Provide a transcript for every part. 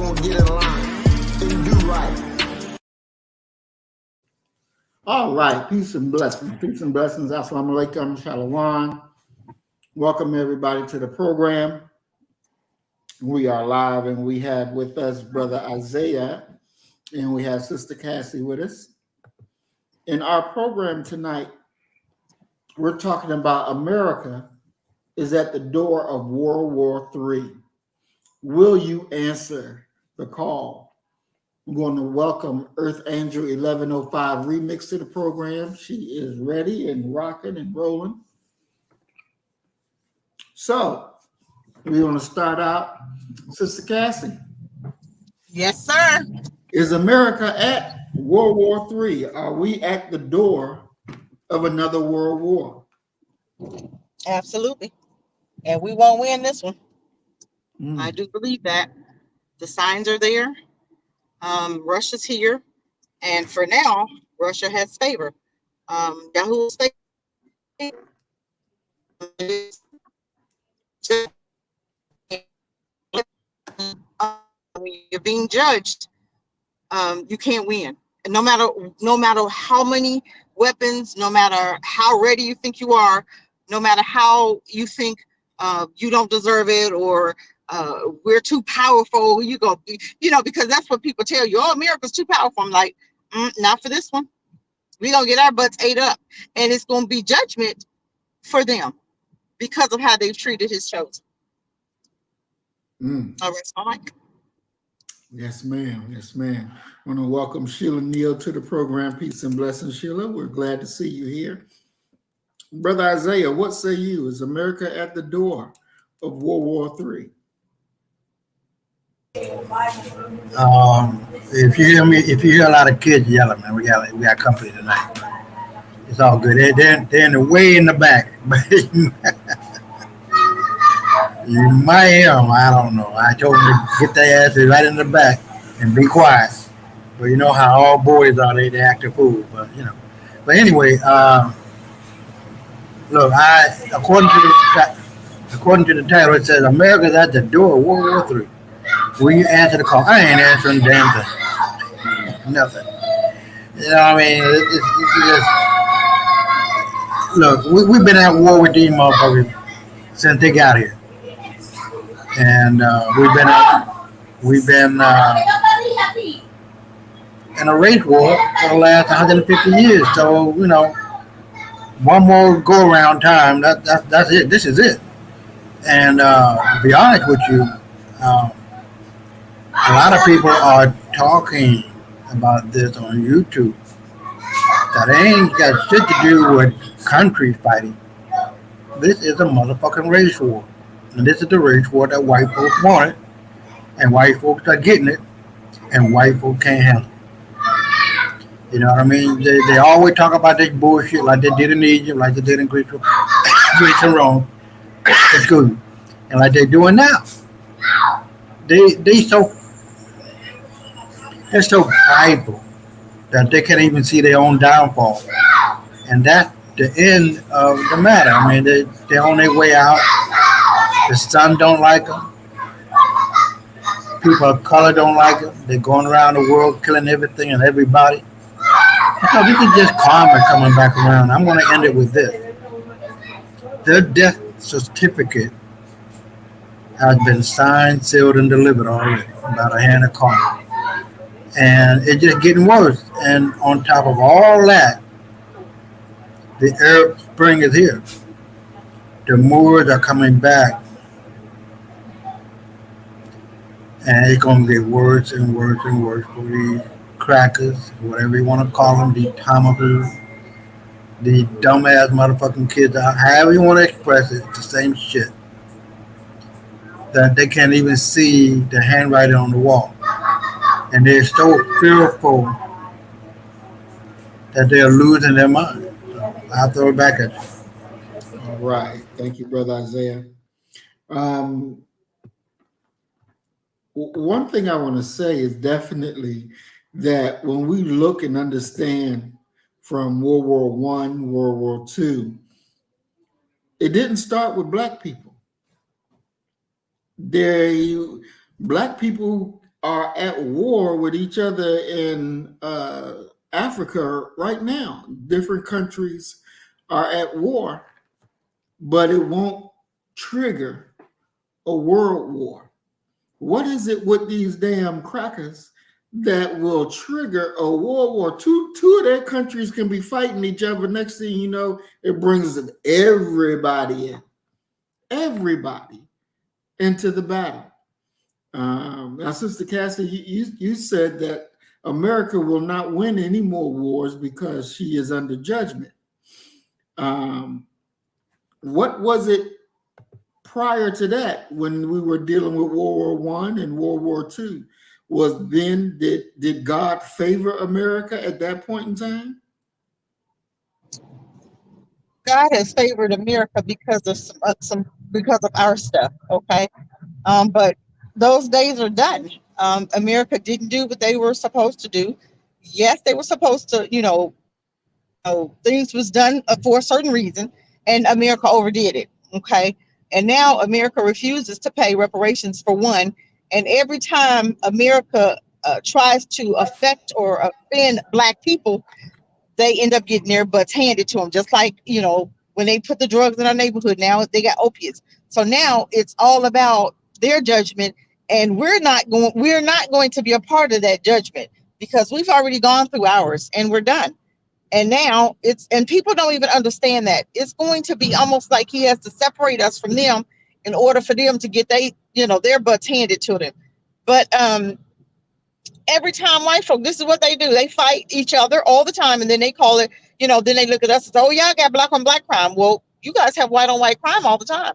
gonna get in line and do right. All right, peace and blessings. Peace and blessings. Assalamu alaikum, shalom. Welcome everybody to the program. We are live, and we have with us Brother Isaiah, and we have Sister Cassie with us. In our program tonight, we're talking about America is at the door of World War III. Will you answer the call? I'm going to welcome Earth Angel 1105 Remix to the program. She is ready and rocking and rolling. So, we want to start out, Sister Cassie. Yes, sir. Is America at World War III? Are we at the door of another world war? Absolutely. And we won't win this one. I Mm. do believe that. The signs are there. Russia's here. And for now, Russia has favor. Yahoo State, when you're being judged, you can't win. And no matter how many weapons, no matter how ready you think you are, no matter how you think you don't deserve it, or we're too powerful, you go, because that's what people tell you. Oh, America's too powerful. I'm like, not for this one. We're gonna get our butts ate up, and it's gonna be judgment for them because of how they've treated his chosen. Mm. I rest my mic. Yes, ma'am. Yes, ma'am. I want to welcome Sheila Neal to the program. Peace and blessings, Sheila. We're glad to see you here. Brother Isaiah, what say you? Is America at the door of World War III? If you hear a lot of kids yelling, man, we got company tonight. It's all good. They're in the way in the back. You might hear them. I don't know. I told them to get their asses right in the back and be quiet. But you know how all boys are. They act a fool. But But anyway, look. According to the title, it says America's at the door of World War III. Will you answer the call? I ain't answering a damn thing. Nothing. You know what I mean? It's just, look, we've been at war with these motherfuckers since they got here, and we've been in a race war for the last 150 years. So one more go around time. That's it. This is it. And to be honest with you, a lot of people are talking about this on YouTube. That ain't got shit to do with countries fighting. This is a motherfucking race war. And this is the race war that white folks wanted. And white folks are getting it. And white folks can't handle it. You know what I mean? They always talk about this bullshit like they did in Egypt, like they did in Greece and Rome. Excuse me. And like they're doing now. They're so prideful that they can't even see their own downfall. And that's the end of the matter. I mean, they're on their way out. The sun don't like them. People of color don't like them. They're going around the world killing everything and everybody. So this is just karma coming back around. I'm going to end it with this. Their death certificate has been signed, sealed, and delivered already by the hand of karma. And it's just getting worse. And on top of all that, the Arab Spring is here. The Moors are coming back. And it's going to get worse and worse and worse for these crackers, whatever you want to call them, these tomahawks, these dumbass motherfucking kids, however you want to express it, it's the same shit. That they can't even see the handwriting on the wall. And they're so fearful that they're losing their mind. So I'll throw it back at you. All right. Thank you, Brother Isaiah. One thing I want to say is definitely that when we look and understand from World War I, World War II, it didn't start with black people. Black people are at war with each other in Africa right now. Different countries are at war, but it won't trigger a world war. What is it with these damn crackers that will trigger a World War? Two of their countries can be fighting each other. Next thing you know, it brings everybody into the battle. Now, Sister Cassie, you said that America will not win any more wars because she is under judgment. What was it prior to that when we were dealing with World War I and World War II? Did God favor America at that point in time? God has favored America because of because of our stuff, okay? But those days are done. America didn't do what they were supposed to do. Yes, they were supposed to, things was done for a certain reason, and America overdid it, okay? And now America refuses to pay reparations for one, and every time America tries to affect or offend Black people, they end up getting their butts handed to them, just like, when they put the drugs in our neighborhood, now they got opiates. So now it's all about their judgment, and we're not going to be a part of that judgment because we've already gone through ours and we're done. And now and people don't even understand that it's going to be almost like he has to separate us from them in order for them to get their butts handed to them. But every time white folk, this is what they do. They fight each other all the time, and then they call it, then they look at us and say, oh, y'all got black on black crime. Well, you guys have white on white crime all the time.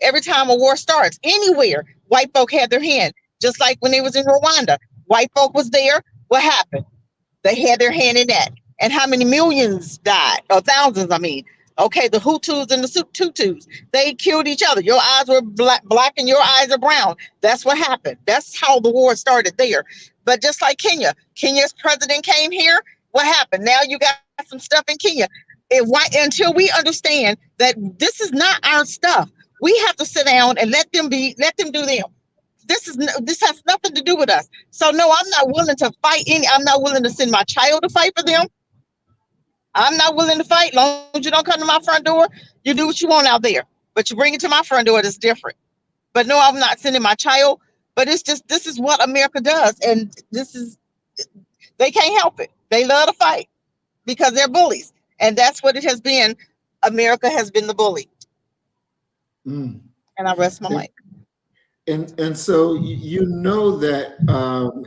Every time a war starts, anywhere, white folk had their hand. Just like when they was in Rwanda, white folk was there. What happened? They had their hand in that. And how many millions died? Or thousands, I mean. Okay, the Hutus and the Tutus, they killed each other. Your eyes were black and your eyes are brown. That's what happened. That's how the war started there. But just like Kenya's president came here, what happened? Now you got some stuff in Kenya. Until we understand that this is not our stuff, we have to sit down and let them do them. This has nothing to do with us. So no, I'm not willing to fight I'm not willing to send my child to fight for them. I'm not willing to fight. As long as you don't come to my front door, you do what you want out there. But you bring it to my front door, that's different. But no, I'm not sending my child. But it's just, this is what America does. And they can't help it. They love to fight because they're bullies. And that's what it has been. America has been the bully. And I rest my mic. And so you know that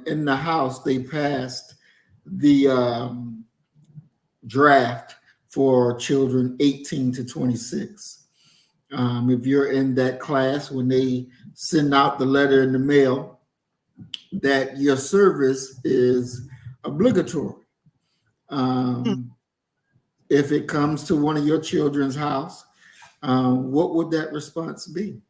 in the House, they passed the draft for children 18 to 26. If you're in that class, when they send out the letter in the mail that your service is obligatory. If it comes to one of your children's house, what would that response be?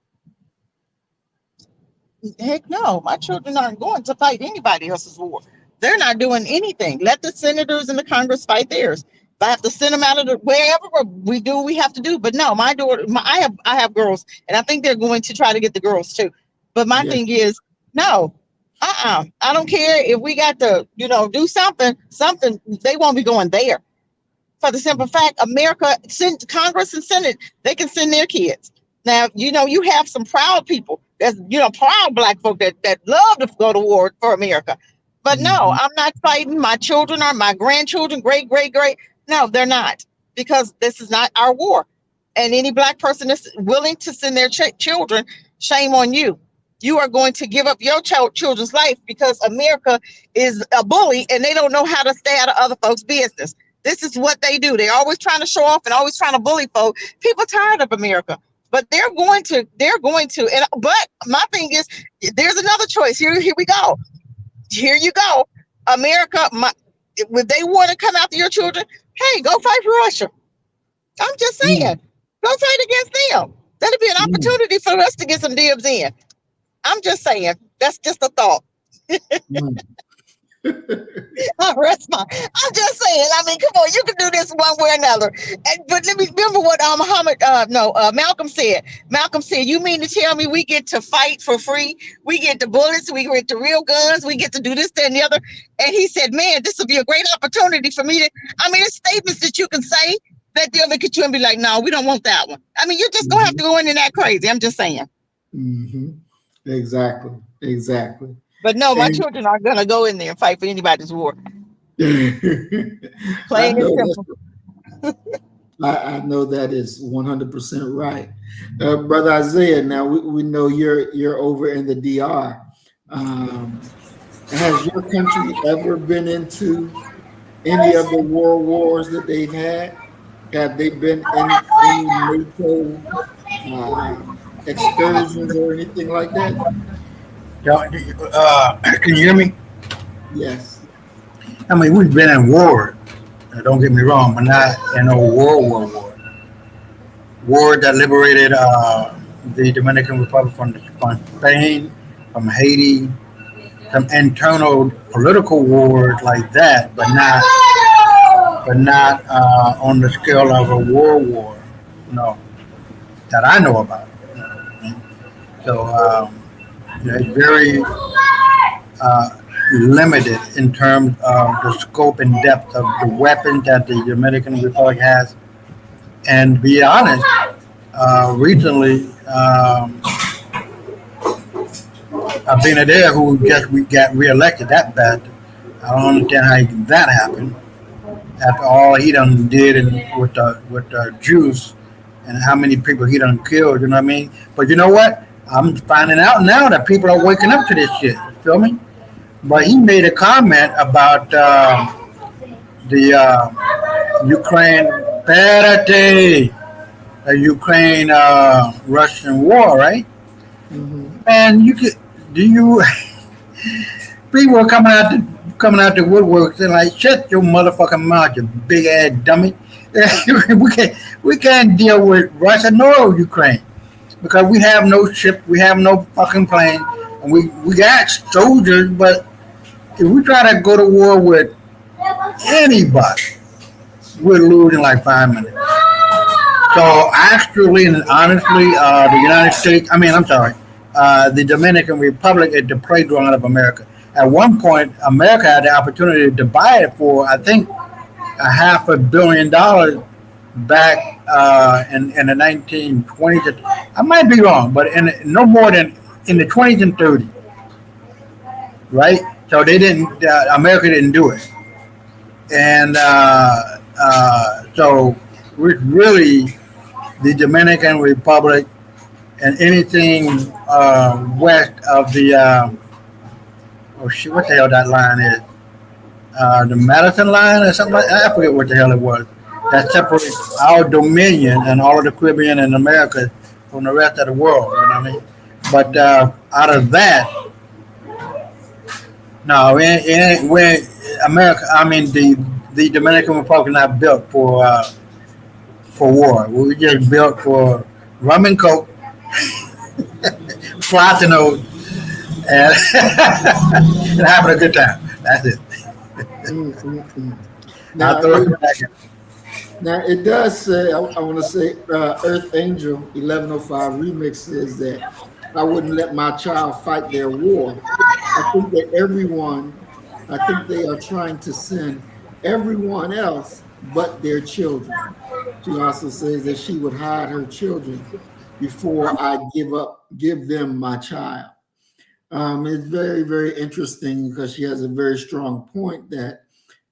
Heck no, my children aren't going to fight anybody else's war. They're not doing anything. Let the senators and the Congress fight theirs. If I have to send them out of wherever we do what we have to do. But no, my daughter, I have girls, and I think they're going to try to get the girls too. But my thing is, no, I don't care if we got to, do something, they won't be going there. For the simple fact, America, Congress and Senate, they can send their kids. Now, you have some proud people, that's, proud Black folk that love to go to war for America. But no, I'm not fighting. My children are my grandchildren, great. No, they're not, because this is not our war. And any Black person that's willing to send their children, shame on you. You are going to give up your children's life because America is a bully and they don't know how to stay out of other folks' business. This is what they do. They're always trying to show off and always trying to bully folk. People are tired of America, but they're going to. But my thing is, there's another choice. Here we go. Here you go. America, if they want to come after your children, hey, go fight for Russia. I'm just saying, go fight against them. That'll be an opportunity for us to get some dibs in. I'm just saying, that's just a thought. I'm just saying. I mean, come on, you can do this one way or another. But let me remember what Malcolm said. Malcolm said, "You mean to tell me we get to fight for free? We get the bullets, we get the real guns, we get to do this, that, and the other." And he said, "Man, this will be a great opportunity for me to." I mean, it's statements that you can say that they'll look at you and be like, "No, we don't want that one." I mean, you're just gonna have to go in and act crazy. I'm just saying. Exactly. Exactly. But no, my children aren't gonna go in there and fight for anybody's war. Plain and simple. I know that is 100% right. Brother Isaiah, now we know you're over in the DR. Has your country ever been into any of the world wars that they've had? Have they been in any NATO excursions or anything like that? Can you hear me? Yes. I mean, we've been in war. Don't get me wrong, but not in a war. War that liberated the Dominican Republic from Spain, from Haiti, some internal political wars like that, but not on the scale of a world war. No, that I know about. So it's very limited in terms of the scope and depth of the weapons that the Dominican Republic has. And to be honest, recently, Abinader, who got reelected, that bad. I don't understand how that happened. After all he done did with the Jews and how many people he done killed, you know what I mean? But you know what? I'm finding out now that people are waking up to this shit. You feel me? But he made a comment about the Ukraine Russian war, right? And people are coming out the woodwork and like, shut your motherfucking mouth, you big ass dummy. we can't deal with Russia nor Ukraine because we have no ship, we have no fucking plane, and we got soldiers, but if we try to go to war with anybody, we're losing like 5 minutes. So actually and honestly, the United States, the Dominican Republic is the playground of America. At one point, America had the opportunity to buy it for, I think, $500 million back in the 1920s. I might be wrong, but no more than in the 20s and 30s, right? So they didn't. America didn't do it, and so really the Dominican Republic and anything west of the what the hell that line is? The Madison line or something like that. I forget what the hell it was. That separates our dominion and all of the Caribbean and America from the rest of the world. You know what I mean? But out of that. No, when America, the Dominican Republic is not built for war. We just built for rum and coke, flossing and and having a good time. That's it. Now it does say, I want to say, Earth Angel 1105 remix says that I wouldn't let my child fight their war. I think they are trying to send everyone else but their children. She also says that she would hide her children before I give them my child. It's very, very interesting because she has a very strong point that,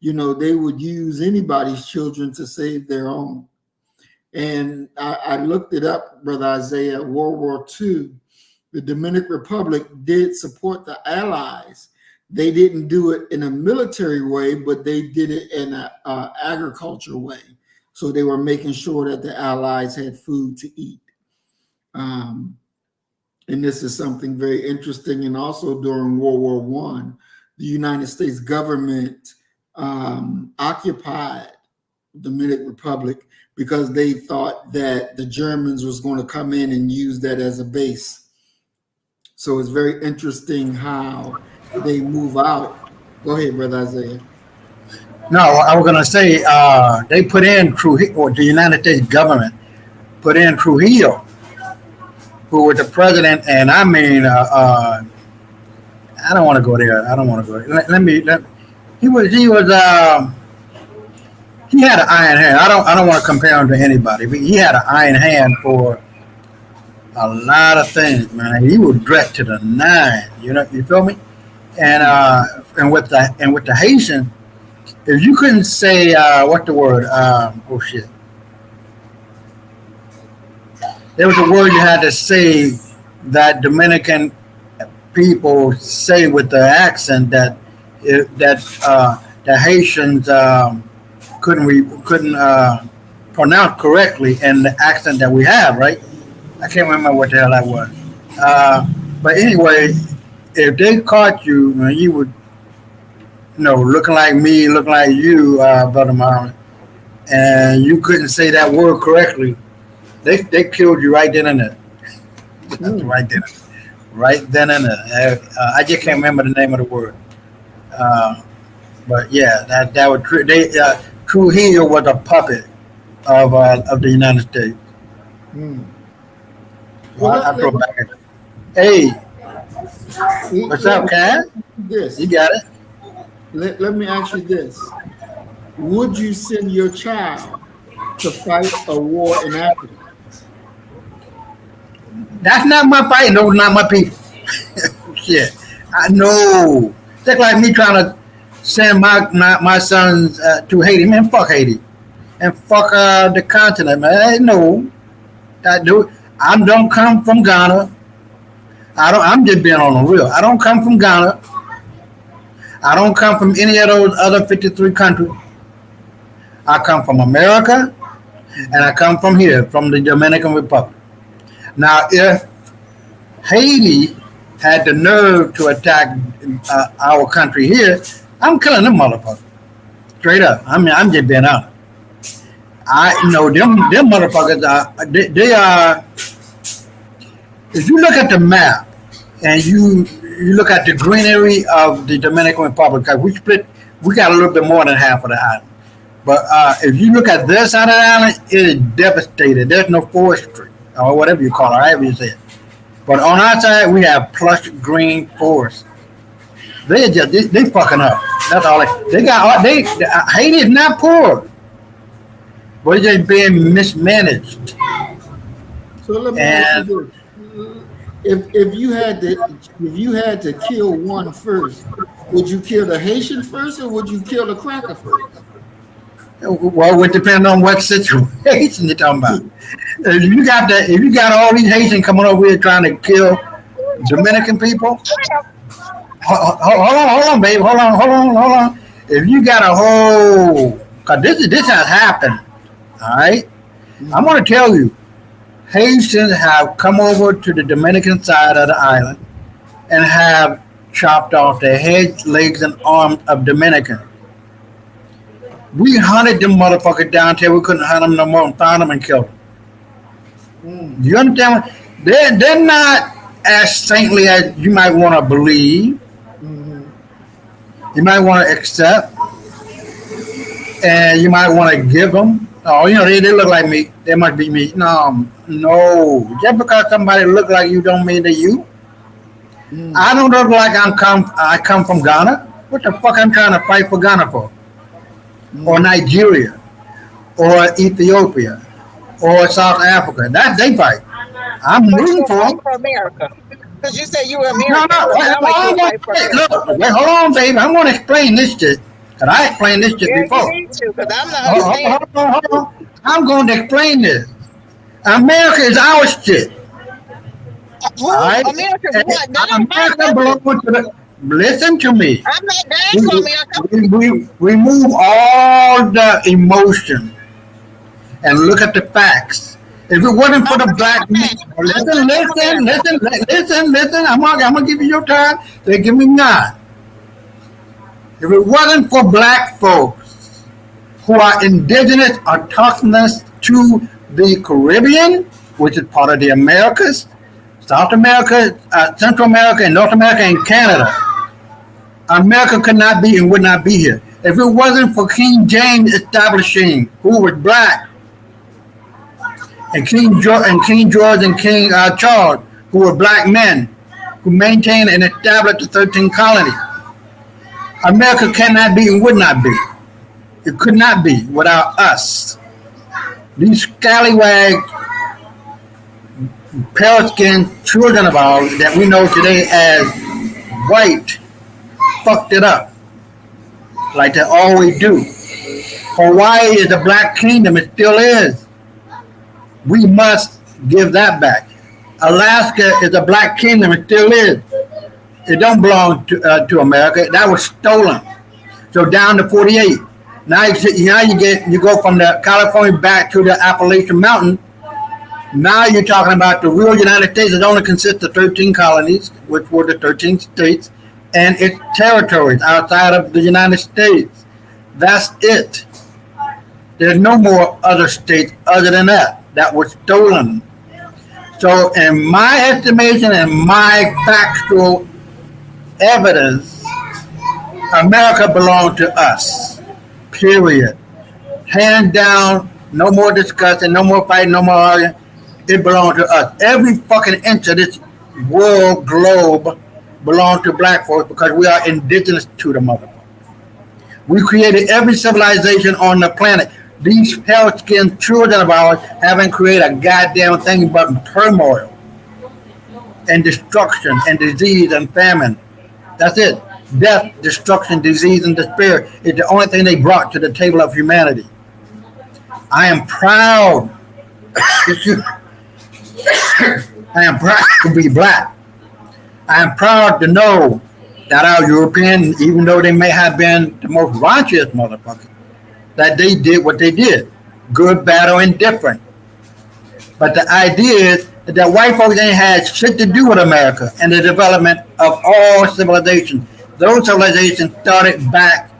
they would use anybody's children to save their own. And I looked it up, Brother Isaiah. World War II, the Dominican Republic did support the Allies. They didn't do it in a military way, but they did it in an agriculture way. So they were making sure that the Allies had food to eat. And this is something very interesting. And also during World War I, the United States government occupied the Dominican Republic because they thought that the Germans was going to come in and use that as a base. So it's very interesting how they move out Go ahead, brother Isaiah. No, I was gonna say they put in Trujillo, or the United States government put in Trujillo, who was the president, and I mean, I don't want to go there. I don't want to go there. He was he had an iron hand. I don't want to compare him to anybody, but he had an iron hand for a lot of things, man. He was dressed to the nine. You feel me? And with the Haitian, if you couldn't say what the word, oh shit, there was a word you had to say that Dominican people say with the accent that the Haitians couldn't pronounce correctly in the accent that we have, right? I can't remember what the hell that was. But anyway, if they caught you, you would, looking like me, looking like you, brother Muhammad, and you couldn't say that word correctly, they killed you right then and there. Right then and there. I just can't remember the name of the word. But yeah, that was true. Trujillo was a puppet of the United States. Hmm. Well, I throw back at it. Hey, what's up, Cat? This. You got it. Let me ask you this. Would you send your child to fight a war in Africa? That's not my fight. No, not my people. Shit. I know. Just like me trying to send my sons to Haiti. Man, fuck Haiti. And fuck the continent, man. No. I don't come from Ghana. I'm just being on the real. I don't come from Ghana. I don't come from any of those other 53 countries. I come from America, and I come from here, from the Dominican Republic. Now, if Haiti had the nerve to attack our country here, I'm killing them motherfuckers. Straight up. I mean, I'm just being honest. I know them motherfuckers they are. If you look at the map and you look at the greenery of the Dominican Republic, because we got a little bit more than half of the island. But if you look at this side of the island, it is devastated. There's no forestry or whatever you call it, however you say it. But on our side, we have plush green forest. They fucking up. That's all they got. Haiti is not poor, but it's just being mismanaged. So let me ask you this. If you had to kill one first, would you kill the Haitian first or would you kill the cracker first? Well, it depends on what situation you're talking about. If you got all these Haitians coming over here trying to kill Dominican people, hold on, babe, hold on. If you got a whole, cause this has happened, all right. I'm gonna tell you, Haitians have come over to the Dominican side of the island and have chopped off the heads, legs, and arms of Dominicans. We hunted them motherfuckers down till we couldn't hunt them no more and found them and killed them. Do you understand? They're not as saintly as you might want to believe. You might want to accept, and you might want to give them. Oh, they look like me. They must be me. No. Just because somebody look like you don't mean that you. I don't look like I come from Ghana. What the fuck I'm trying to fight for Ghana for? Or Nigeria, or Ethiopia, or South Africa. That they fight. I'm rooting for them. For America. Because you said you were American. No. Wait, hold on, baby. I'm going to explain this shit. Because I explained this shit before. You need to, because I'm not Hold on. I'm going to explain this. America is our shit. All right? America is what? America belongs to the... Listen to me. I'm not bad for America. We remove all the emotion and look at the facts. If it wasn't for the black men, listen. I'm gonna give you your time. They give me nine. If it wasn't for black folks who are indigenous, autochthonous to the Caribbean, which is part of the Americas, South America, Central America, and North America, and Canada, America could not be and would not be here. If it wasn't for King James establishing, who was black, and King George and King Charles, who were black men, who maintained and established the 13 colonies, America cannot be and would not be. It could not be without us. These scallywag, pale-skinned children of ours that we know today as white fucked it up like they always do. Hawaii is a black kingdom. It still is. We must give that back. Alaska is a black kingdom. It still is. It don't belong to America. That was stolen. So down to 48. Now you go from the California back to the Appalachian Mountain. Now you're talking about the real United States. It only consists of 13 colonies, which were the 13 states, and its territories outside of the United States. That's it. There's no more other states other than that were stolen. So in my estimation and my factual evidence, America belonged to us. Period. Hands down, no more discussion, no more fighting, no more arguing. It belonged to us. Every fucking inch of this world globe belongs to black folks because we are indigenous to the motherfucker. We created every civilization on the planet. These pale-skinned children of ours haven't created a goddamn thing but turmoil and destruction and disease and famine. That's it. Death, destruction, disease, and despair is the only thing they brought to the table of humanity. I am proud. I am proud to be black. I am proud to know that our Europeans, even though they may have been the most raunchiest motherfuckers, that they did what they did. Good, bad, or indifferent. But the idea is that white folks ain't had shit to do with America and the development of all civilizations. Those civilizations started back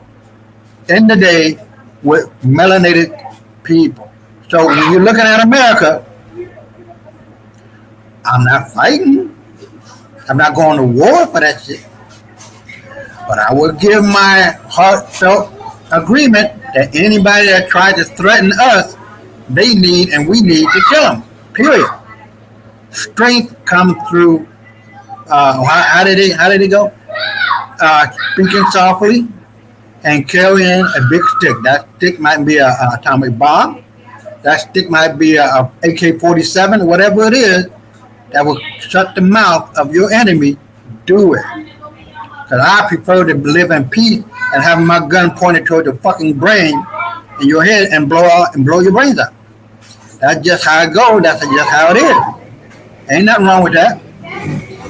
in the day with melanated people. So when you're looking at America, I'm not fighting. I'm not going to war for that shit. But I will give my heartfelt agreement that anybody that tries to threaten us, they need and we need to kill them. Period. Strength comes through. How did it go? Speaking softly and carrying a big stick. That stick might be an atomic bomb. That stick might be a AK-47, whatever it is that will shut the mouth of your enemy. Do it. Because I prefer to live in peace and have my gun pointed toward the fucking brain in your head and blow your brains out. That's just how it goes. That's just how it is. Ain't nothing wrong with that.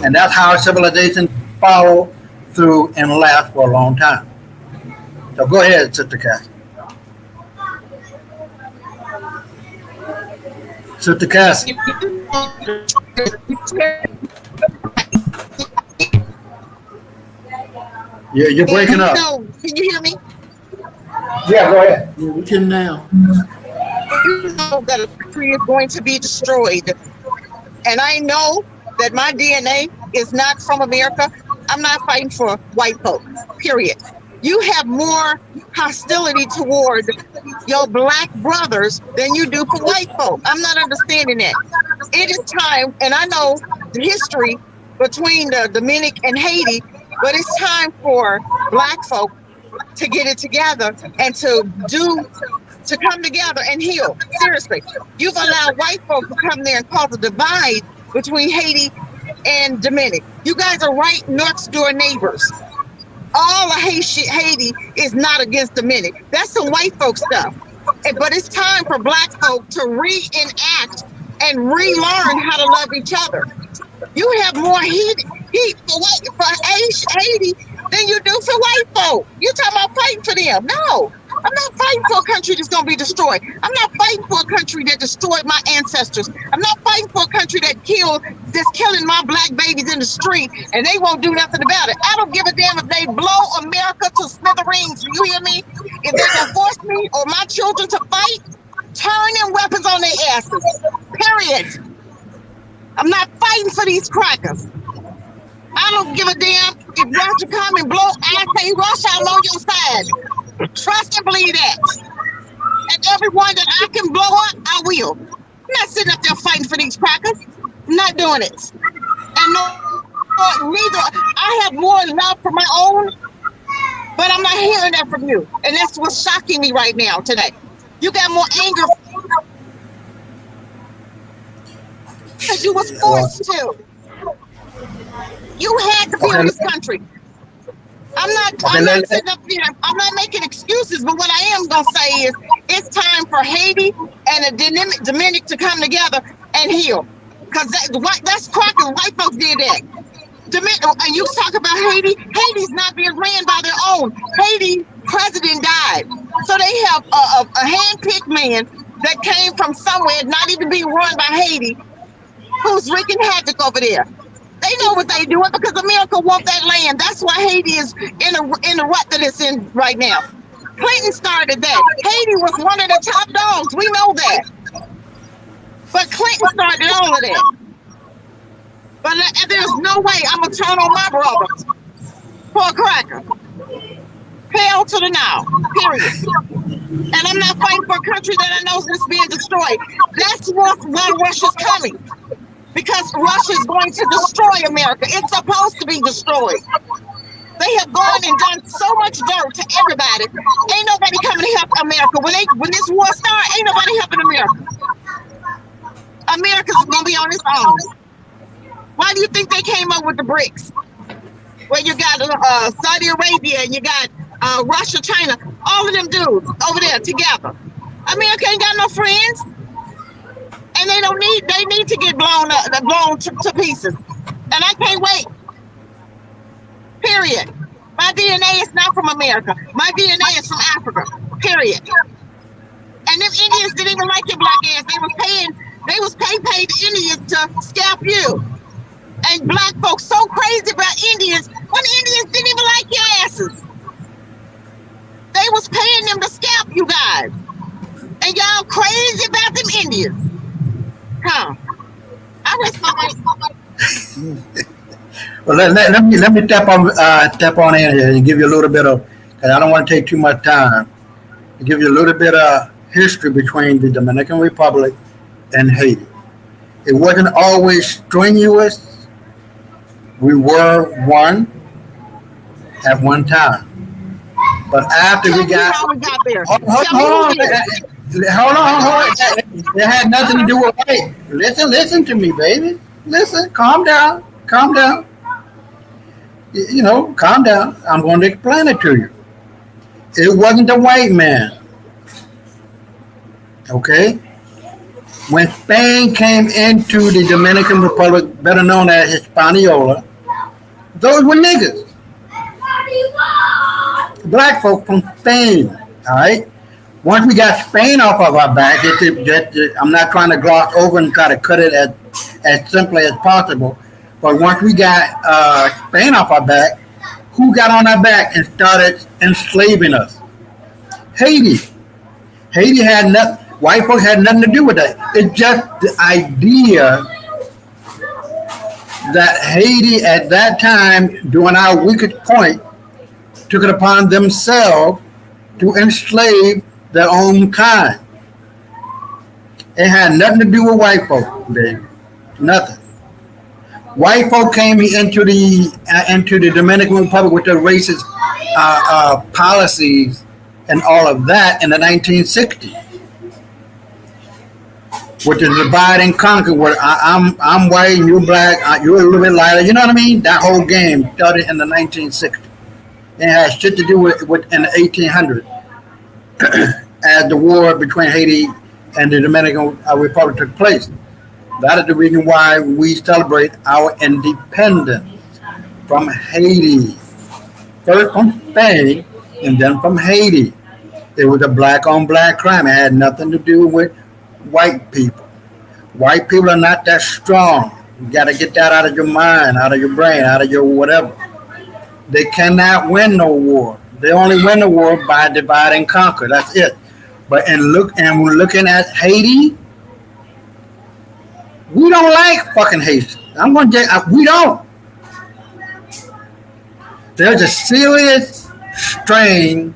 And that's how civilization follow through and last for a long time. So go ahead, Sister Cass. Sister Cass. Yeah, you're breaking up. Can you hear me? Yeah, go ahead. Yeah, we can now. You know that a country is going to be destroyed. And I know that my DNA is not from America. I'm not fighting for white folks, period. You have more hostility toward your black brothers than you do for white folks. I'm not understanding that. It is time, and I know the history between the Dominic and Haiti, but it's time for black folk to get it together and to come together and heal. Seriously, you've allowed white folk to come there and cause a divide between Haiti and Dominic. You guys are right next door neighbors. All of Haiti is not against Dominic. That's some white folk stuff. But it's time for black folk to reenact and relearn how to love each other. You have more heat for Haiti than you do for white folk. You're talking about fighting for them. No, I'm not fighting for a country that's going to be destroyed. I'm not fighting for a country that destroyed my ancestors. I'm not fighting for a country that's killing my black babies in the street and they won't do nothing about it. I don't give a damn if they blow America to smithereens. You hear me? If they're going to force me or my children to fight, turn them weapons on their asses. Period. I'm not fighting for these crackers. I don't give a damn if Russia come and blow. I say Russia, I'm on your side. Trust and believe that. And everyone that I can blow up, I will. I'm not sitting up there fighting for these crackers. I'm not doing it. And no, neither. I have more love for my own, but I'm not hearing that from you. And that's what's shocking me right now today. You got more anger because you was forced to. You had to be in this country. I'm not sitting up there. I'm not making excuses, but what I am gonna say is it's time for Haiti and the Dominic to come together and heal. Cause that's crackers. White folks did that. And you talk about Haiti. Haiti's not being ran by their own. Haiti president died, so they have a hand-picked man that came from somewhere, not even being run by Haiti, who's wreaking havoc over there. They know what they're doing because America wants that land. That's why Haiti is in the rut that it's in right now. Clinton started that. Haiti was one of the top dogs. We know that. But Clinton started all of that. But there's no way I'm going to turn on my brother for a cracker. Hell to the now, period. And I'm not fighting for a country that I know is being destroyed. That's why Russia's coming. Because Russia is going to destroy America. It's supposed to be destroyed. They have gone and done so much dirt to everybody. Ain't nobody coming to help America. When this war starts, ain't nobody helping America. America's going to be on its own. Why do you think they came up with the BRICS? Where you got Saudi Arabia and you got Russia, China, all of them dudes over there together. America ain't got no friends. And they need to get blown to pieces. And I can't wait. Period. My DNA is not from America. My DNA is from Africa. Period. And them Indians didn't even like your black ass. They was paid Indians to scalp you. And black folks so crazy about Indians when Indians didn't even like your asses. They was paying them to scalp you guys. And y'all crazy about them Indians. Huh. I rest my mic. Well, let me tap on in here and give you a little bit of, because I don't want to take too much time, to give you a little bit of history between the Dominican Republic and Haiti. It wasn't always strenuous. We were one at one time. But after we got... How we got there. Hold on. It had nothing to do with weight. Listen to me, baby. Listen, calm down. Calm down. Calm down. I'm going to explain it to you. It wasn't the white man. Okay? When Spain came into the Dominican Republic, better known as Hispaniola, those were niggas. Black folk from Spain. All right? Once we got Spain off of our back, I'm not trying to gloss over and try to cut it as simply as possible, but once we got Spain off our back, who got on our back and started enslaving us? Haiti. Haiti had nothing. White folks had nothing to do with that. It's just the idea that Haiti at that time, during our weakest point, took it upon themselves to enslave their own kind. It had nothing to do with white folk, baby. Nothing. White folk came into the Dominican Republic with their racist policies and all of that in the 1960s. With the divide and conquer, where I'm white and you're black, you're a little bit lighter. You know what I mean? That whole game started in the 1960s. It had shit to do with in the 1800s, as the war between Haiti and the Dominican Republic took place. That is the reason why we celebrate our independence from Haiti. First from Spain and then from Haiti. It was a black on black crime. It had nothing to do with white people. White people are not that strong. You got to get that out of your mind, out of your brain, out of your whatever. They cannot win no war. They only win the war by divide and conquer. That's it. But we're looking at Haiti. We don't like fucking Haiti. We don't. there's a serious strain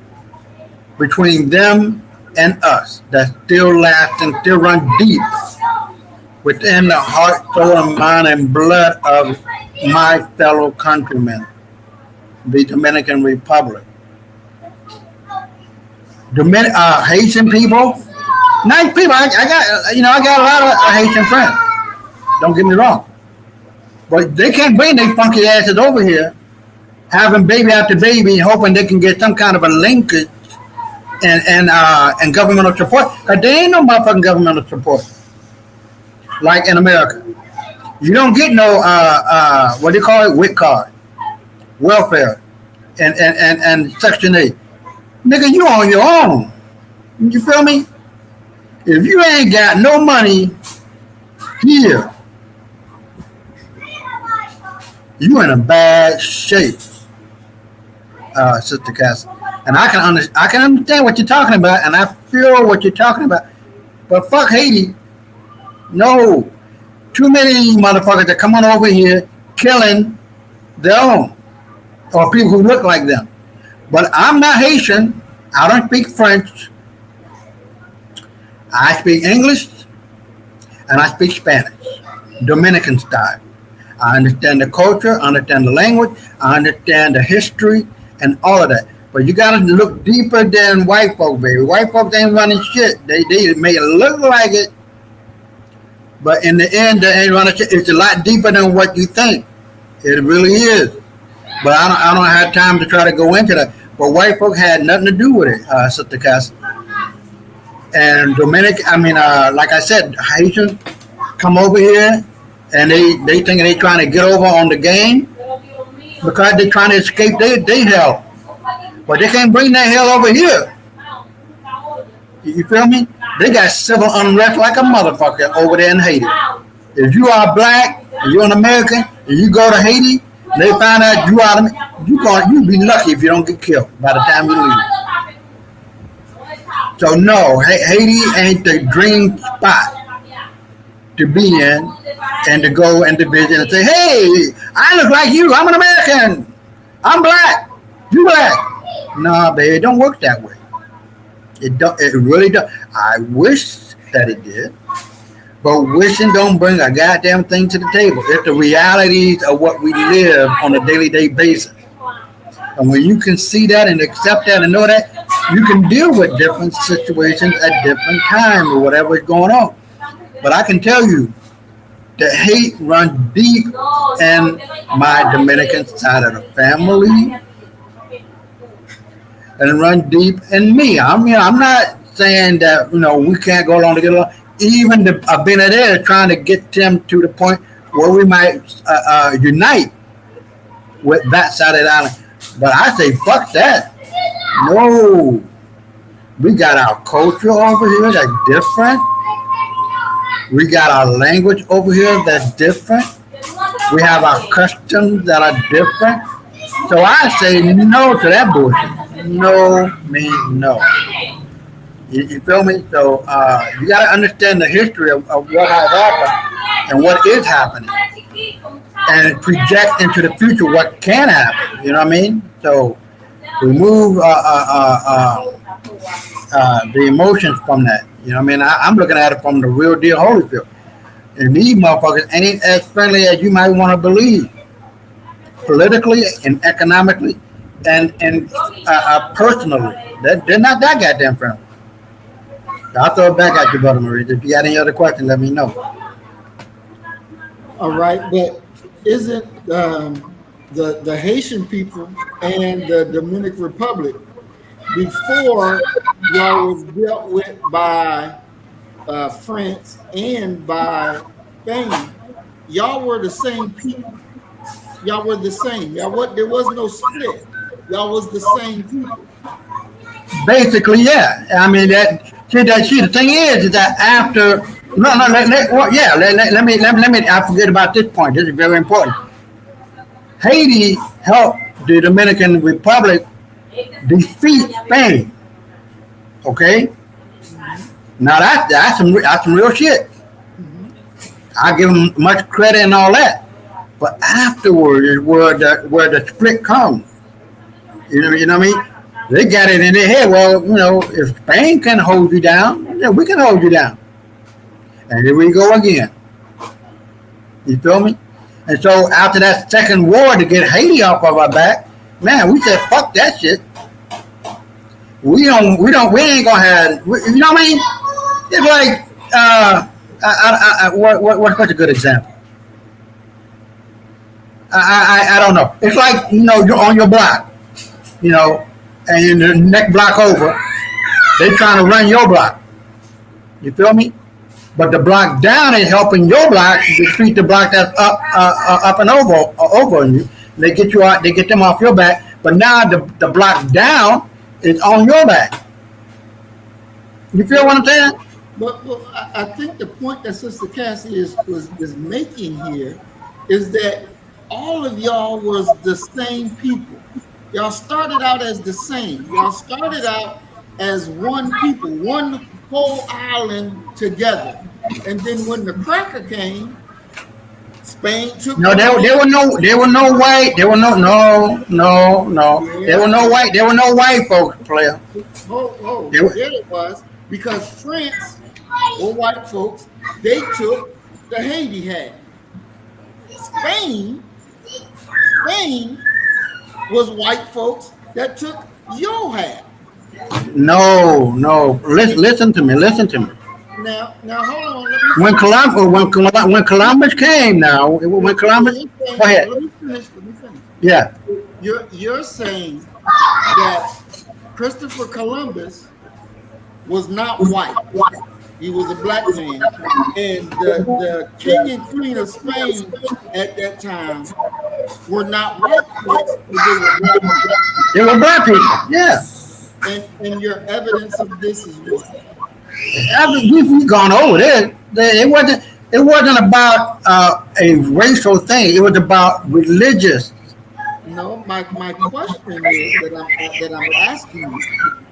between them and us that still lasts and still run deep within the heart, soul, and mind and blood of my fellow countrymen, the Dominican Republic. Haitian people, nice people. I got a lot of Haitian friends. Don't get me wrong, but they can't bring their funky asses over here, having baby after baby, hoping they can get some kind of a linkage and governmental support. Cause there ain't no motherfucking governmental support like in America. You don't get no what do you call it, WIC card, welfare, and Section 8. Nigga, you on your own. You feel me? If you ain't got no money here, you in a bad shape, Sister Cass. And I can understand what you're talking about, and I feel what you're talking about. But fuck Haiti. No. Too many motherfuckers that come on over here killing their own, or people who look like them. But I'm not Haitian. I don't speak French. I speak English and I speak Spanish, Dominican style. I understand the culture, I understand the language, I understand the history and all of that. But you gotta look deeper than white folk, baby. White folks ain't running shit. They may look like it, but in the end, they ain't running shit. It's a lot deeper than what you think. It really is. But I don't have time to try to go into that. But white folk had nothing to do with it, Sister Cass. And like I said, Haitians come over here and they think they trying to get over on the game because they trying to escape their hell. But they can't bring that hell over here. You feel me? They got civil unrest like a motherfucker over there in Haiti. If you are black, and you're an American, and you go to Haiti, they find out you be lucky if you don't get killed by the time you leave. So no, Haiti ain't the dream spot to be in and to go and to visit and say, hey, I look like you. I'm an American. I'm black. You black. No, baby, it don't work that way. It really don't. I wish that it did. But wishing don't bring a goddamn thing to the table. It's the realities of what we live on a daily basis. And when you can see that and accept that and know that, you can deal with different situations at different times or whatever is going on. But I can tell you, the hate runs deep in my Dominican side of the family, and it runs deep in me. I'm not saying that we can't go along to get along. Even the Benadir is trying to get them to the point where we might unite with that side of the island. But I say, fuck that. No. We got our culture over here that's different. We got our language over here that's different. We have our customs that are different. So I say no to that bullshit. No means no. You feel me? So you got to understand the history of what has happened and what is happening, and project into the future what can happen. You know what I mean? So remove the emotions from that. You know what I mean? I'm looking at it from the real deal Holyfield. And these motherfuckers ain't as friendly as you might want to believe, politically and economically and personally. They're not that goddamn friendly. I'll throw it back at you, Brother Marie. If you got any other questions, let me know. All right, but isn't the Haitian people and the Dominican Republic, before y'all was dealt with by France and by Spain, y'all were the same people. Y'all were the same. There was no split. Y'all was the same people. Basically, yeah. I mean the thing is that after let me I forget about this point. This is very important. Haiti helped the Dominican Republic defeat Spain. Okay? Now that's some real shit. I give them much credit and all that. But afterwards is where the split comes. You know what I mean? They got it in their head. Well, if Spain can hold you down, then we can hold you down. And here we go again. You feel me? And so after that second war to get Haiti off of our back, man, we said fuck that shit. We ain't gonna have. You know what I mean? It's like what's a good example? I don't know. It's like you're on your block, and the next block over, they trying to run your block. You feel me? But the block down is helping your block defeat the block that's up and over you. They get you out. They get them off your back. But now the block down is on your back. You feel what I'm saying? But I think the point that Sister Cassie is making here is that all of y'all was the same people. Y'all started out as the same. Y'all started out as one people, one whole island together. And then when the cracker came, Spain took. No, there were no white. There were no. Yeah. There were no white folks, player. There it was, because France were white folks. They took the Haiti hat. Spain was white folks that took your hat. No. Listen to me. Now, hold on. When Columbus came, go ahead. Let me finish. Yeah. You're saying that Christopher Columbus was not white. He was a black man, and the king and queen of Spain at that time were not white folks, they were black people. Yeah. And your evidence of this is what? We've gone over this. It wasn't about a racial thing. It was about religious. No, my question is that I'm asking you,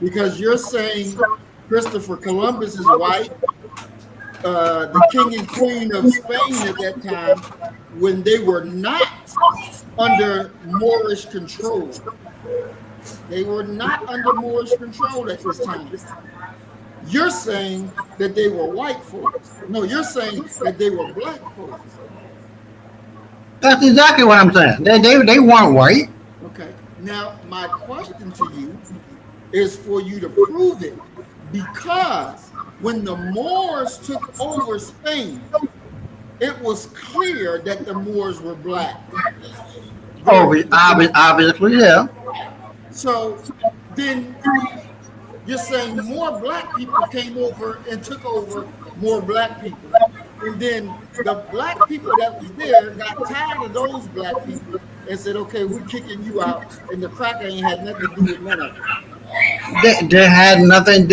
because you're saying Christopher Columbus is white, the king and queen of Spain at that time, when they were not under Moorish control. They were not under Moorish control at this time. You're saying that they were white folks. No, you're saying that they were black folks. That's exactly what I'm saying. They weren't white. Okay. Now, my question to you is for you to prove it, because when the Moors took over Spain, it was clear that the Moors were black. Obviously, yeah. So then you're saying more black people came over and took over more black people. And then the black people that was there got tired of those black people and said, okay, we're kicking you out. And the cracker ain't had nothing to do with none of it. They had nothing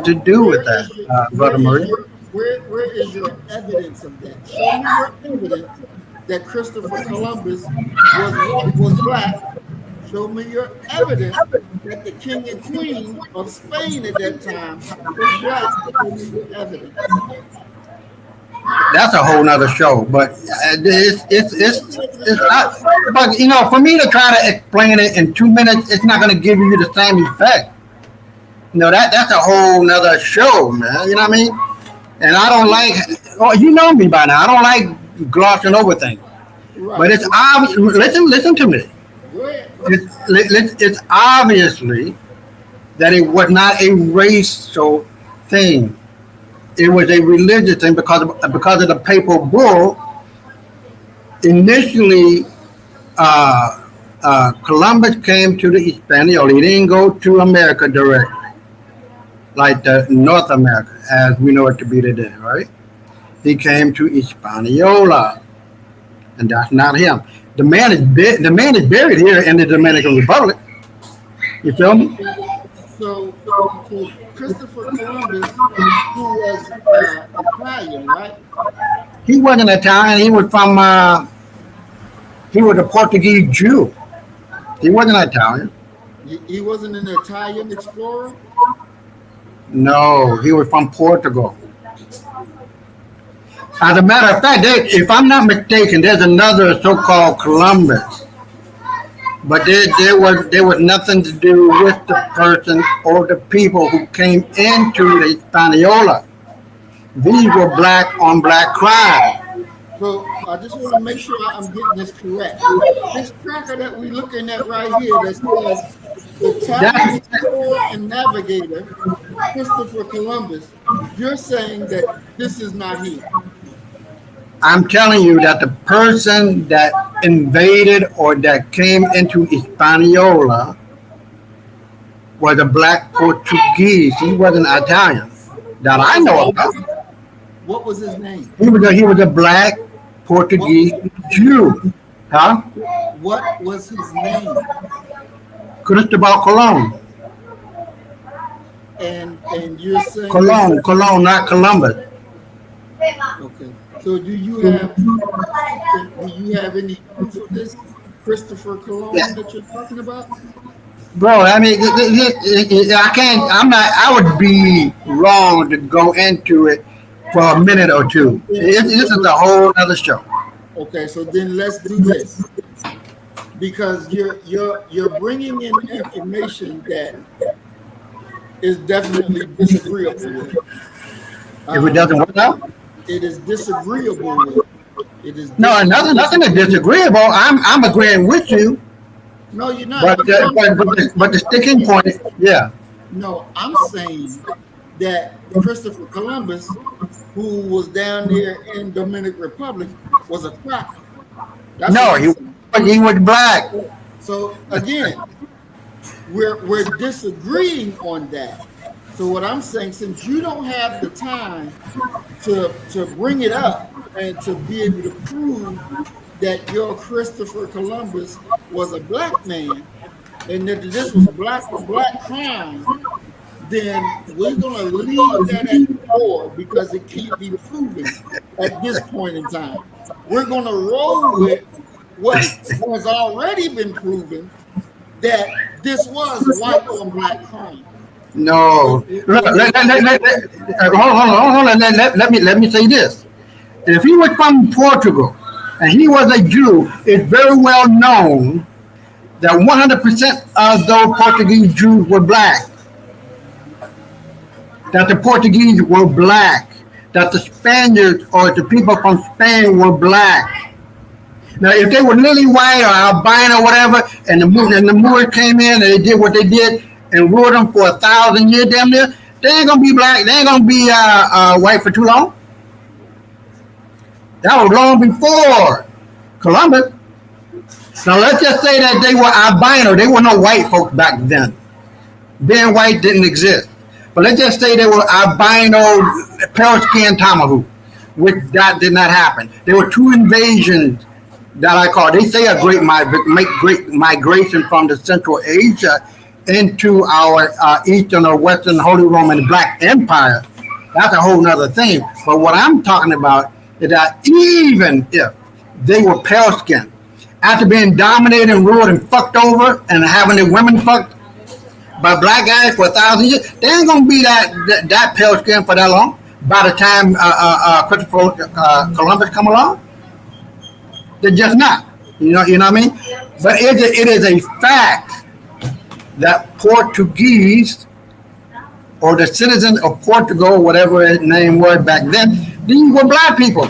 to do with that, Brother Murray. Where is your evidence of that? Show me your evidence that Christopher Columbus was black. Show me your evidence that the king and queen of Spain at that time was black. Show me your evidence. That's a whole nother show, but it's not. But for me to try to explain it in 2 minutes, it's not going to give you the same effect. That's a whole nother show, man. You know what I mean? And I don't like. Oh, you know me by now. I don't like glossing over things. Right. But it's obvious. Listen to me. It's obviously that it was not a racial thing. It was a religious thing because of the papal bull. Initially, Columbus came to the Hispaniola. He didn't go to America directly, like North America, as we know it to be today, right? He came to Hispaniola, and that's not him. The man is buried here in the Dominican Republic. You feel me? So Christopher Columbus, who was Italian, right? He wasn't Italian. He was from. He was a Portuguese Jew. He wasn't Italian. He wasn't an Italian explorer? No, he was from Portugal. As a matter of fact, if I'm not mistaken, there's another so-called Columbus but there was nothing to do with the person or the people who came into the Hispaniola. These were black on black crime. So I just want to make sure I'm getting this correct. This tracker that we're looking at right here that says the Italian explorer and navigator Christopher Columbus, you're saying that this is not him. I'm telling you that the person that invaded or that came into Hispaniola was a black Portuguese. He wasn't Italian that I know about. What was his name? He was a black Portuguese Jew. Huh? What was his name? Cristobal Colon. And you're saying Colon, not Columbus. Okay. So do you have any proof of this Christopher Columbus that you're talking about? Bro, I mean, I can't. I would be wrong to go into it for a minute or two. This is a whole other show. Okay, so then let's do this, because you're bringing in information that is definitely disagreeable with. If it doesn't work out, it is disagreeable with. It is no, nothing is disagreeable. I'm agreeing with you. No, you're not. But the sticking point, yeah. No, I'm saying that Christopher Columbus, who was down there in Dominican Republic, was a cracker. No, he was black. So again, we're disagreeing on that. So what I'm saying, since you don't have the time to bring it up and to be able to prove that your Christopher Columbus was a black man and that this was black on black crime, then we're gonna leave that at the door because it can't be proven at this point in time. We're gonna roll with what has already been proven, that this was white on black crime. No, hold on. Let me say this. If he was from Portugal and he was a Jew, it's very well known that 100% of those Portuguese Jews were black. That the Portuguese were black. That the Spaniards or the people from Spain were black. Now, if they were lily white or albino or whatever, and the Moors came in and they did what they did and ruled them for 1,000 years, damn near, they ain't gonna be black. They ain't gonna be white for too long. That was long before Columbus. Now let's just say that they were albino. They were no white folks back then. Being white didn't exist. But let's just say they were albino, pale skin tomahawk, which that did not happen. There were two invasions that I call. They say a great migration from the Central Asia into our Eastern or Western Holy Roman Black Empire. That's a whole nother thing. But what I'm talking about is that even if they were pale skinned, after being dominated and ruled and fucked over and having their women fucked by black guys for 1,000 years, they ain't gonna be that pale skin for that long. By the time Christopher Columbus come along, they're just not. You know what I mean? But it is a fact that Portuguese or the citizens of Portugal, whatever his name was back then, these were black people.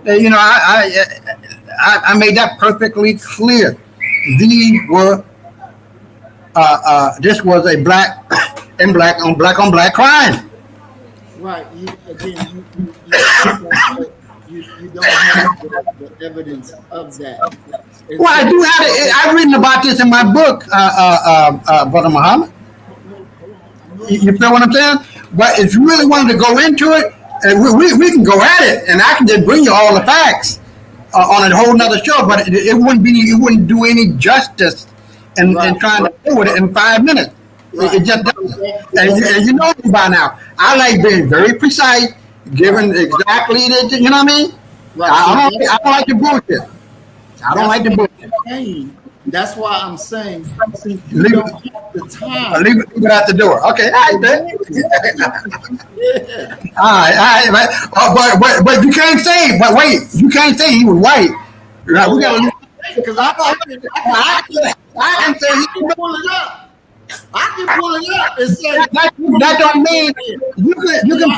You know, I made that perfectly clear. These were this was a black and black on black crime. Right. You don't have the evidence of that. Well, I do have it. I've written about this in my book, Brother Muhammad. You feel what I'm saying? But if you really wanted to go into it, and we can go at it, and I can just bring you all the facts on a whole nother show. But it wouldn't do any justice in trying to do it in 5 minutes. Right. It just doesn't. And you know me by now. I like being very precise, giving exactly the, you know what I mean? Right. I don't like the bullshit. I don't like the bullshit. That's why I'm saying, since you don't have the time. Leave it out the door. Okay, all right, then. Yeah. All right. But you can't say. But wait, you can't say he was white. Right? We gotta leave Because I can say he can pull it up. I can pull it up and say that don't mean you can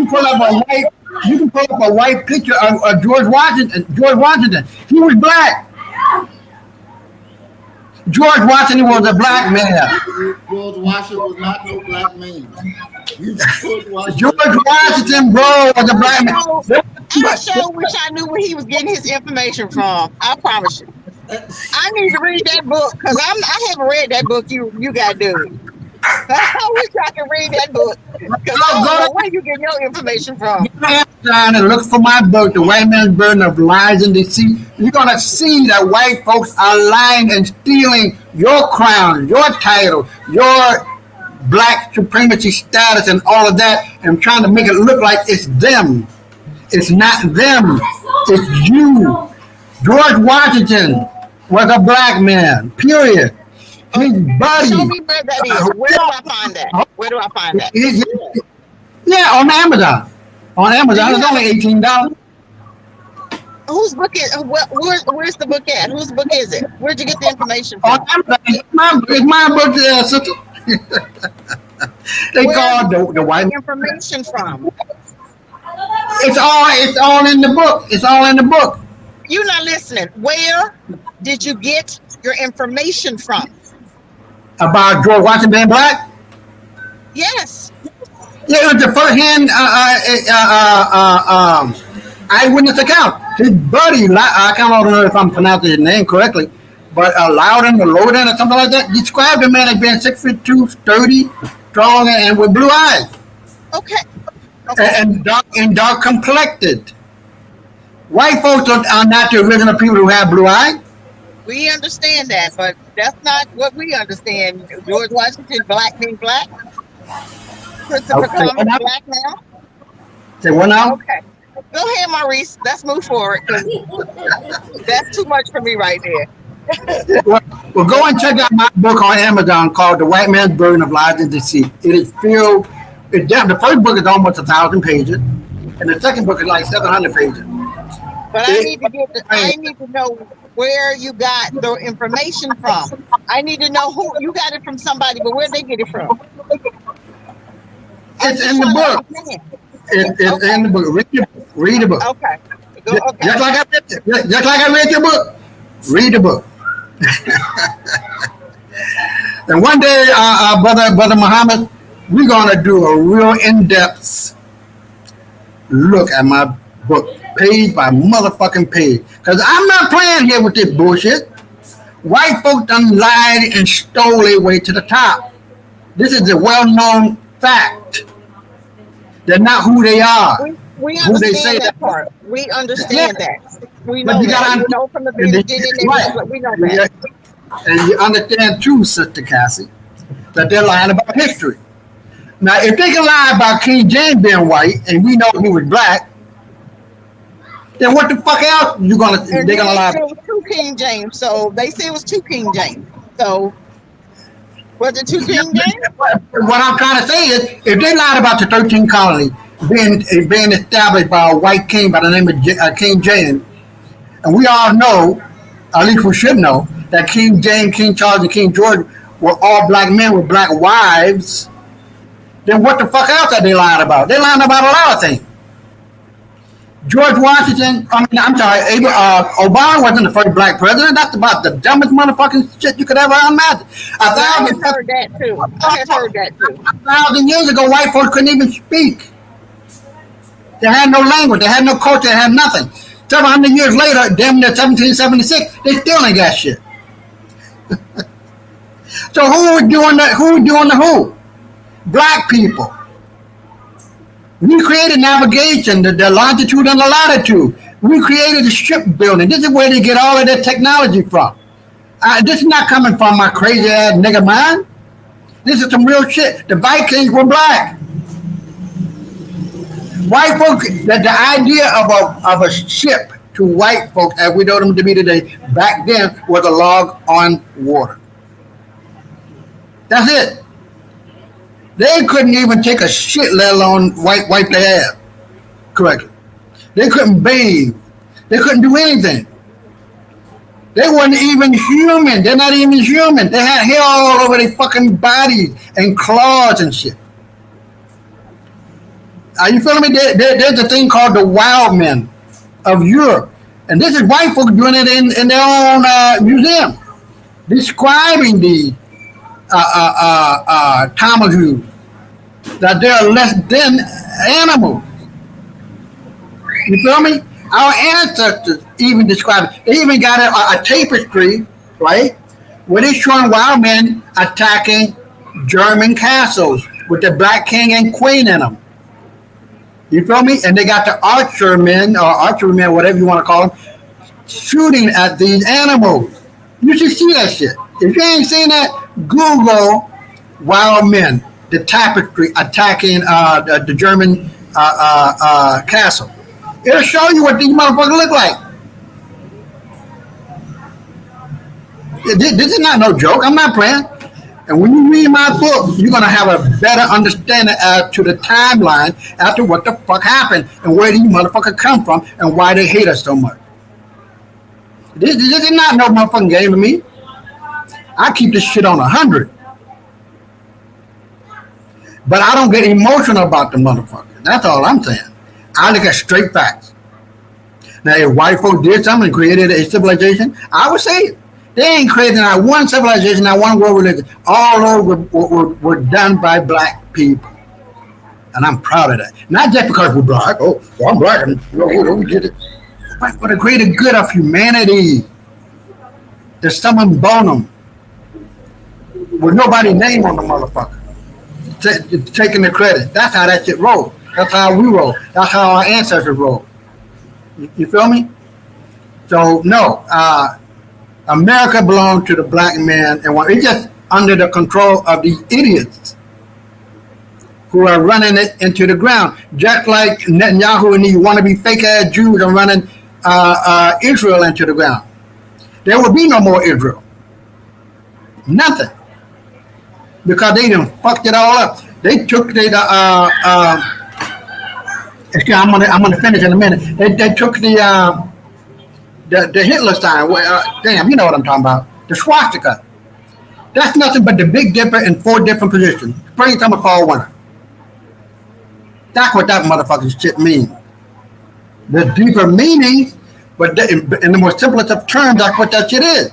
pull up a white picture of George Washington. George Washington, he was black. George Washington was a black man. George Washington was not no black man. George Washington, bro, was a black man. I sure wish I knew where he was getting his information from. I promise you. I need to read that book because I haven't read that book. You got to do. I wish I could read that book because I don't know where you get your information from. Trying to look for my book, The White Man's Burden of Lies and Deceit. You're gonna see that white folks are lying and stealing your crown, your title, your black supremacy status, and all of that, and trying to make it look like it's them. It's not them. It's you. George Washington was a black man. Period. His buddy. Show me where that is. Where do I find that? Where do I find that? Yeah, on Amazon. On Amazon, it's only $18. Whose book is? Where's the book at? Whose book is it? Where'd you get the information from? On Amazon, it's my book, sister. They call the white information from. It's all in the book. It's all in the book. You're not listening. Where did you get your information from? About George Washington being black? Yes. Yeah, it was the first-hand eyewitness account. His buddy, I don't know if I'm pronouncing his name correctly, but Loudon or Loden or something like that, described the man as being 6'2", sturdy, strong, and with blue eyes. Okay. And dark complected. White folks are not the original people who have blue eyes. We understand that, but that's not what we understand. George Washington, black means black. Christopher Columbus, black now. Say what now? Okay. Go ahead, Maurice. Let's move forward. That's too much for me right there. Well, go and check out my book on Amazon called The White Man's Burden of Lies and Deceit. It is filled. The first book is almost 1,000 pages, and the second book is like 700 pages. But I need to know where you got the information from. I need to know who you got it from. Somebody, but where they get it from? It's in the book. It's in the book. Read the book. Okay. Just like I read your book. Read the book. And one day, brother Muhammad, we're gonna do a real in-depth look at my book, page by motherfucking page. Because I'm not playing here with this bullshit. White folk done lied and stole their way to the top. This is a well-known fact. They're not who they are. We understand that part. We understand that. We know that. We know from the beginning. We know that. And you understand too, Sister Cassie, that they're lying about history. Now, if they can lie about King James being white, and we know he was black, then what the fuck else they're gonna lie about? It was two King James, so they say it was two King James. So was it two King James? What I'm trying to say is, if they lied about the 13 colonies being established by a white king by the name of King James, and we all know, at least we should know, that King James, King Charles, and King George were all black men with black wives, then what the fuck else are they lying about? They're lying about a lot of things. George Washington, Obama wasn't the first black president. That's about the dumbest motherfucking shit you could ever imagine. I have heard that too. 1,000 years ago, white folks couldn't even speak. They had no language. They had no culture. They had nothing. 700 years later, damn near 1776, they still ain't got shit. So who was doing that? Who was doing the who? Black people. We created navigation, the longitude and the latitude. We created the shipbuilding. This is where they get all of their technology from. This is not coming from my crazy ass nigga mind. This is some real shit. The Vikings were black. White folks, the idea of a ship to white folks, as we know them to be today, back then was a log on water. That's it. They couldn't even take a shit, let alone wipe their ass correctly. They couldn't bathe. They couldn't do anything. They weren't even human. They're not even human. They had hair all over their fucking bodies and claws and shit. Are you feeling me? There's a thing called the wild men of Europe. And this is white folks doing it in their own museum, describing the Tamazus, that they are less than animals. You feel me? Our ancestors even describe it. They even got a tapestry, right? Where they're showing wild men attacking German castles with the black king and queen in them. You feel me? And they got the archermen, whatever you want to call them, shooting at these animals. You should see that shit. If you ain't seen that, Google wild men, the tapestry attacking the German castle. It'll show you what these motherfuckers look like. This is not no joke. I'm not playing. And when you read my book, you're going to have a better understanding as to the timeline as to what the fuck happened and where these motherfuckers come from and why they hate us so much. This is not no motherfucking game to me. I keep this shit on 100. But I don't get emotional about the motherfucker. That's all I'm saying. I look at straight facts. Now, if white folks did something and created a civilization, I would say it. They ain't created not one civilization, not one world religion. All those were done by black people. And I'm proud of that. Not just because we're black. Oh, well, I'm black. And we did it. But for the greater good of humanity. The summum bonum. With nobody's name on the motherfucker. Taking the credit. That's how that shit rolls. That's how we roll. That's how our ancestors roll. You feel me? So, no. America belonged to the black man, and it's just under the control of these idiots who are running it into the ground. Just like Netanyahu and these wannabe fake-ass Jews are running Israel into the ground. There will be no more Israel. Nothing. Because they done fucked it all up. They took I'm gonna finish in a minute. They took the Hitler sign. Damn, you know what I'm talking about. The swastika. That's nothing but the Big Dipper in 4 different positions. Spring, summer, fall, winter. That's what that motherfucking shit means. The deeper meaning, but in the most simplest of terms, that's what that shit is.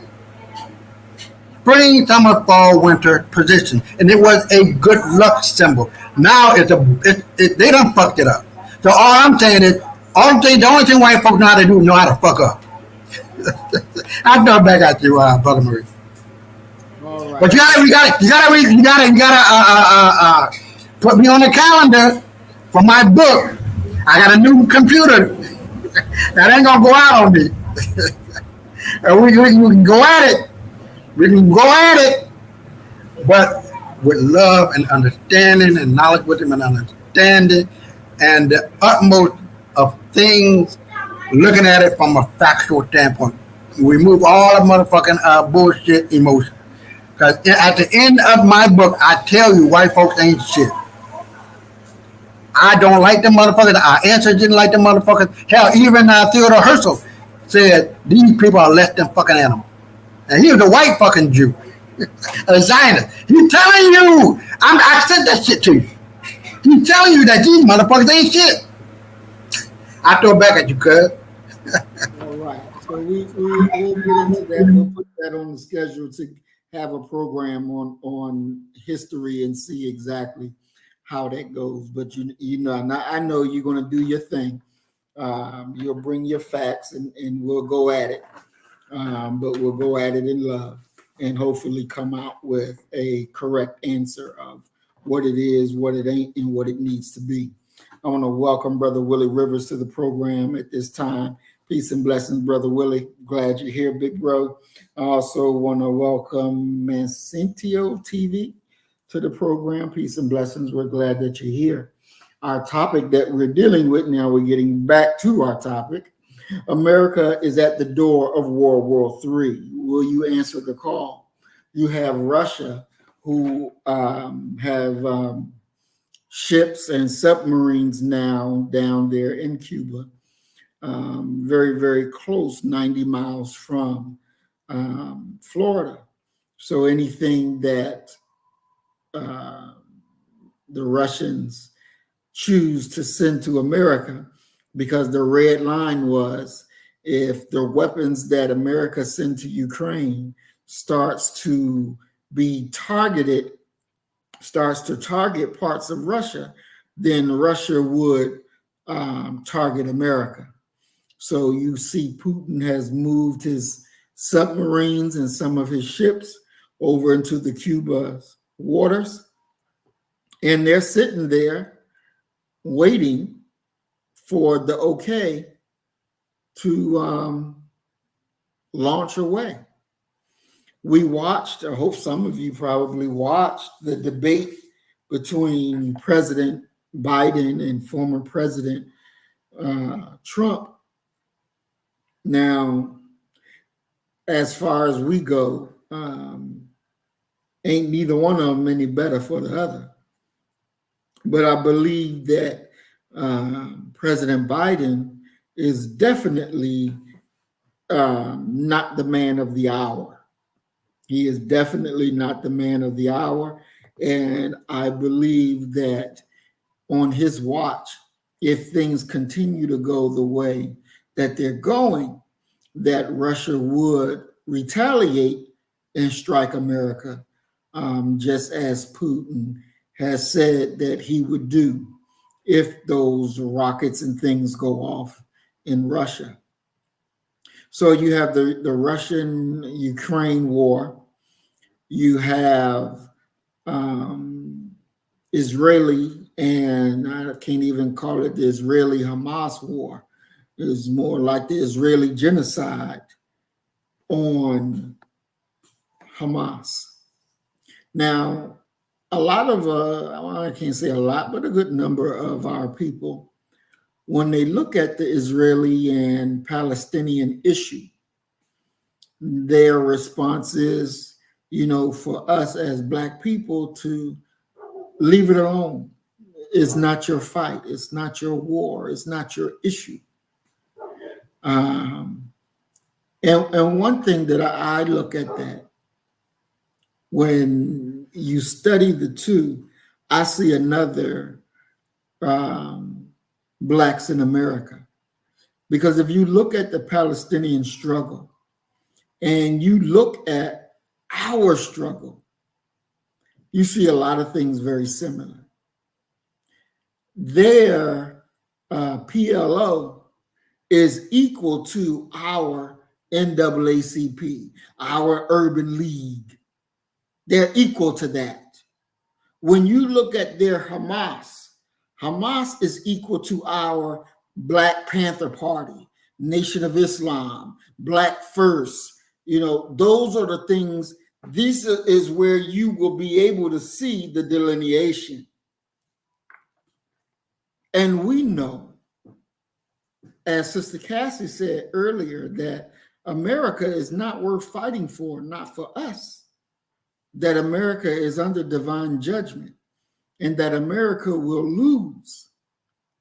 Spring, summer, fall, winter position. And it was a good luck symbol. Now they done fucked it up. So all I'm saying is, the only thing white folks know how to do is know how to fuck up. I'll throw it back at you, Brother Marie. All right. But you gotta put me on the calendar for my book. I got a new computer that ain't gonna go out on me. And we can go at it. We can go at it, but with love and understanding and knowledge, wisdom and understanding, and the utmost of things, looking at it from a factual standpoint. We remove all the motherfucking bullshit emotion. Because at the end of my book, I tell you, white folks ain't shit. I don't like the motherfuckers. Our ancestors didn't like the motherfuckers. Hell, even Theodore Herzl said these people are less than fucking animals. And he was a white fucking Jew, a Zionist. He's telling you, I said that shit to you. He's telling you that these motherfuckers ain't shit. I throw it back at you, cuz. All right. So we'll get into that. We'll put that on the schedule to have a program on history and see exactly how that goes. But you know, I know you're going to do your thing. You'll bring your facts and we'll go at it. But we'll go at it in love and hopefully come out with a correct answer of what it is, what it ain't, and what it needs to be. I want to welcome Brother Willie Rivers to the program at this time. Peace and blessings, Brother Willie. Glad you're here, big bro. I also want to welcome Mancentio TV to the program. Peace and blessings. We're glad that you're here. Our topic that we're dealing with now, we're getting back to our topic. America is at the door of World War III. Will you answer the call? You have Russia, who have ships and submarines now down there in Cuba, very, very close, 90 miles from Florida. So anything that the Russians choose to send to America, because the red line was if the weapons that America sent to Ukraine starts to target parts of Russia, then Russia would target America. So you see Putin has moved his submarines and some of his ships over into the Cuba waters, and they're sitting there waiting for the okay to launch away. We watched, I hope some of you probably watched, the debate between President Biden and former President Trump. Now, as far as we go, ain't neither one of them any better for the other. But I believe that President Biden is definitely not the man of the hour. He is definitely not the man of the hour. And I believe that on his watch, if things continue to go the way that they're going, that Russia would retaliate and strike America, just as Putin has said that he would do if those rockets and things go off in Russia. So you have the Russian-Ukraine war. You have Israeli, and I can't even call it the Israeli-Hamas war. It's more like the Israeli genocide on Hamas. Now, a lot of, I can't say a lot, but a good number of our people, when they look at the Israeli and Palestinian issue, their response is, for us as Black people to leave it alone. It's not your fight. It's not your war. It's not your issue. And one thing that I look at that, when you study the two, I see another Blacks in America. Because if you look at the Palestinian struggle and you look at our struggle, you see a lot of things very similar. Their PLO is equal to our NAACP, our Urban League. They're equal to that. When you look at their Hamas is equal to our Black Panther Party, Nation of Islam, Black First. Those are the things. This is where you will be able to see the delineation. And we know, as Sister Cassie said earlier, that America is not worth fighting for, not for us. That America is under divine judgment and that America will lose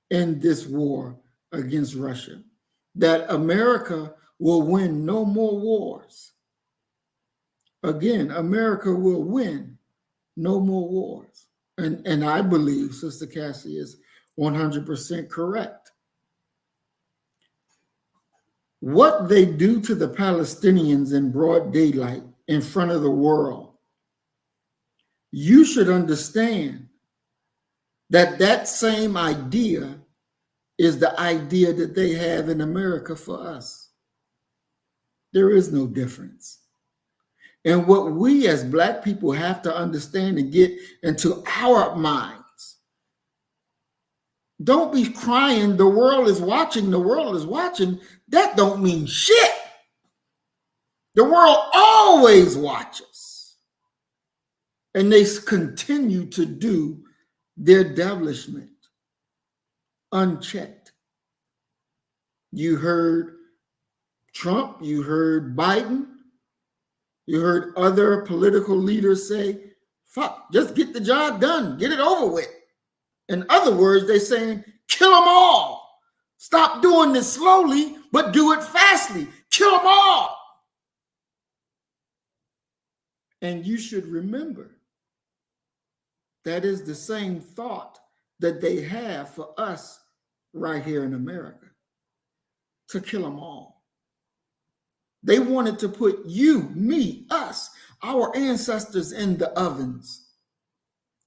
in this war against Russia. That America will win no more wars. Again, America will win no more wars. And I believe Sister Cassie is 100% correct. What they do to the Palestinians in broad daylight in front of the world, you should understand that that same idea is the idea that they have in America for us. There is no difference. And what we as Black people have to understand and get into our minds, don't be crying, the world is watching, That don't mean shit. The world always watches. And they continue to do their devilishment unchecked. You heard Trump, you heard Biden, you heard other political leaders say, fuck, just get the job done, get it over with. In other words, they're saying, kill them all. Stop doing this slowly, but do it fastly. Kill them all. And you should remember that is the same thought that they have for us right here in America, to kill them all. They wanted to put you, me, us, our ancestors in the ovens.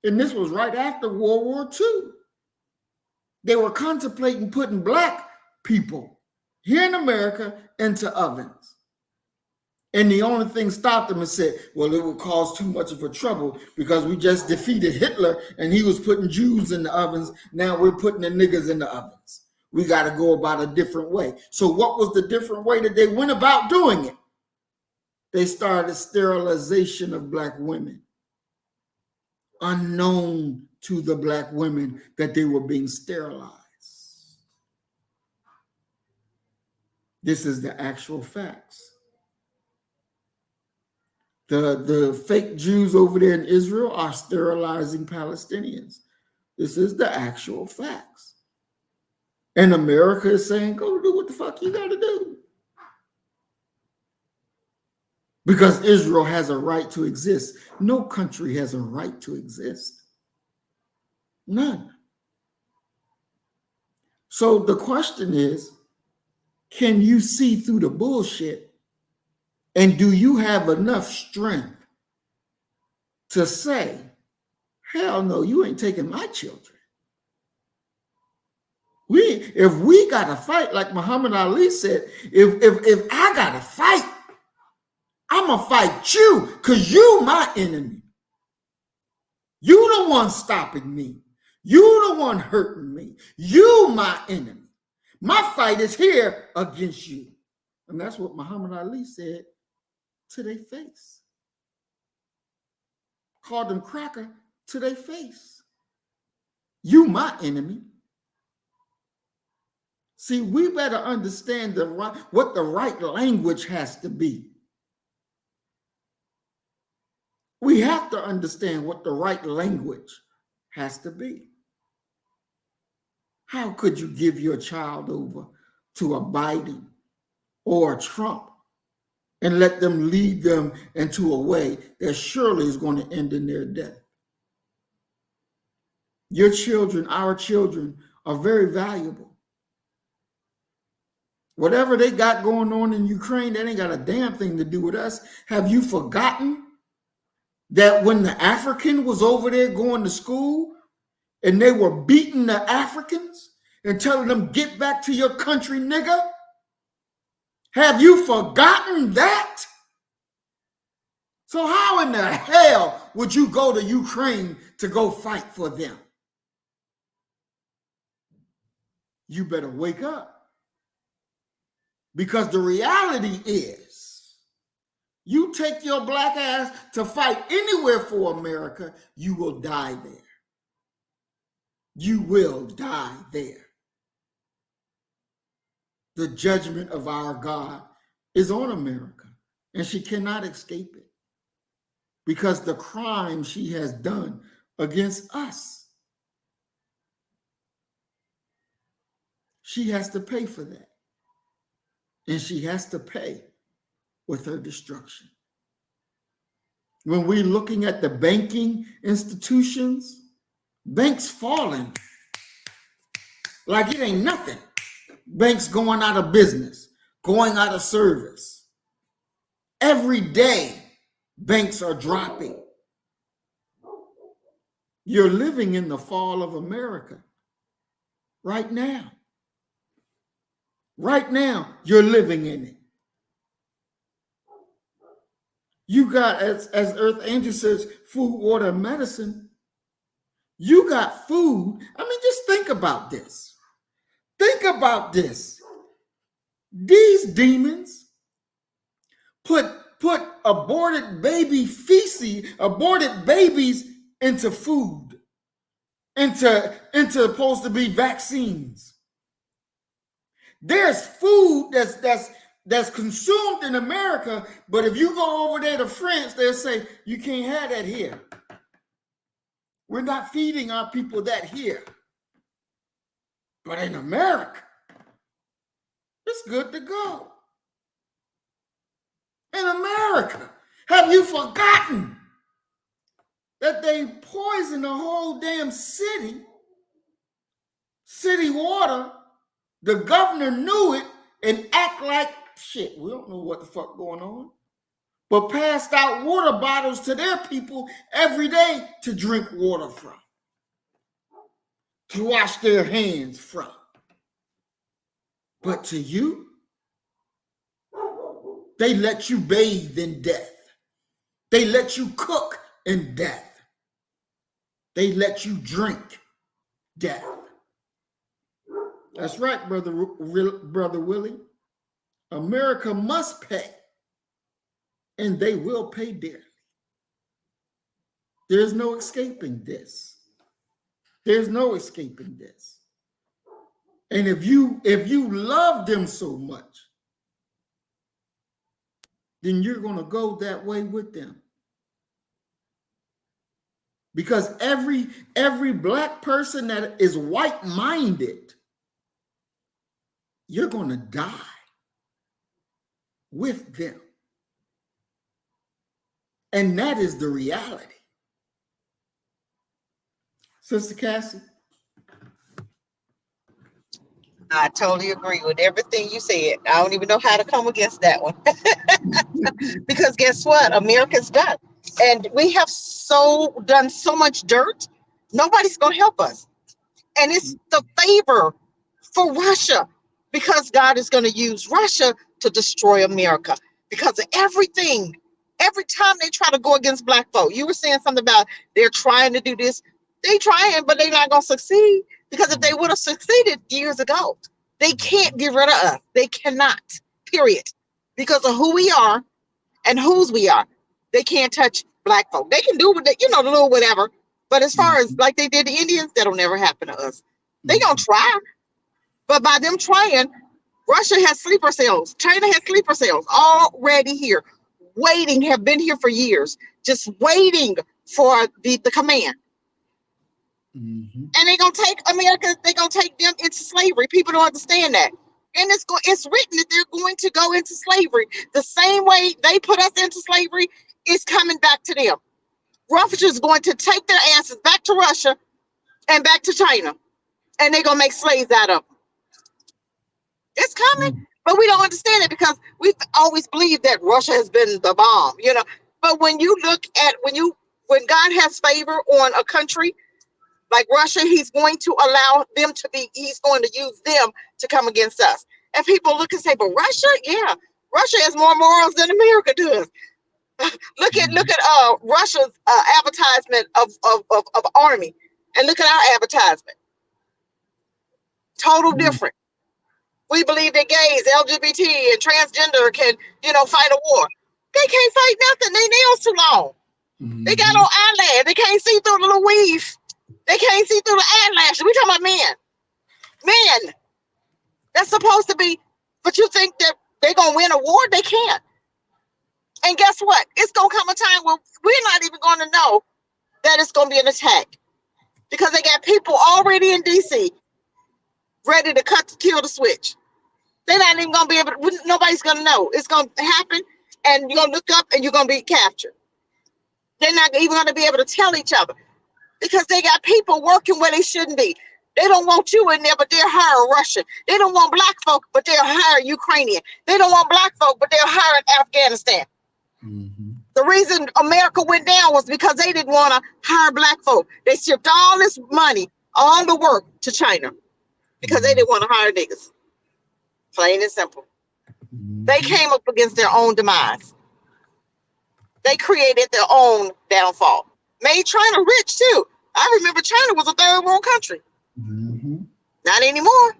And this was right after World War II. They were contemplating putting black people here in America into ovens. And the only thing stopped them and said, well, it would cause too much of a trouble because we just defeated Hitler and he was putting Jews in the ovens. Now we're putting the niggas in the ovens. We got to go about a different way. So what was the different way that they went about doing it? They started sterilization of black women. Unknown to the black women that they were being sterilized. This is the actual facts. The fake Jews over there in Israel are sterilizing Palestinians. This is the actual facts. And America is saying, go do what the fuck you got to do. Because Israel has a right to exist. No country has a right to exist. None. So the question is, can you see through the bullshit? And do you have enough strength to say, hell no, you ain't taking my children? If we got to fight, like Muhammad Ali said, if I got to fight, I'm going to fight you because you my enemy. You the one stopping me. You the one hurting me. You my enemy. My fight is here against you. And that's what Muhammad Ali said to their face. Called them cracker to their face. You my enemy. See, we better understand what the right language has to be. We have to understand what the right language has to be. How could you give your child over to a Biden or a Trump and let them lead them into a way that surely is going to end in their death? Your children, our children, are very valuable. Whatever they got going on in Ukraine, that ain't got a damn thing to do with us. Have you forgotten that when the African was over there going to school and they were beating the Africans and telling them, get back to your country, nigga? Have you forgotten that? So how in the hell would you go to Ukraine to go fight for them? You better wake up. Because the reality is, you take your black ass to fight anywhere for America, you will die there. You will die there. The judgment of our God is on America, and she cannot escape it because the crime she has done against us, she has to pay for that. And she has to pay with her destruction. When we're looking at the banking institutions, banks falling like it ain't nothing. Banks going out of business, going out of service. Every day, banks are dropping. You're living in the fall of America right now. Right now, you're living in it. You got, as Earth Angel says, food, water, and medicine. You got food. I mean, just think about this. Think about this. These demons put aborted baby feces, aborted babies into food, into supposed to be vaccines. There's food that's consumed in America, but if you go over there to France, they'll say, you can't have that here. We're not feeding our people that here. But in America, it's good to go. In America. Have you forgotten that they poisoned the whole damn city water? The governor knew it and act like shit. We don't know what the fuck going on. But passed out water bottles to their people every day to drink water from, to wash their hands from. But to you, they let you bathe in death. They let you cook in death. They let you drink death. That's right, Brother Willie. America must pay, and they will pay dearly. There's no escaping this. There's no escaping this. And if you love them so much, then you're going to go that way with them. Because every black person that is white-minded, you're going to die with them. And that is the reality. Sister Cassie? I totally agree with everything you said. I don't even know how to come against that one. Because guess what? America's done. And we have done so much dirt, nobody's going to help us. And it's the favor for Russia, because God is going to use Russia to destroy America. Because of everything, every time they try to go against black folk, you were saying something about they're trying to do this. They trying, but they're not going to succeed. Because if they would have succeeded years ago, they can't get rid of us. They cannot, period. Because of who we are and whose we are. They can't touch black folk. They can do what they, the little whatever. But as far as like they did the Indians, that'll never happen to us. They gonna try. But by them trying, Russia has sleeper cells. China has sleeper cells already here, waiting, have been here for years, just waiting for the command. And they're going to take America, they're going to take them into slavery. People don't understand that. And it's written that they're going to go into slavery. The same way they put us into slavery is coming back to them. Russia is going to take their asses back to Russia and back to China. And they're going to make slaves out of them. It's coming. But we don't understand it because we've always believed that Russia has been the bomb, But when you look at, when God has favor on a country, like Russia, he's going to allow them he's going to use them to come against us. And people look and say, but Russia? Yeah, Russia has more morals than America does. Look at Russia's advertisement of army, and look at our advertisement. Total different. We believe that gays, LGBT, and transgender can, fight a war. They can't fight nothing. They nails too long. They got no eyelash. They can't see through the little weave. They can't see through the eyelashes. We talking about men. Men. That's supposed to be, but you think that they're going to win a war? They can't. And guess what? It's going to come a time where we're not even going to know that it's going to be an attack. Because they got people already in D.C. ready to kill the switch. They're not even going to be able to, nobody's going to know. It's going to happen, and you're going to look up, and you're going to be captured. They're not even going to be able to tell each other. Because they got people working where they shouldn't be. They don't want you in there, but they'll hire Russian. They don't want black folk, but they'll hire Ukrainian. They don't want black folk, but they'll hire Afghanistan. The reason America went down was because they didn't want to hire black folk. They shipped all this money, all the work to China because they didn't want to hire niggas. Plain and simple. They came up against their own demise. They created their own downfall. Made China rich too. I remember China was a third world country. Not anymore.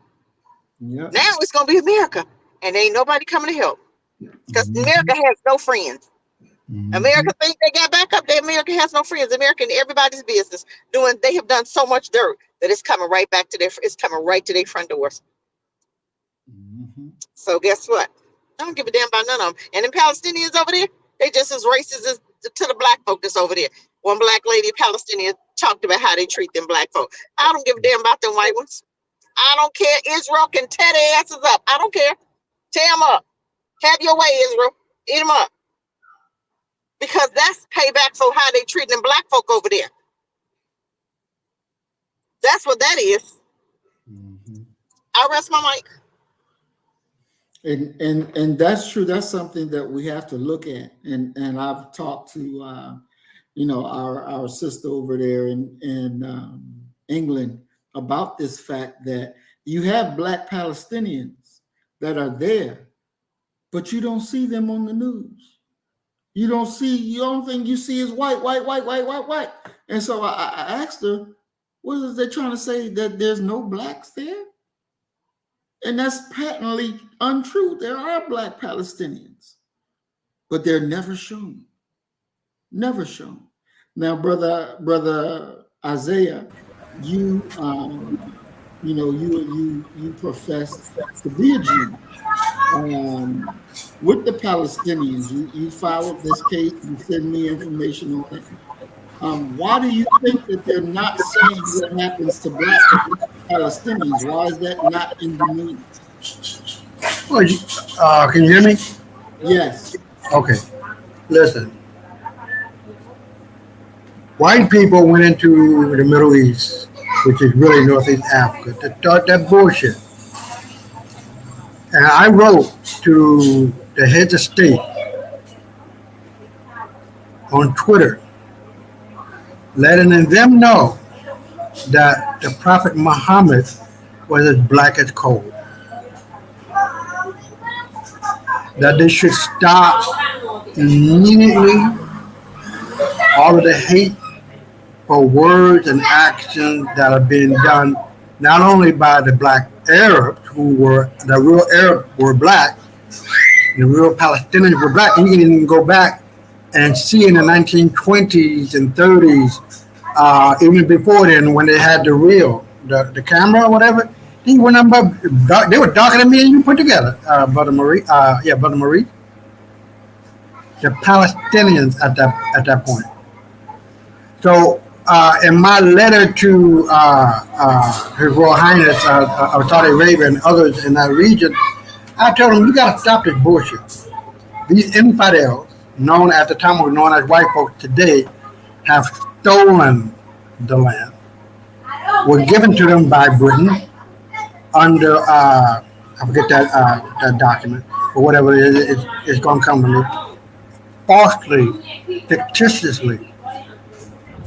Now it's going to be America, and ain't nobody coming to help because America has no friends. America think they got back up there. America has no friends. America in everybody's business they have done so much dirt that it's coming right back to their front doors. So guess what? I don't give a damn about none of them. And the Palestinians over there, they just as racist as to the black folk that's over there. One black lady, Palestinian, talked about how they treat them black folk. I don't give a damn about them white ones. I don't care. Israel can tear their asses up. I don't care. Tear them up. Have your way, Israel. Eat them up. because that's payback for how they treating them black folk over there. That's what that is. Mhm. I rest my mic. And that's true. That's something that we have to look at. And I've talked to our sister over there in England about this fact that you have Black Palestinians that are there, but you don't see them on the news. The only thing you see is white. And so I asked her, what is they trying to say, that there's no blacks there? And that's patently untrue. There are Black Palestinians, but they're never shown. Never shown. Now, brother Isaiah, you profess to be a Jew. With the Palestinians, you filed this case. You send me information on it. Why do you think that they're not saying what happens to Black Palestinians? Why is that not in the news? Well, can you hear me? Yes. Okay. Listen. White people went into the Middle East, which is really Northeast Africa, to start that bullshit. And I wrote to the heads of state on Twitter, letting them know that the Prophet Muhammad was as black as coal. That they should stop immediately all of the hate for words and actions that are being done, not only by the black Arabs who were, the real Arabs were black, the real Palestinians were black. You can even go back and see in the 1920s and 30s, even before then, when they had the reel, the camera or whatever, they were darker than me and you put together, Brother Marie. Brother Marie. The Palestinians at that point. So in my letter to His Royal Highness of Saudi Arabia and others in that region, I told them, you got to stop this bullshit. These infidels, known at the time were known as white folks today, have stolen the land, were given to them by Britain under, I forget that document, or whatever it is, it's going to come to me, falsely, fictitiously,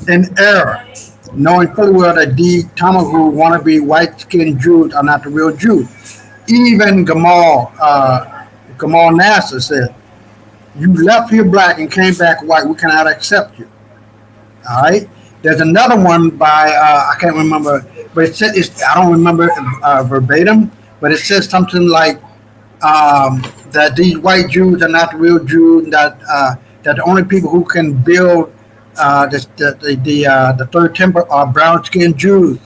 in error, knowing fully well that these Tamahu wannabe white-skinned Jews are not the real Jews. Even Gamal Nasser said, you left here black and came back white, we cannot accept you. All right? There's another one by, I can't remember, but it said, I don't remember verbatim, but it says something like that these white Jews are not the real Jews, that the only people who can build the third temple are brown-skinned Jews.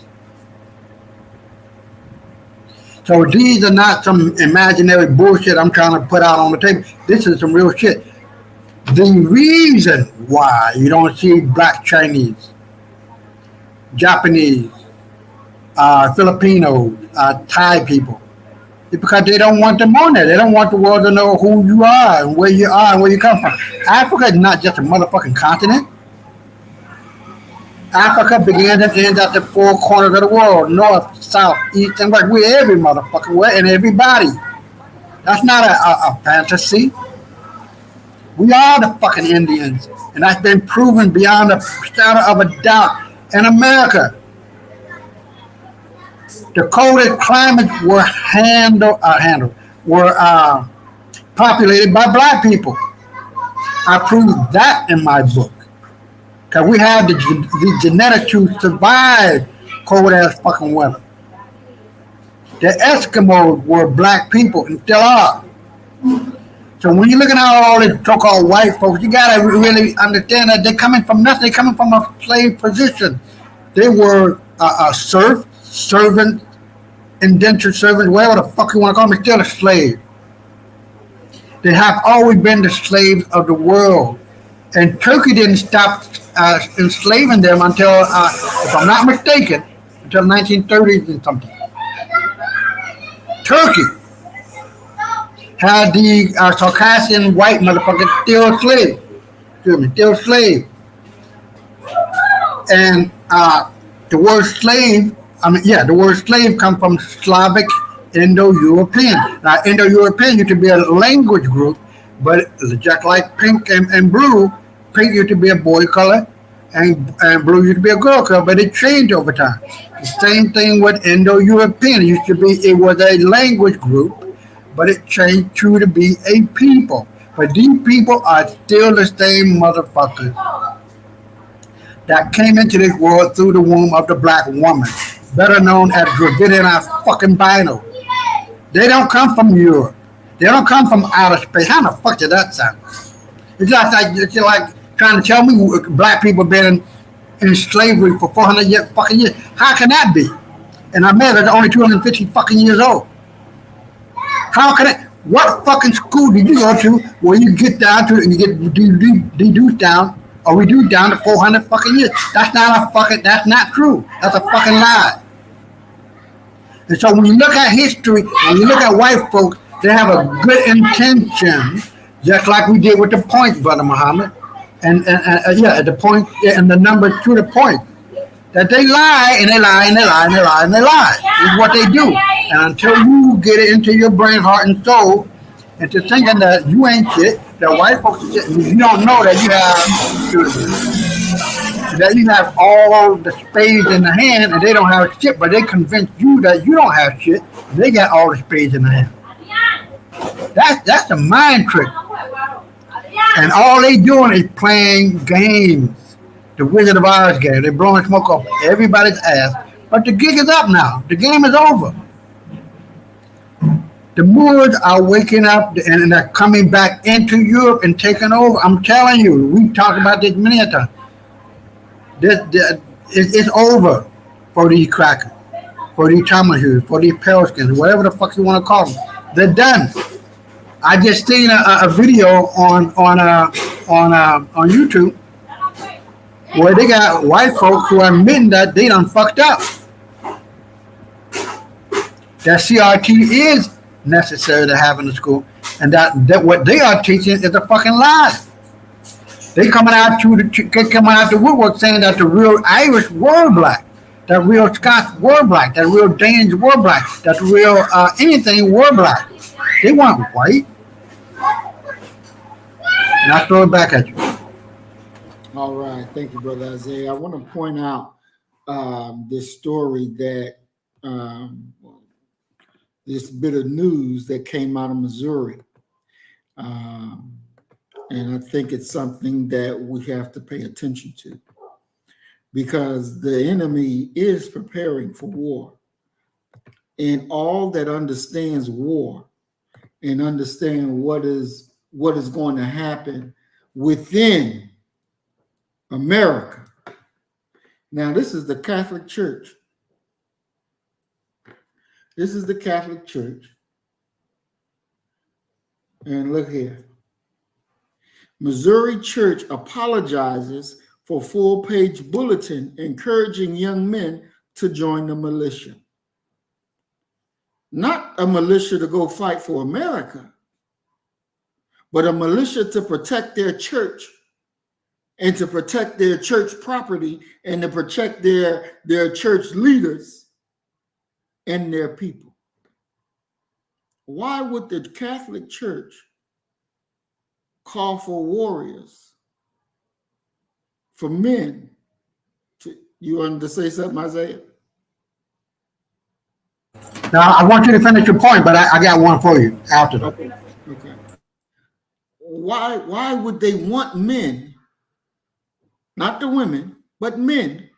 So these are not some imaginary bullshit I'm trying to put out on the table. This is some real shit. The reason why you don't see black Chinese, Japanese, Filipinos, Thai people, is because they don't want them on there. They don't want the world to know who you are and where you are and where you come from. Africa is not just a motherfucking continent. Africa begins and ends at the four corners of the world, north, south, east, and west. We're every motherfucking way and everybody. That's not a fantasy. We are the fucking Indians, and that's been proven beyond a shadow of a doubt in America. The coldest climates were populated by black people. I proved that in my book. Because we have the genetics to survive cold ass fucking weather. The Eskimos were black people and still are. So when you're looking at all these so-called white folks, you gotta really understand that they're coming from nothing. They're coming from a slave position. They were a servant, indentured servant, whatever the fuck you want to call them, still a slave. They have always been the slaves of the world. And Turkey didn't stop enslaving them until, if I'm not mistaken, until 1930s and something. Turkey had the Circassian white motherfuckers still slaves. still slave. And the word slave, the word slave comes from Slavic Indo-European. Now, Indo-European used to be a language group, but just like pink and blue, pink used to be a boy color, and blue used to be a girl color, but it changed over time. The same thing with Indo-European. It was a language group, but it changed to be a people. But these people are still the same motherfuckers that came into this world through the womb of the black woman, better known as Dravidian fucking Bino. They don't come from Europe. They don't come from outer space. How the fuck did that sound? It's like trying to tell me black people been in slavery for 400 fucking years. How can that be? And America's only 250 fucking years old. How can it? What fucking school did you go to where you get down to and you get reduced down or reduced down to 400 fucking years? That's not true. That's a fucking lie. And so when you look at history, when you look at white folks, they have a good intention, just like we did with the points, Brother Muhammad. And the point and the number to the point. That they lie and they lie and they lie and they lie and they lie. Is what they do. And until you get it into your brain, heart, and soul, into thinking that you ain't shit, that white folks are shit, you don't know that you have all the spades in the hand and they don't have shit, but they convince you that you don't have shit. And they got all the spades in the hand. That's a mind trick. And all they doing is playing games. The Wizard of Oz game. They're blowing smoke off everybody's ass. But the gig is up now. The game is over. The Moors are waking up and they're coming back into Europe and taking over. I'm telling you, we talked about this many a time. It's over for these crackers, for these Tomahawks, for these Pelskins, whatever the fuck you want to call them. They're done. I just seen a video on YouTube where they got white folks who are admitting that they done fucked up. That CRT is necessary to have in the school, and that what they are teaching is a fucking lie. They coming out the woodwork saying that the real Irish were black, that real Scots were black, that real Danes were black, that real anything were black. They weren't white. And I throw it back at you. All right. Thank you, Brother Isaiah. I want to point out this story that this bit of news that came out of Missouri. And I think it's something that we have to pay attention to because the enemy is preparing for war. And all that understands war and understand what is going to happen within America. Now, this is the Catholic Church. This is the Catholic Church. And look here. Missouri Church apologizes for full-page bulletin encouraging young men to join the militia. Not a militia to go fight for America, but a militia to protect their church and to protect their church property and to protect their church leaders and their people. Why would the Catholic Church call for warriors, for men? You wanted to say something, Isaiah? Now, I want you to finish your point, but I got one for you after that. Okay. Why would they want men, not the women, but men,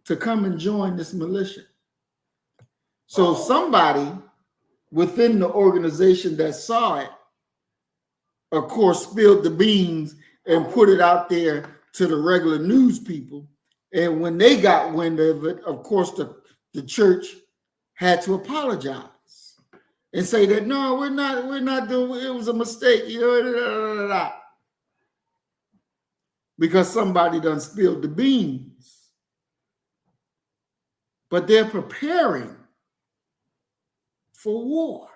to come and join this militia? So somebody within the organization that saw it, of course, spilled the beans and put it out there to the regular news people. And when they got wind of it, of course, the church had to apologize and say that, no, we're not doing, it was a mistake, because somebody done spilled the beans. But they're preparing for war.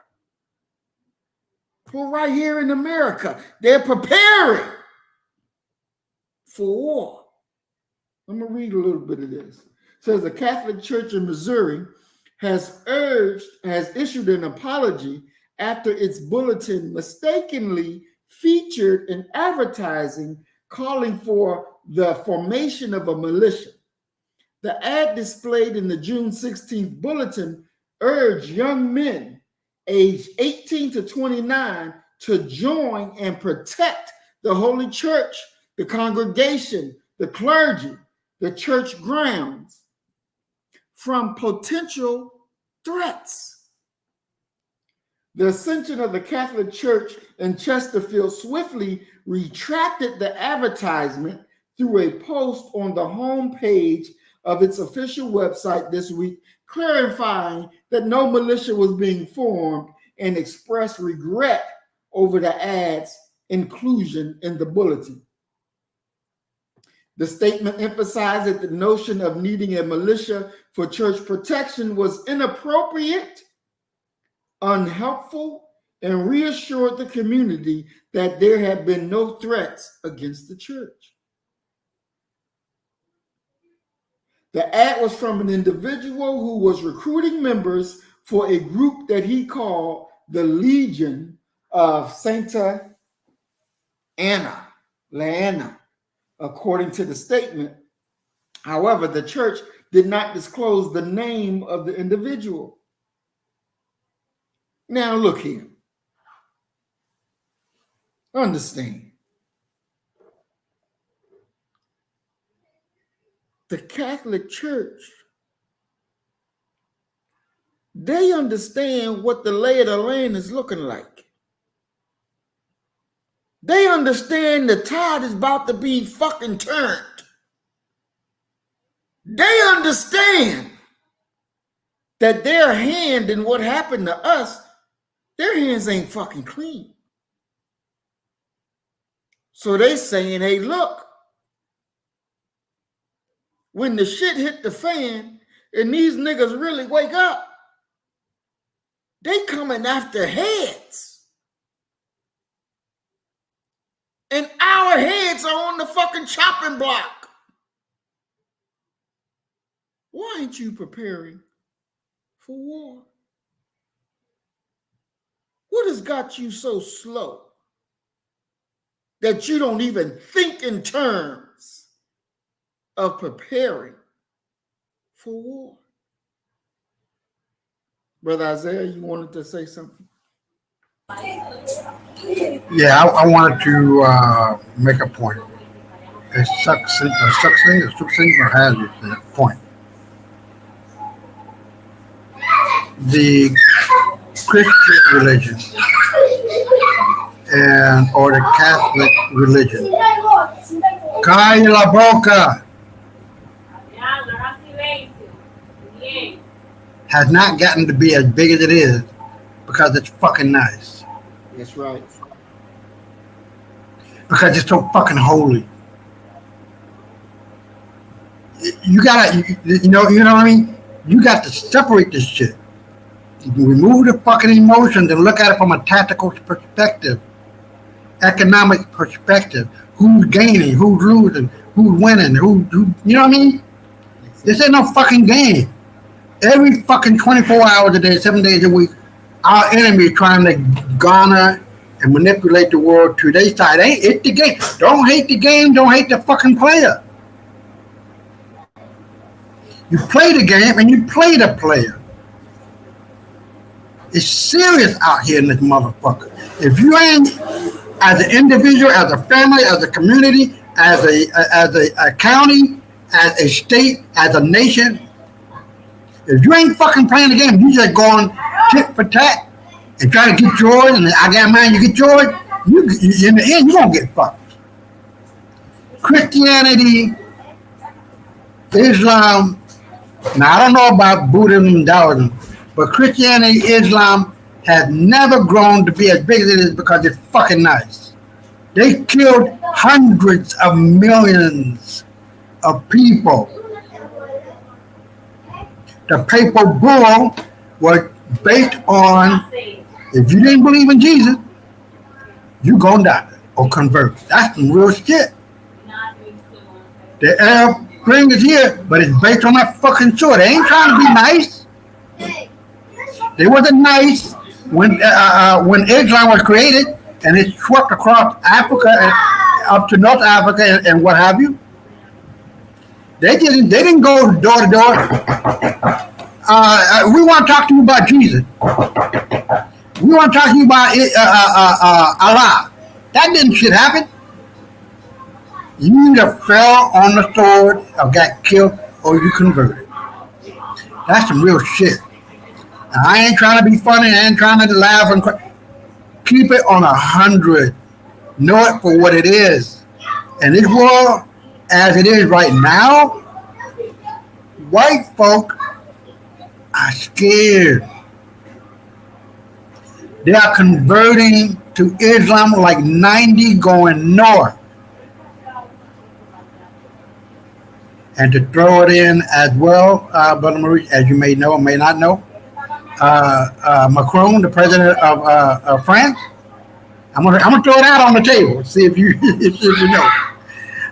For right here in America, they're preparing for war. I'm going to read a little bit of this. It says the Catholic Church in Missouri has issued an apology after its bulletin mistakenly featured an advertising calling for the formation of a militia. The ad displayed in the June 16th bulletin urged young men aged 18 to 29 to join and protect the Holy Church, the congregation, the clergy, the church grounds from potential threats. The Ascension of the Catholic Church in Chesterfield swiftly retracted the advertisement through a post on the homepage of its official website this week, clarifying that no militia was being formed and expressed regret over the ad's inclusion in the bulletin. The statement emphasized that the notion of needing a militia for church protection was inappropriate, unhelpful, and reassured the community that there had been no threats against the church. The ad was from an individual who was recruiting members for a group that he called the Legion of Santa Leanna, according to the statement. However, the church did not disclose the name of the individual. Now, look here. Understand. The Catholic Church, they understand what the lay of the land is looking like. They understand the tide is about to be fucking turned. They understand that their hand in what happened to us, their hands ain't fucking clean. So they saying, hey, look, when the shit hit the fan and these niggas really wake up, they coming after heads. And our heads are on the fucking chopping block. Why ain't you preparing for war? What has got you so slow that you don't even think in terms of preparing for war? Brother Isaiah, you wanted to say something? Yeah, I wanted to make a point. A succinct or hazard point. The Christian religion or the Catholic religion. Calla la boca. Has not gotten to be as big as it is because it's fucking nice. That's right. Because it's so fucking holy. You gotta, you know what I mean? You got to separate this shit. Remove the fucking emotions and look at it from a tactical perspective, economic perspective. Who's gaining? Who's losing? Who's winning? Who you know what I mean? This ain't no fucking game. Every fucking 24 hours a day, 7 days a week, our enemy is trying to garner and manipulate the world to their side. It's the game. Don't hate the game. Don't hate the fucking player. You play the game and you play the player. It's serious out here in this motherfucker. If you ain't, as an individual, as a family, as a community, as a county, as a state, as a nation, if you ain't fucking playing the game, you just going tit for tat and try to get yours, and I got mine, you get yours, in the end, you're going to get fucked. Christianity, Islam, now I don't know about Buddhism and Taoism, but Christianity, Islam has never grown to be as big as it is because it's fucking nice. They killed hundreds of millions of people. The papal bull was based on, if you didn't believe in Jesus, you gonna die or convert. That's some real shit. The Arab Spring is here, but it's based on that fucking sword. They ain't trying to be nice. They wasn't nice when Islam was created and it swept across Africa and up to North Africa and what have you. They didn't go door to door. We want to talk to you about Jesus. We want to talk to you about Allah. That didn't shit happen. You either fell on the sword or got killed or you converted. That's some real shit. And I ain't trying to be funny. I ain't trying to laugh and cry. Keep it on 100. Know it for what it is. And this world, as it is right now, white folk are scared. They are converting to Islam like 90 going north. And to throw it in as well, Brother Maurice, as you may know or may not know, Macron, the president of France, I'm gonna throw it out on the table. See if you if you know.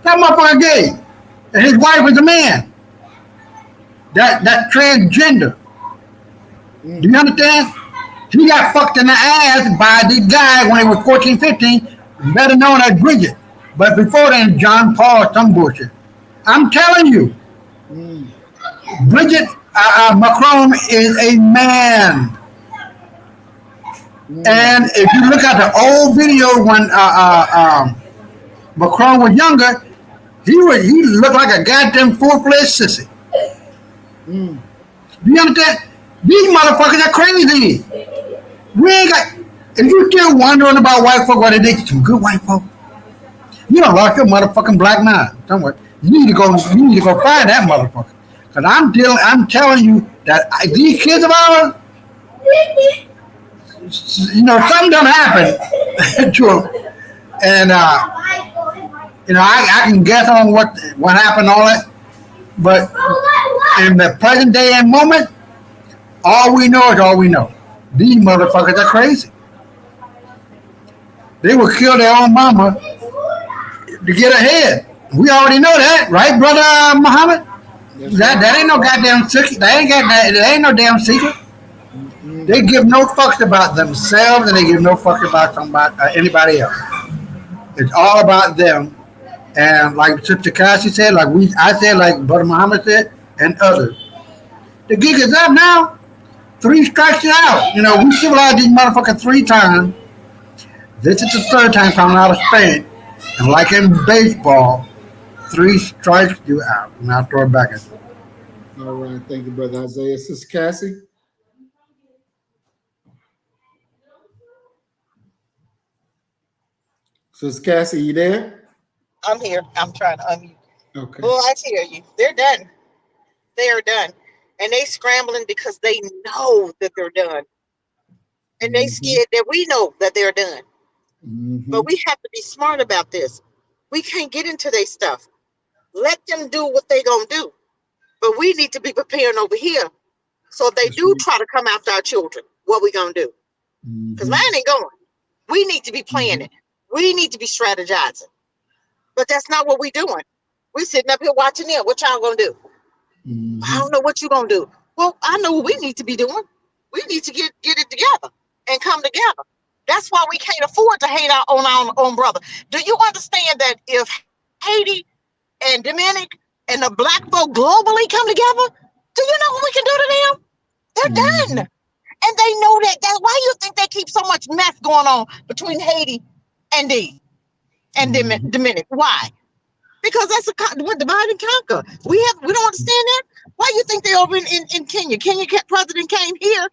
That motherfucker gay, and his wife is a man. That transgender. Do you understand? He got fucked in the ass by this guy when he was 14, 15, better known as Bridget. But before then, John Paul, some bullshit. I'm telling you, Bridget Macron is a man. And if you look at the old video when Macron was younger, he looked like a goddamn full-fledged sissy. Do you understand? These motherfuckers are crazy. We ain't got. If you still wondering about white folk, what they did, some good white folk. You don't lost your motherfucking black mind. Somewhere. You need to go find that motherfucker. Cause I'm telling you that these kids of ours, you know, something done happened to them, and you know, I can guess on what happened, all that, but in the present day and moment, all we know is all we know. These motherfuckers are crazy. They will kill their own mama to get ahead. We already know that, right, Brother Muhammad? That ain't no goddamn secret. That ain't no damn secret. They give no fucks about themselves, and they give no fucks about anybody else. It's all about them. And like Sister Cassie said, I said, like Brother Muhammad said, and others. The gig is up now. 3 strikes you out. You know, we civilized these motherfuckers 3 times. This is the 3rd time coming out of Spain. And like in baseball, 3 strikes you out. And I'll throw it back at you. All right. Thank you, Brother Isaiah. Sister Cassie? Sister Cassie, you there? I'm here. I'm trying to unmute. Okay. Well, I hear you. They're done. They are done. And they scrambling because they know that they're done. And they scared that we know that they're done. But we have to be smart about this. We can't get into their stuff. Let them do what they gonna do. But we need to be preparing over here. So if they do try to come after our children, what we gonna do? Because mine ain't going. We need to be planning. We need to be strategizing. But that's not what we doing. We sitting up here watching them. What y'all gonna do? I don't know what you gonna do. Well, I know what we need to be doing. We need to get it together and come together. That's why we can't afford to hate our own brother. Do you understand that if Haiti and Dominic and the black folk globally come together, do you know what we can do to them? They're done. And they know that. That's why you think they keep so much mess going on between Haiti and Dominic. Why? Because that's what divide and conquer. We don't understand that. Why you think they over in Kenya? Kenya president came here.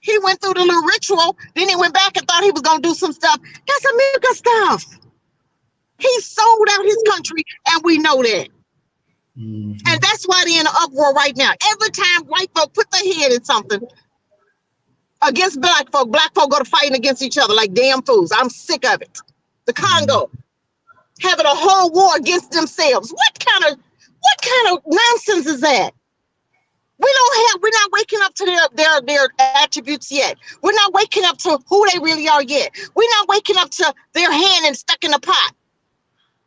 He went through the little ritual. Then he went back and thought he was gonna do some stuff. That's America stuff. He sold out his country, and we know that. And that's why they're in an uproar right now. Every time white folk put their head in something against black folk go to fighting against each other like damn fools. I'm sick of it. The Congo having a whole war against themselves. What kind of nonsense is that? We're not waking up to their attributes yet. We're not waking up to who they really are yet. We're not waking up to their hand and stuck in the pot.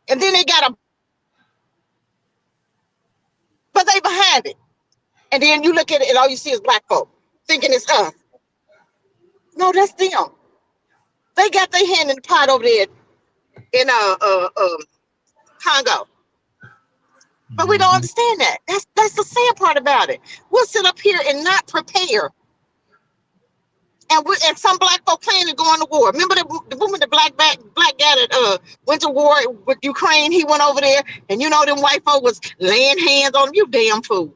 And then they got a but they behind it. And then you look at it and all you see is black folk thinking it's us. No, that's them. They got their hand in the pot over there in Congo. But we don't understand that. That's the sad part about it. We'll sit up here and not prepare. And some black folk planning to go on to war. Remember the woman, the black guy that went to war with Ukraine? He went over there, and you know them white folk was laying hands on him. You damn fool.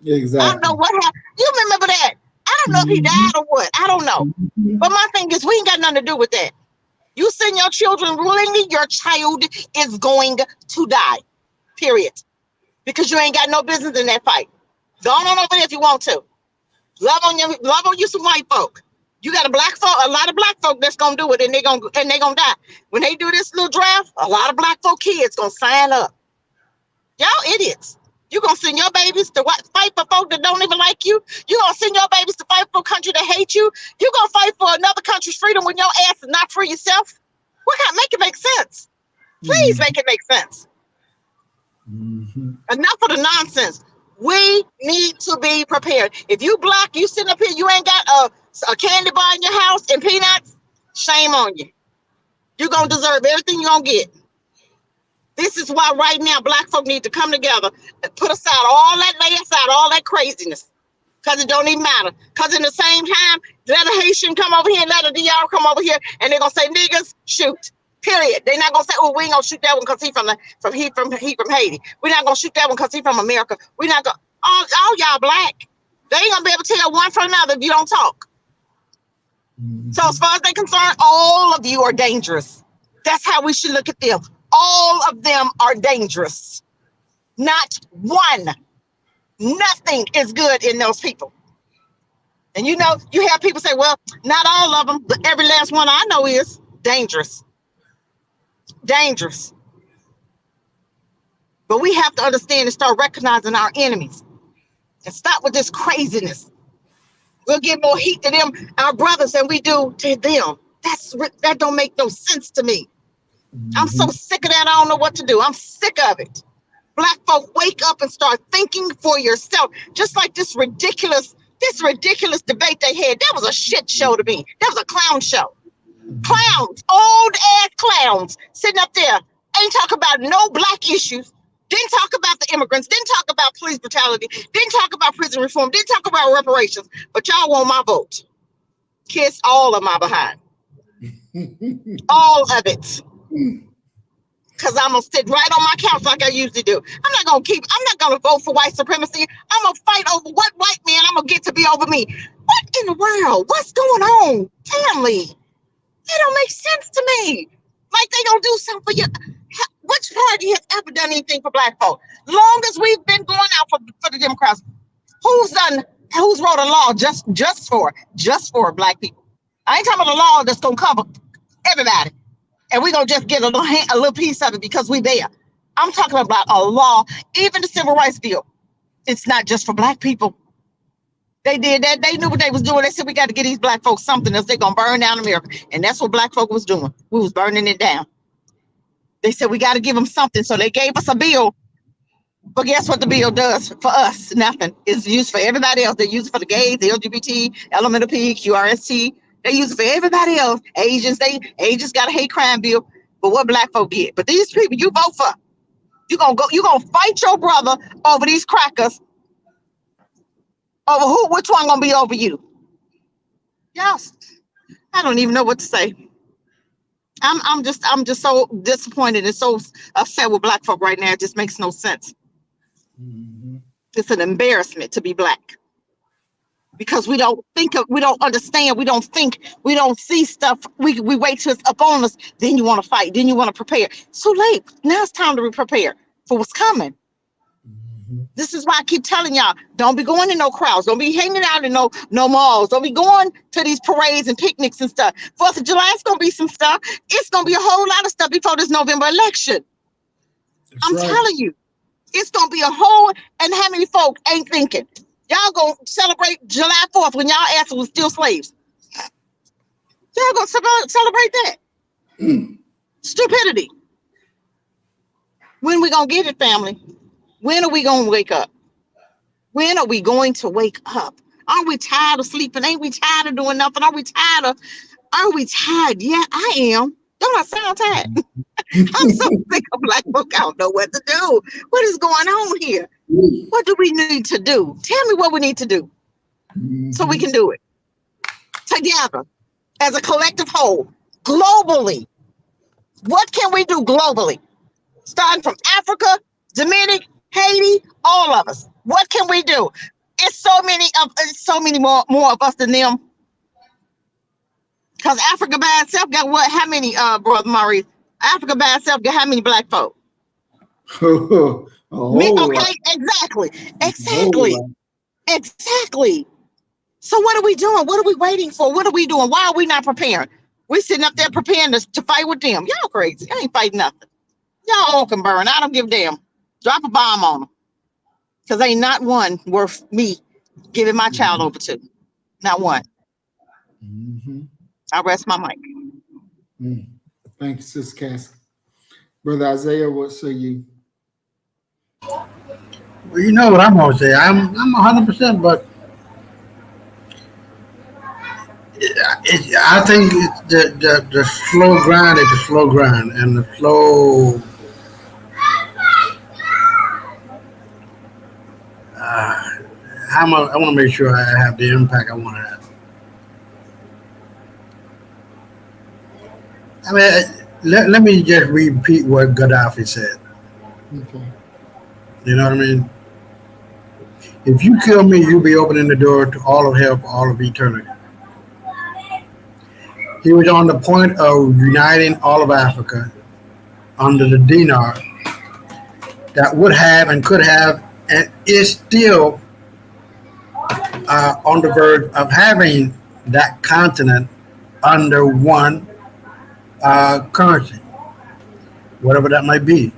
Exactly. I don't know what happened. You remember that? I don't know if he died or what. I don't know. But my thing is, we ain't got nothing to do with that. You send your children willingly, your child is going to die. Period. Because you ain't got no business in that fight. Go on over there if you want to. Love on you some white folk. You got a lot of black folk that's gonna do it, and they gonna die. When they do this little draft, a lot of black folk kids gonna sign up. Y'all idiots. You gonna send your babies to fight for folk that don't even like you? You gonna send your babies to fight for a country that hates you? You gonna fight for another country's freedom when your ass is not free yourself? Make it make sense. Please make it make sense. Enough of the nonsense. We need to be prepared. If you black, you sitting up here, you ain't got a candy bar in your house and peanuts, shame on you. You're going to deserve everything you're going to get. This is why right now black folk need to come together and put aside lay aside all that craziness. Because it don't even matter. Because in the same time, let a Haitian come over here and let a DR come over here, and they're going to say, niggas, shoot. Period. They're not gonna say, "Oh, we ain't gonna shoot that one because he from Haiti. We're not gonna shoot that one because he from America. We're not gonna all y'all black. They ain't gonna be able to tell one from another if you don't talk." So as far as they're concerned, all of you are dangerous. That's how we should look at them. All of them are dangerous. Not one. Nothing is good in those people. And you know, you have people say, "Well, not all of them, but every last one I know is dangerous." Dangerous. But we have to understand and start recognizing our enemies and stop with this craziness. We'll give more heat to them, our brothers, than we do to them. That don't make no sense to me. I'm so sick of that. I don't know what to do. I'm sick of it. Black folk, wake up and start thinking for yourself. Just like this ridiculous debate they had. That was a shit show to me. That was a clown show. Clowns, old ass clowns sitting up there, ain't talking about no black issues, didn't talk about the immigrants, didn't talk about police brutality, didn't talk about prison reform, didn't talk about reparations, but y'all want my vote. Kiss all of my behind. All of it. Because I'm gonna sit right on my couch like I usually do. I'm not gonna vote for white supremacy. I'm gonna fight over what white man I'm gonna get to be over me. What in the world? What's going on? Family. It don't make sense to me. Like they don't do something for you. Which party has ever done anything for black folk? Long as we've been going out for the Democrats, who's wrote a law just for black people? I ain't talking about a law that's gonna cover everybody, and we're gonna just get a little piece of it because we there. I'm talking about a law, even the Civil Rights Bill. It's not just for black people. They did that. They knew what they was doing. They said, we got to get these black folks something else. They're going to burn down America. And that's what black folk was doing. We was burning it down. They said, we got to give them something. So they gave us a bill. But guess what the bill does for us? Nothing. It's used for everybody else. They use it for the gays, the LGBT, elemental P, QRST. They use it for everybody else. Asians got a hate crime bill. But what black folk get? But these people you vote for, you're going to fight your brother over these crackers. Over which one gonna be over you? Yes, I don't even know what to say. I'm just so disappointed and so upset with black folk right now. It just makes no sense. It's an embarrassment to be black because we don't understand, we don't think, we don't see stuff. We wait till it's up on us, then you want to fight, then you want to prepare. It's too late. Now it's time to prepare for what's coming. This is why I keep telling y'all, don't be going to no crowds. Don't be hanging out in no malls. Don't be going to these parades and picnics and stuff. 4th of July, it's going to be some stuff. It's going to be a whole lot of stuff before this November election. I'm telling you, it's going to be a whole, and how many folk ain't thinking? Y'all going to celebrate July 4th when y'all asses was still slaves. Y'all going to celebrate that. Stupidity. When we going to get it, family? When are we going to wake up? When are we going to wake up? Are we tired of sleeping? Ain't we tired of doing nothing? Are we tired? Yeah, I am. Don't I sound tired? I'm so sick of black folk. I don't know what to do. What is going on here? What do we need to do? Tell me what we need to do so we can do it together as a collective whole, globally. What can we do globally? Starting from Africa, Dominic, Haiti, all of us. What can we do? It's so many more of us than them. Because Africa by itself got what? How many, Brother Maurice? Africa by itself got how many black folk? Okay, exactly. So what are we doing? What are we waiting for? What are we doing? Why are we not preparing? We're sitting up there preparing to fight with them. Y'all crazy. I ain't fighting nothing. Y'all all can burn. I don't give a damn. Drop a bomb on them. Because ain't not one worth me giving my child over to. Not one. I rest my mic. Thank you, Sis Cass. Brother Isaiah, what say you? Well, you know what I'm gonna say. I'm 100%, but I think the slow grind is the slow grind, and the slow. I want to make sure I have the impact I want to have. I mean, let me just repeat what Gaddafi said. Okay. You know what I mean? If you kill me, you'll be opening the door to all of hell for all of eternity. He was on the point of uniting all of Africa under the dinar that would have and could have and is still on the verge of having that continent under one currency, whatever that might be.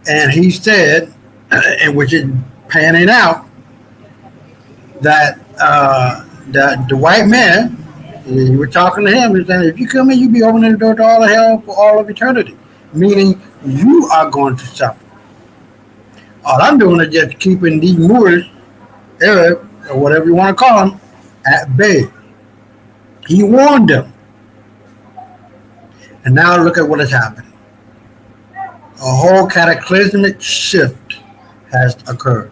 And he said, and which is panning out, that the white man, you were talking to him, he said, if you come in, you'll be opening the door to all of hell for all of eternity, meaning you are going to suffer. All I'm doing is just keeping these Moors, Arab, or whatever you want to call them, at bay. He warned them. And now look at what is happening. A whole cataclysmic shift has occurred.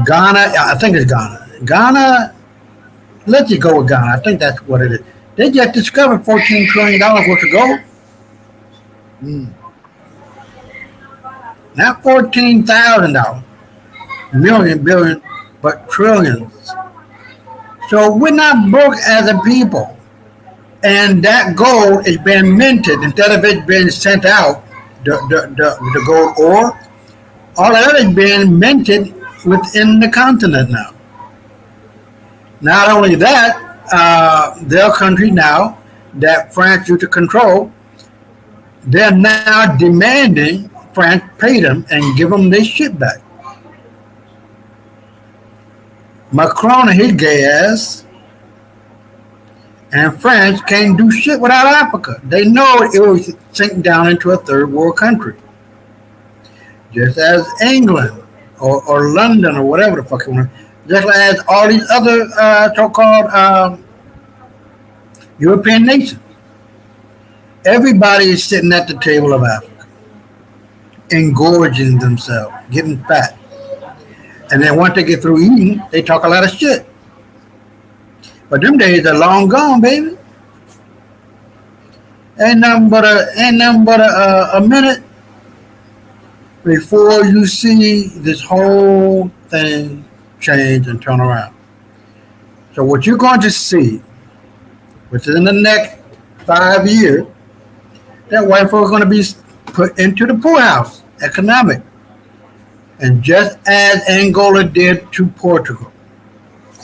Ghana, I think it's Ghana. Ghana, let's just go with Ghana. I think that's what it is. They just discovered $14 trillion worth of gold. Not $14,000, million, billion, but trillions. So we're not broke as a people. And that gold is being minted instead of it being sent out, the gold ore. All of that is being minted within the continent now. Not only that, their country now that France used to control, they're now demanding France pay them and give them their shit back. Macron and his gay ass and France can't do shit without Africa. They know it will sink down into a third world country. Just as England or London or whatever the fuck you want. Just as all these other so-called European nations. Everybody is sitting at the table of Africa, engorging themselves, getting fat. And then once they get through eating, they talk a lot of shit. But them days are long gone, baby. Ain't nothing but a minute before you see this whole thing change and turn around. So what you're going to see, which is in the next 5 years, that white folks are going to be put into the poorhouse, economic. And just as Angola did to Portugal,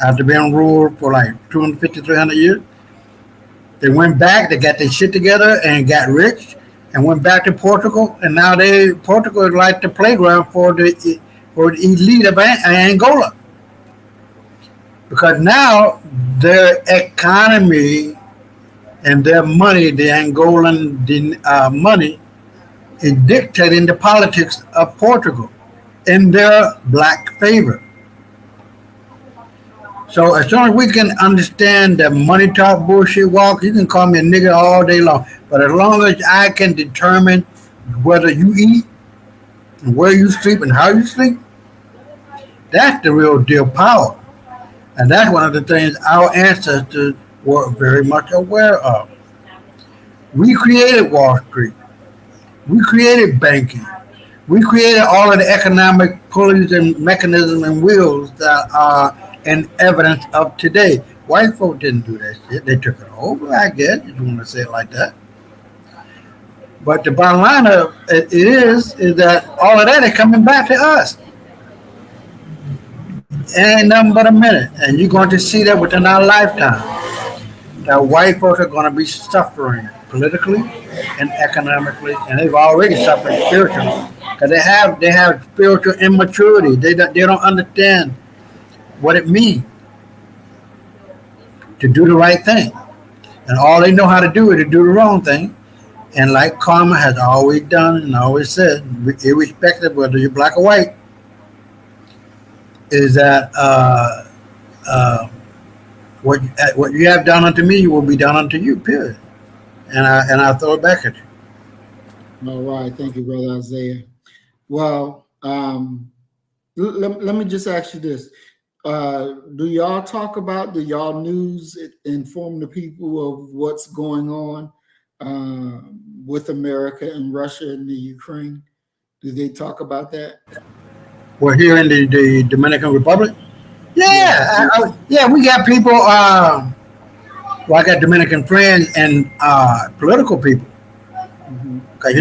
after being ruled for like 250, 300 years, they went back, they got their shit together and got rich and went back to Portugal. And now Portugal is like the playground for the elite of Angola. Because now their economy and their money, the Angolan money, is dictating the politics of Portugal. in their black favor. So as soon as we can understand that money talk bullshit walk, you can call me a nigga all day long. But as long as I can determine whether you eat and where you sleep and how you sleep, that's the real deal power. And that's one of the things our ancestors were very much aware of. We created Wall Street. We created banking. We created all of the economic pulleys and mechanisms and wheels that are in evidence of today. White folk didn't do that shit. They took it over, I guess, if you want to say it like that. But the bottom line of it is that all of that is coming back to us. Ain't nothing but a minute. And you're going to see that within our lifetime. That white folks are going to be suffering politically and economically, and they've already suffered spiritually because they have spiritual immaturity. They don't understand what it means to do the right thing, and all they know how to do is to do the wrong thing. And like karma has always done and always said, irrespective of whether you're black or white, is that what you have done unto me will be done unto you. Period. And I throw it back at you. All right, thank you, Brother Isaiah. Well, let me just ask you this: do y'all news inform the people of what's going on with America and Russia and the Ukraine? Do they talk about that? We're here in the Dominican Republic. Yeah, we got people. Well, I got Dominican friends and political people. Because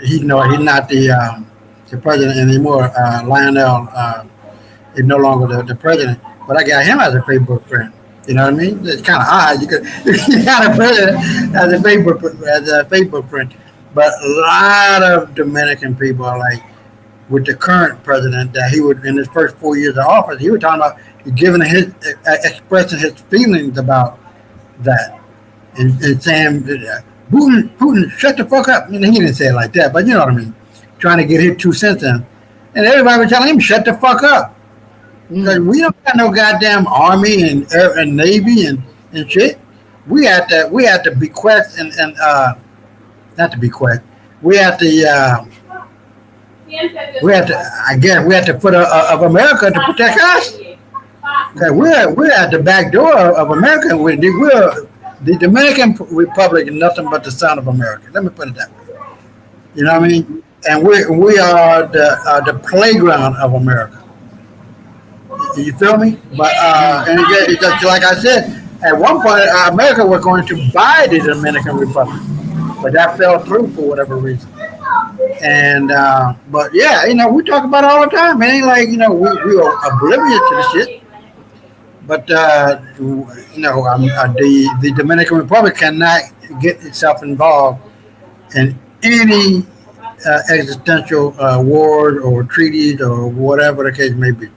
he's not the president anymore. Lionel is no longer the president, but I got him as a Facebook friend. You know what I mean? It's kind of odd. You got a president as a Facebook friend, but a lot of Dominican people are like, with the current president, that he would, in his first 4 years of office, he was talking about expressing his feelings about that, and saying, Putin, shut the fuck up. He didn't say it like that, but you know what I mean. Trying to get his 2 cents in, and everybody was telling him, shut the fuck up, because we don't got no goddamn army and navy and shit. We have to bequest and not to bequest. We have to. We have to put of America to protect us. Okay, we're at the back door of America. We're the Dominican Republic is nothing but the son of America. Let me put it that way. You know what I mean? And we are the playground of America. You feel me? But and just like I said, at one point America was going to buy the Dominican Republic, but that fell through for whatever reason. And but yeah, we talk about it all the time. It ain't like we are oblivious to the shit. But the Dominican Republic cannot get itself involved in any existential wars or treaties or whatever the case may be.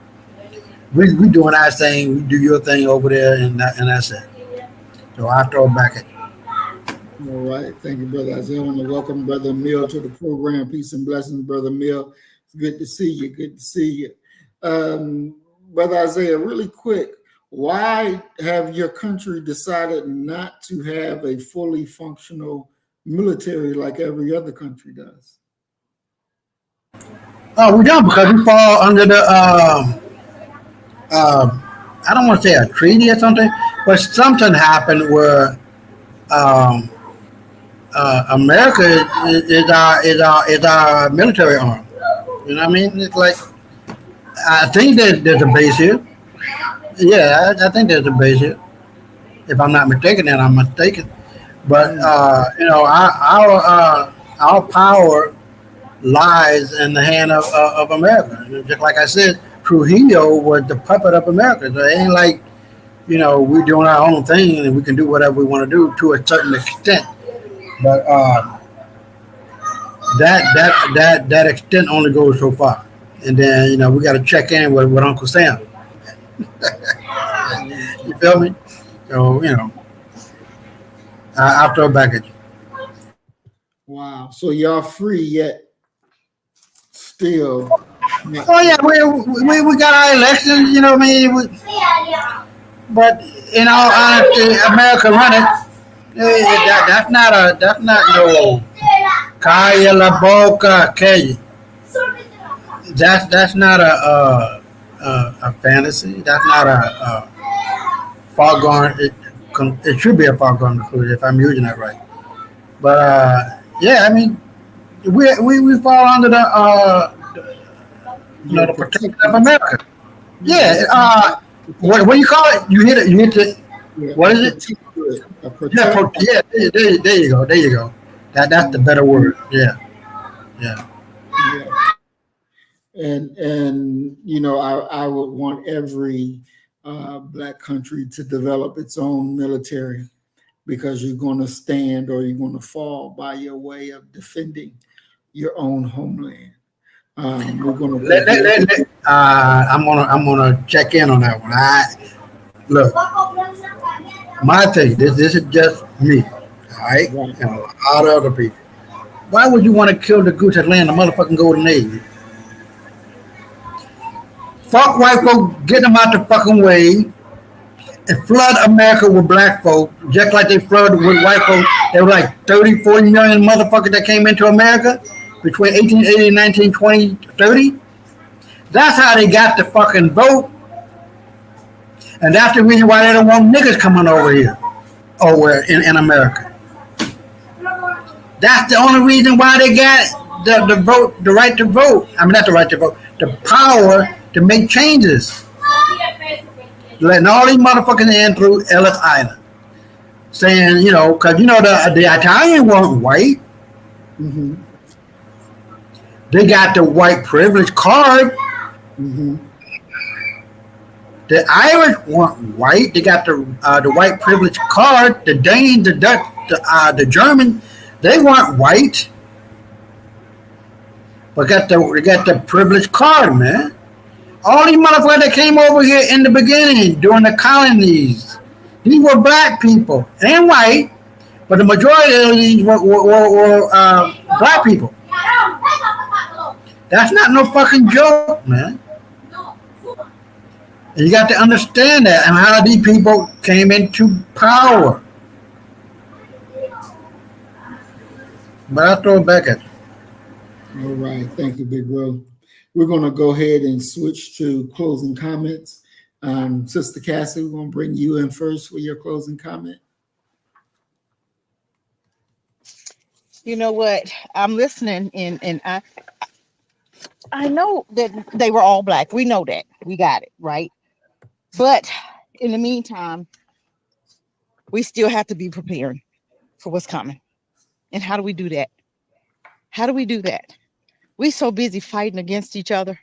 We doing our thing. We do your thing over there, and that's it. So I throw it back at you. All right. Thank you, Brother Isaiah. I want to welcome Brother Mill to the program. Peace and blessings, Brother Mill. It's good to see you. Good to see you. Brother Isaiah, really quick, why have your country decided not to have a fully functional military like every other country does? We don't, because we fall under the, I don't want to say a treaty or something, but something happened where America is our military arm. You know what I mean? It's like, I think there's a base here. Yeah, I think there's a base here. If I'm not mistaken, then I'm mistaken. But our power lies in the hand of America. Just like I said, Trujillo was the puppet of America. So it ain't like we're doing our own thing and we can do whatever we want to do to a certain extent. But that extent only goes so far, and then we got to check in with Uncle Sam. You feel me? So I'll throw it back at you. Wow. So y'all free yet still Oh yeah, we got our elections. You know what I mean? But in all honesty, America running. That's not no Kaya La Boca Kelly. That's not a fantasy. That's not a foregone. It should be a foregone conclusion if I'm using that right. But yeah, I mean, we fall under the protection of America. Yeah. What do you call it? You hit it. You hit the. What is it? Yeah. There you go. There you go. That's the better word. Yeah. Yeah. Yeah. And you know, I would want every black country to develop its own military, because you're going to stand or you're going to fall by your way of defending your own homeland. We're going to. I'm gonna check in on that one. Look, my thing. This is just me. All right, and a lot of other people. Why would you want to kill the goose that land the motherfucking golden Navy? Fuck white folk, get them out the fucking way, and flood America with black folk, just like they flooded with white folk. There were like 30, 40 million motherfuckers that came into America between 1880 and 1920, 30. That's how they got the fucking vote. And that's the reason why they don't want niggas coming over here, over in America. That's the only reason why they got the vote, the right to vote. I mean, not the right to vote, the power to make changes. Letting all these motherfuckers in through Ellis Island. Saying, you know, because you know the Italians weren't white. Mm-hmm. They got the white privilege card. Mm-hmm. The Irish weren't white. They got the white privilege card. The Danes, the Dutch, the German, they weren't white. But they got the privilege card, man. All these motherfuckers that came over here in the beginning during the colonies, these were black people and white, but the majority of these were black people. That's not no fucking joke, man. And you got to understand that and how these people came into power. But I'll throw it back at you. All right. Thank you, Big Bro. We're going to go ahead and switch to closing comments. Sister Cassie, we're going to bring you in first for your closing comment. You know what? I'm listening, and I know that they were all black. We know that. We got it, right? But in the meantime, we still have to be preparing for what's coming. And how do we do that? How do we do that? We're so busy fighting against each other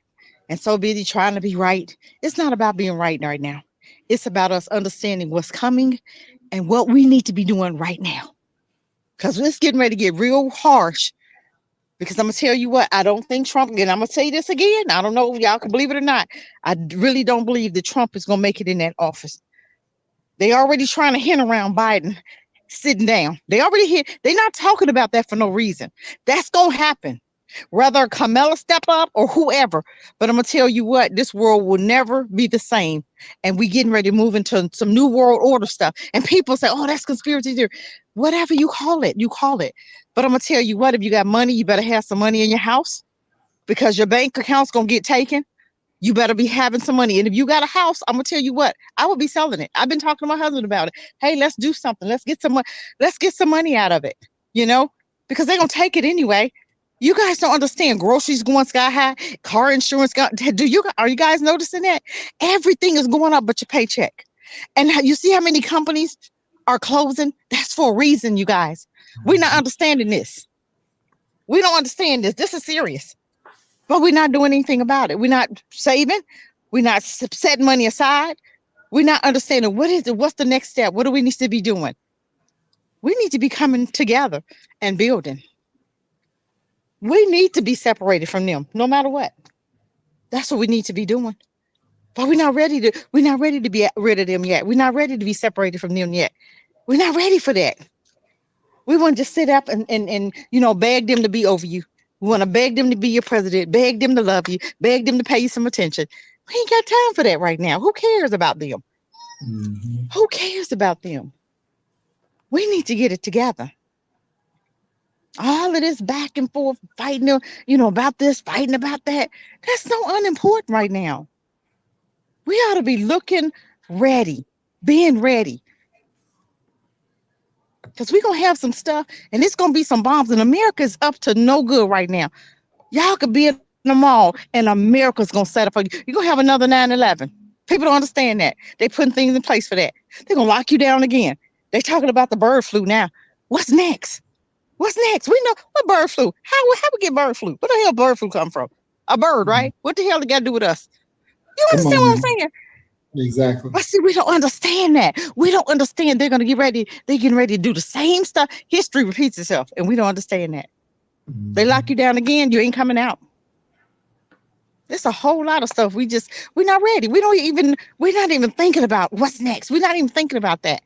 and so busy trying to be right. It's not about being right now. It's about us understanding what's coming and what we need to be doing right now. Because it's getting ready to get real harsh. Because I'm going to tell you what, I don't think Trump, and I'm going to say this again, I don't know if y'all can believe it or not. I really don't believe that Trump is going to make it in that office. They already trying to hint around Biden sitting down. They're not talking about that for no reason. That's going to happen. Whether Kamala step up or whoever. But I'm going to tell you what, this world will never be the same. And we getting ready to move into some new world order stuff. And people say, oh, that's conspiracy theory. Whatever you call it, you call it. But I'm going to tell you what, if you got money, you better have some money in your house because your bank account's going to get taken. You better be having some money. And if you got a house, I'm going to tell you what, I would be selling it. I've been talking to my husband about it. Hey, let's do something. Let's get some money out of it, you know, because they're going to take it anyway. You guys don't understand. Groceries going sky high, car insurance. Are you guys noticing that? Everything is going up but your paycheck. And you see how many companies are closing? That's for a reason, you guys. We're not understanding this. We don't understand this. This is serious. But we're not doing anything about it. We're not saving. We're not setting money aside. We're not understanding what is it? What's the next step? What do we need to be doing? We need to be coming together and building. We need to be separated from them, no matter what. That's what we need to be doing. But we're not ready to be rid of them yet. We're not ready to be separated from them yet. We're not ready for that. We want to just sit up and beg them to be over you. We want to beg them to be your president, beg them to love you, beg them to pay you some attention. We ain't got time for that right now. Who cares about them? Mm-hmm. Who cares about them? We need to get it together. All of this back and forth fighting, about this, fighting about that. That's so unimportant right now. We ought to be looking ready, being ready. Because we're going to have some stuff, and it's going to be some bombs, and America's up to no good right now. Y'all could be in the mall, and America's going to set up for you. You're going to have another 9/11. People don't understand that. They're putting things in place for that. They're going to lock you down again. They're talking about the bird flu now. What's next? What's next? We know what bird flu. How we get bird flu? Where the hell bird flu come from? A bird, right? What the hell it got to do with us? You understand what I'm saying? Exactly. But see, we don't understand that. We don't understand they're going to get ready. They're getting ready to do the same stuff. History repeats itself, and we don't understand that. Mm-hmm. They lock you down again, you ain't coming out. There's a whole lot of stuff. We're not ready. We're not even thinking about what's next. We're not even thinking about that.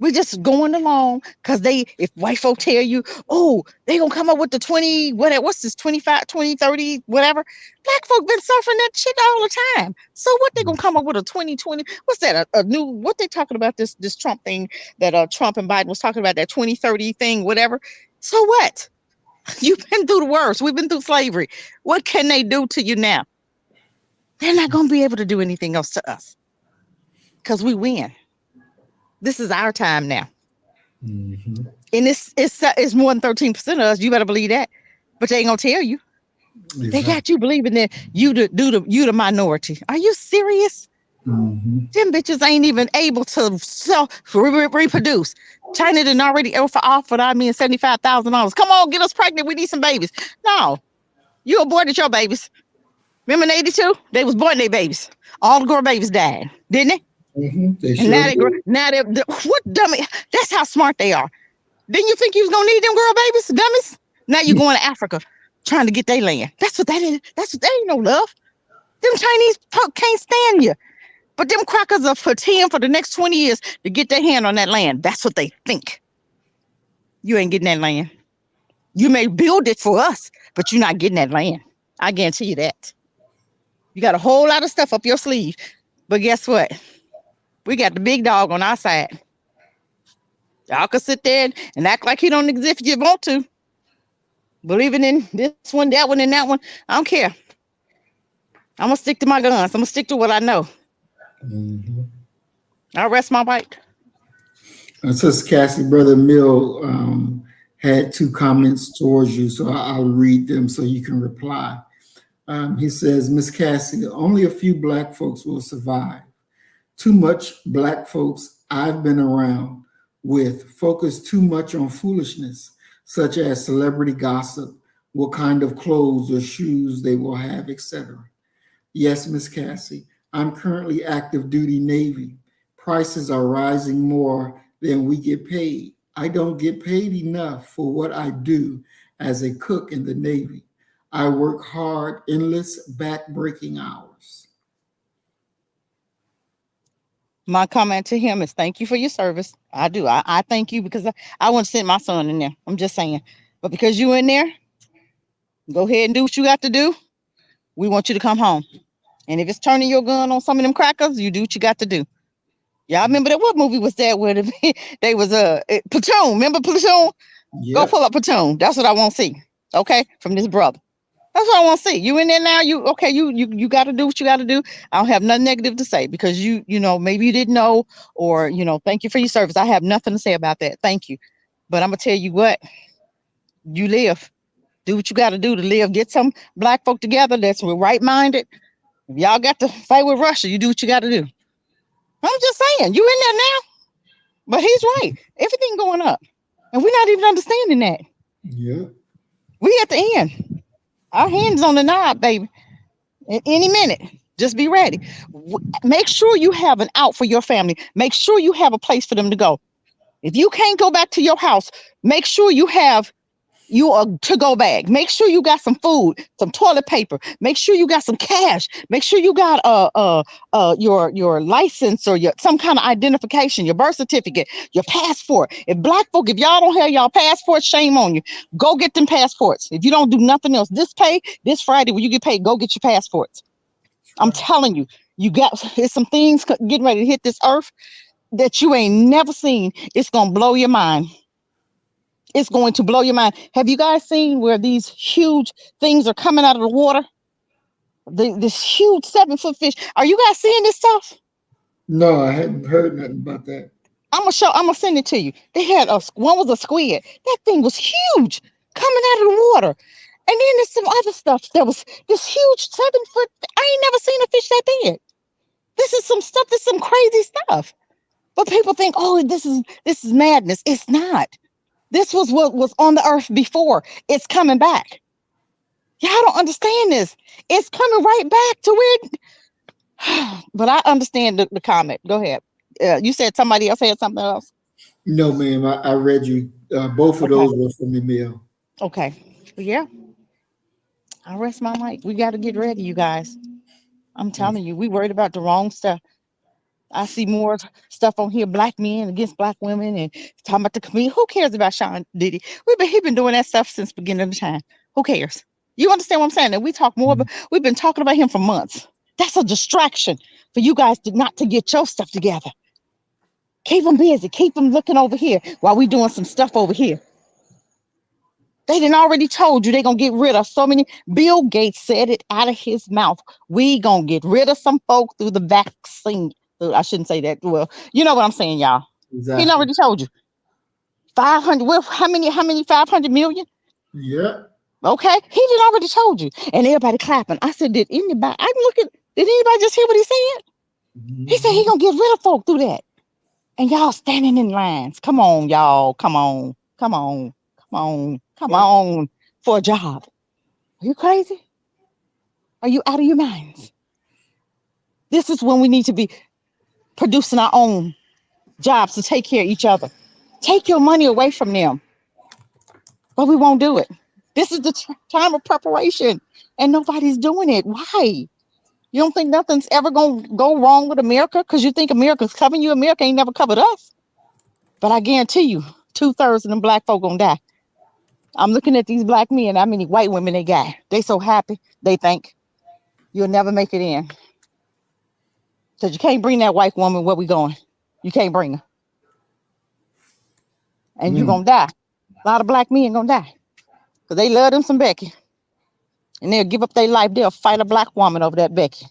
We're just going along because if white folk tell you, oh, they going to come up with the 20, what's this, 25, 20, 30, whatever. Black folk been suffering that shit all the time. So what they going to come up with a 2020? What's that? A new, what they talking about this Trump thing that Trump and Biden was talking about, that 2030 thing, whatever. So what? You've been through the worst. We've been through slavery. What can they do to you now? They're not going to be able to do anything else to us because we win. This is our time now. Mm-hmm. And it's more than 13% of us. You better believe that. But they ain't going to tell you. Exactly. They got you believing that you the minority. Are you serious? Mm-hmm. Them bitches ain't even able to reproduce. China done already offered $75,000. Come on, get us pregnant. We need some babies. No, you aborted your babies. Remember in 82? They was born their babies. All the girl babies died, didn't they? Mm-hmm. They and now they what dummy? That's how smart they are. Didn't you think you was gonna need them girl babies, dummies? Now you're going to Africa trying to get their land. That's what that is. That ain't no love. Them Chinese can't stand you. But them crackers are pretend for the next 20 years to get their hand on that land. That's what they think. You ain't getting that land. You may build it for us, but you're not getting that land. I guarantee you that. You got a whole lot of stuff up your sleeve. But guess what? We got the big dog on our side. Y'all can sit there and act like he don't exist if you want to. Believing in this one, that one, and that one. I don't care. I'm going to stick to my guns. I'm going to stick to what I know. Mm-hmm. I'll rest my bike. Sister Cassie, Brother Mill had 2 comments towards you, so I'll read them so you can reply. He says, Miss Cassie, only a few Black folks will survive. Too much Black folks I've been around with focus too much on foolishness, such as celebrity gossip, what kind of clothes or shoes they will have, etc. Yes, Miss Cassie, I'm currently active duty Navy. Prices are rising more than we get paid. I don't get paid enough for what I do as a cook in the Navy. I work hard, endless, back-breaking hours. My comment to him is thank you for your service. I do. I thank you because I wouldn't send my son in there. I'm just saying. But because you in there, go ahead and do what you got to do. We want you to come home. And if it's turning your gun on some of them crackers, you do what you got to do. Y'all remember that? What movie was that where they was Platoon? Remember Platoon? Yep. Go pull up Platoon. That's what I want to see. Okay, from this brother. That's what I want to see. You in there now? You got to do what you got to do. I don't have nothing negative to say because you know maybe you didn't know or thank you for your service. I have nothing to say about that. Thank you, but I'm gonna tell you what. You live. Do what you got to do to live. Get some Black folk together that's right-minded. If y'all got to fight with Russia, you do what you got to do. I'm just saying, you in there now. But he's right. Everything going up. And we're not even understanding that. Yeah. We at the end. Our hands on the knob, baby. In any minute. Just be ready. Make sure you have an out for your family. Make sure you have a place for them to go. If you can't go back to your house, make sure you have you a to-go bag. Make sure you got some food, some toilet paper. Make sure you got some cash. Make sure you got your license or your some kind of identification, your birth certificate, your passport. If black folk, if y'all don't have y'all passports, shame on you. Go get them passports. If you don't do nothing else, this Friday when you get paid, go get your passports. I'm telling you, there's some things getting ready to hit this earth that you ain't never seen. It's gonna blow your mind. It's going to blow your mind. Have you guys seen where these huge things are coming out of the water? This huge 7-foot fish. Are you guys seeing this stuff? No, I hadn't heard nothing about that. I'm gonna send it to you. They had one was a squid. That thing was huge coming out of the water. And then there's some other stuff. There was this huge 7-foot. I ain't never seen a fish that big. This is some stuff. This is some crazy stuff. But people think, oh, this is madness. It's not. This was what was on the earth before. It's coming back. Y'all don't understand this. It's coming right back to where. But I understand the comment. Go ahead. You said somebody else had something else? No, ma'am. I read you. Both of those were from email. Okay. Yeah. I rest my mic. We got to get ready, you guys. I'm telling you, we worried about the wrong stuff. I see more stuff on here, black men against black women, and talking about the community. Who cares about Sean Diddy? He been doing that stuff since the beginning of the time. Who cares? You understand what I'm saying? That we talk more, but we've been talking about him for months. That's a distraction for you guys not to get your stuff together. Keep them busy. Keep them looking over here while we doing some stuff over here. They done already told you they're going to get rid of so many. Bill Gates said it out of his mouth. We going to get rid of some folk through the vaccine. I shouldn't say that. Well, you know what I'm saying, y'all. Exactly. He already told you. 500. Well, how many 500 million? Yeah. Okay. He did already told you. And everybody clapping. I said, did anybody just hear what he said? Mm-hmm. He said he going to get rid of folk through that. And y'all standing in lines. Come on, y'all. Come on for a job. Are you crazy? Are you out of your minds? This is when we need to be producing our own jobs to take care of each other. Take your money away from them. But we won't do it. This is the time of preparation and nobody's doing it. Why? You don't think nothing's ever going to go wrong with America because you think America's covering you? America ain't never covered us. But I guarantee you, 2/3 of them black folk gonna die. I'm looking at these black men, how many white women they got. They so happy, they think you'll never make it in. Because you can't bring that white woman where we going. You can't bring her. And you're going to die. A lot of black men going to die. Because they love them some Becky. And they'll give up their life. They'll fight a black woman over that Becky.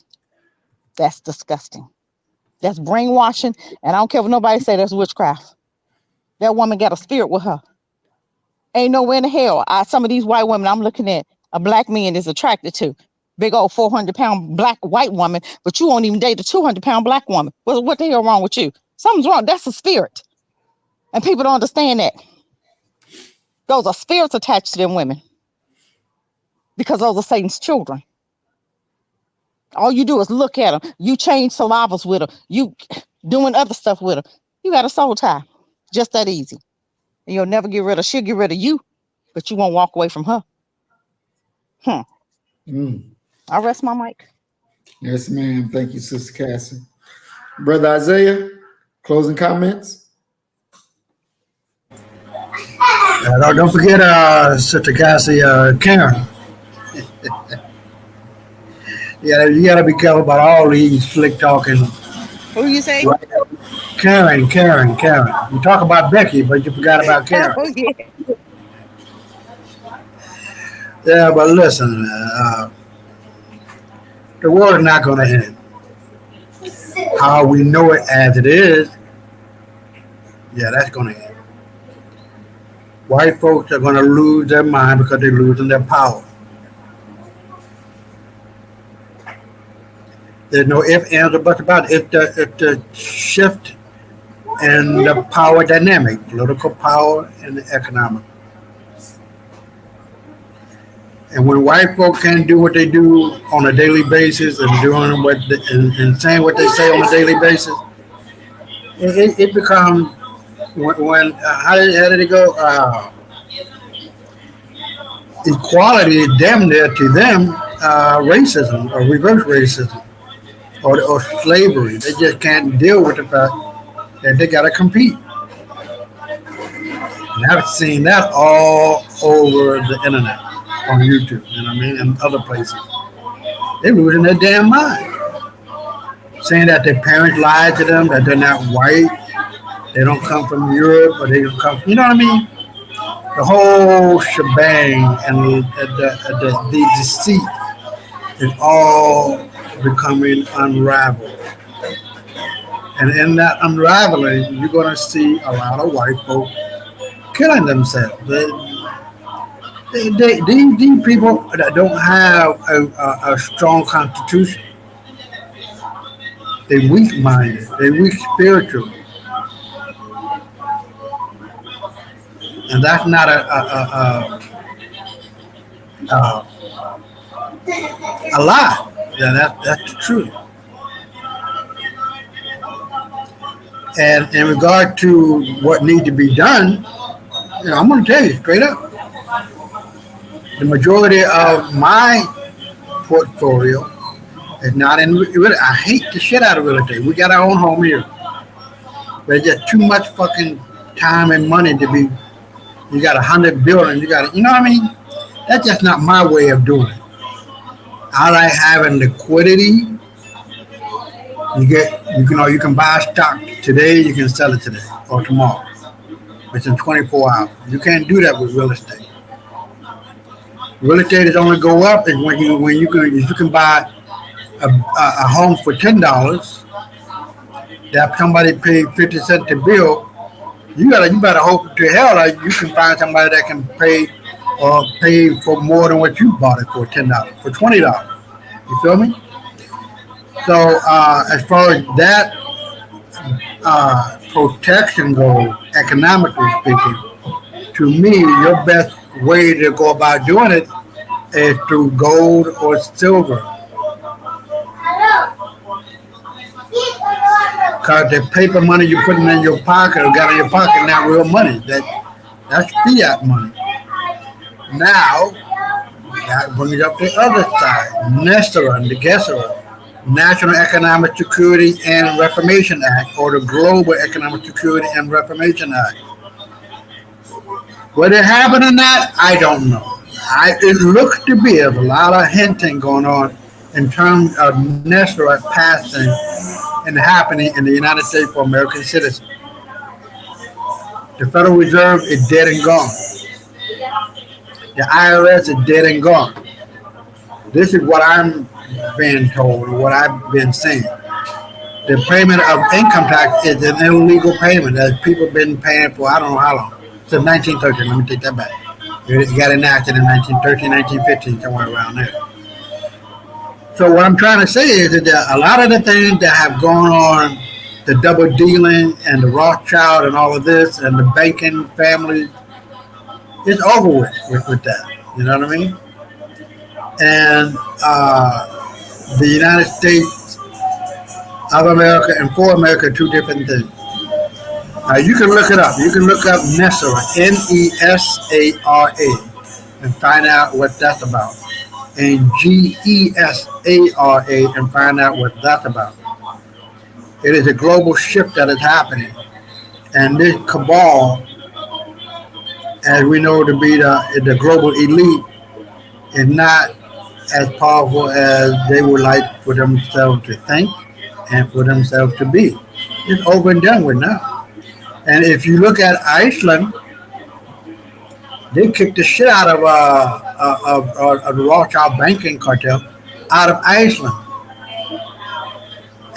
That's disgusting. That's brainwashing. And I don't care what nobody say, that's witchcraft. That woman got a spirit with her. Ain't nowhere in the hell. Some of these white women I'm looking at, a black man is attracted to. Big old 400-pound black white woman, but you won't even date a 200-pound black woman. What the hell wrong with you? Something's wrong. That's a spirit. And people don't understand that. Those are spirits attached to them women. Because those are Satan's children. All you do is look at them. You change salivas with them. You doing other stuff with them. You got a soul tie. Just that easy. And you'll never get rid of. She'll get rid of you, but you won't walk away from her. I'll rest my mic. Yes, ma'am. Thank you, Sister Cassie. Brother Isaiah, closing comments? Don't forget Sister Cassie, Karen. Yeah, you got to be careful about all these slick talking. Who you say? Karen. You talk about Becky, but you forgot about Karen. Oh, yeah. Yeah, but listen, the world is not going to end. How we know it as it is, yeah, that's going to end. White folks are going to lose their mind because they're losing their power. There's no ifs, ands, or buts about it. It's the shift in the power dynamic, political power and the economic. And when white folks can't do what they do on a daily basis and doing and saying what they say on a daily basis, it becomes when how did it go? equality is damn near to them racism or reverse racism or slavery. They just can't deal with the fact that they got to compete. And I've seen that all over the internet, on YouTube, you know what I mean, and other places. They're losing their damn mind. Saying that their parents lied to them, that they're not white, they don't come from Europe, or they don't come from, you know what I mean? The whole shebang and the deceit is all becoming unraveled. And in that unraveling, you're going to see a lot of white folks killing themselves. These people that don't have a strong constitution, they're weak-minded, they're weak spiritually. And that's not a lie. Yeah, that's the truth. And in regard to what needs to be done, I'm going to tell you straight up. The majority of my portfolio is not in real. I hate the shit out of real estate. We got our own home here. There's just too much fucking time and money to be. You got 100 buildings. You got, you know what I mean? That's just not my way of doing it. I like having liquidity. You can buy stock today. You can sell it today or tomorrow, within 24 hours. You can't do that with real estate. Real estate is only go up is when you can buy a home for $10 that somebody paid 50 cents to build. You better hope to hell that you can find somebody that can pay for more than what you bought it for, $10, for $20. You feel me? So as far as that protection goes, economically speaking, to me, your best way to go about doing it is through gold or silver. Because the paper money you're putting in your pocket or got in your pocket not real money. That's fiat money. Now, that brings up the other side, NESRA and the GESRA, National Economic Security and Reformation Act, or the Global Economic Security and Reformation Act. Whether it happened or not, I don't know. It looks to be a lot of hinting going on in terms of NESRA passing and happening in the United States for American citizens. The Federal Reserve is dead and gone. The IRS is dead and gone. This is what I'm being told, what I've been saying. The payment of income tax is an illegal payment that people have been paying for I don't know how long. Since 1913, let me take that back. It got enacted in 1913, 1915, somewhere around there. So what I'm trying to say is that a lot of the things that have gone on, the double dealing and the Rothschild and all of this and the banking family, it's over with that. You know what I mean? And the United States of America and for America are two different things. You can look it up. You can look up NESARA, NESARA, and find out what that's about. And GESARA and find out what that's about. It is a global shift that is happening. And this cabal, as we know to be the global elite, is not as powerful as they would like for themselves to think and for themselves to be. It's over and done with now. And if you look at Iceland, they kicked the shit out of the Rothschild banking cartel out of Iceland.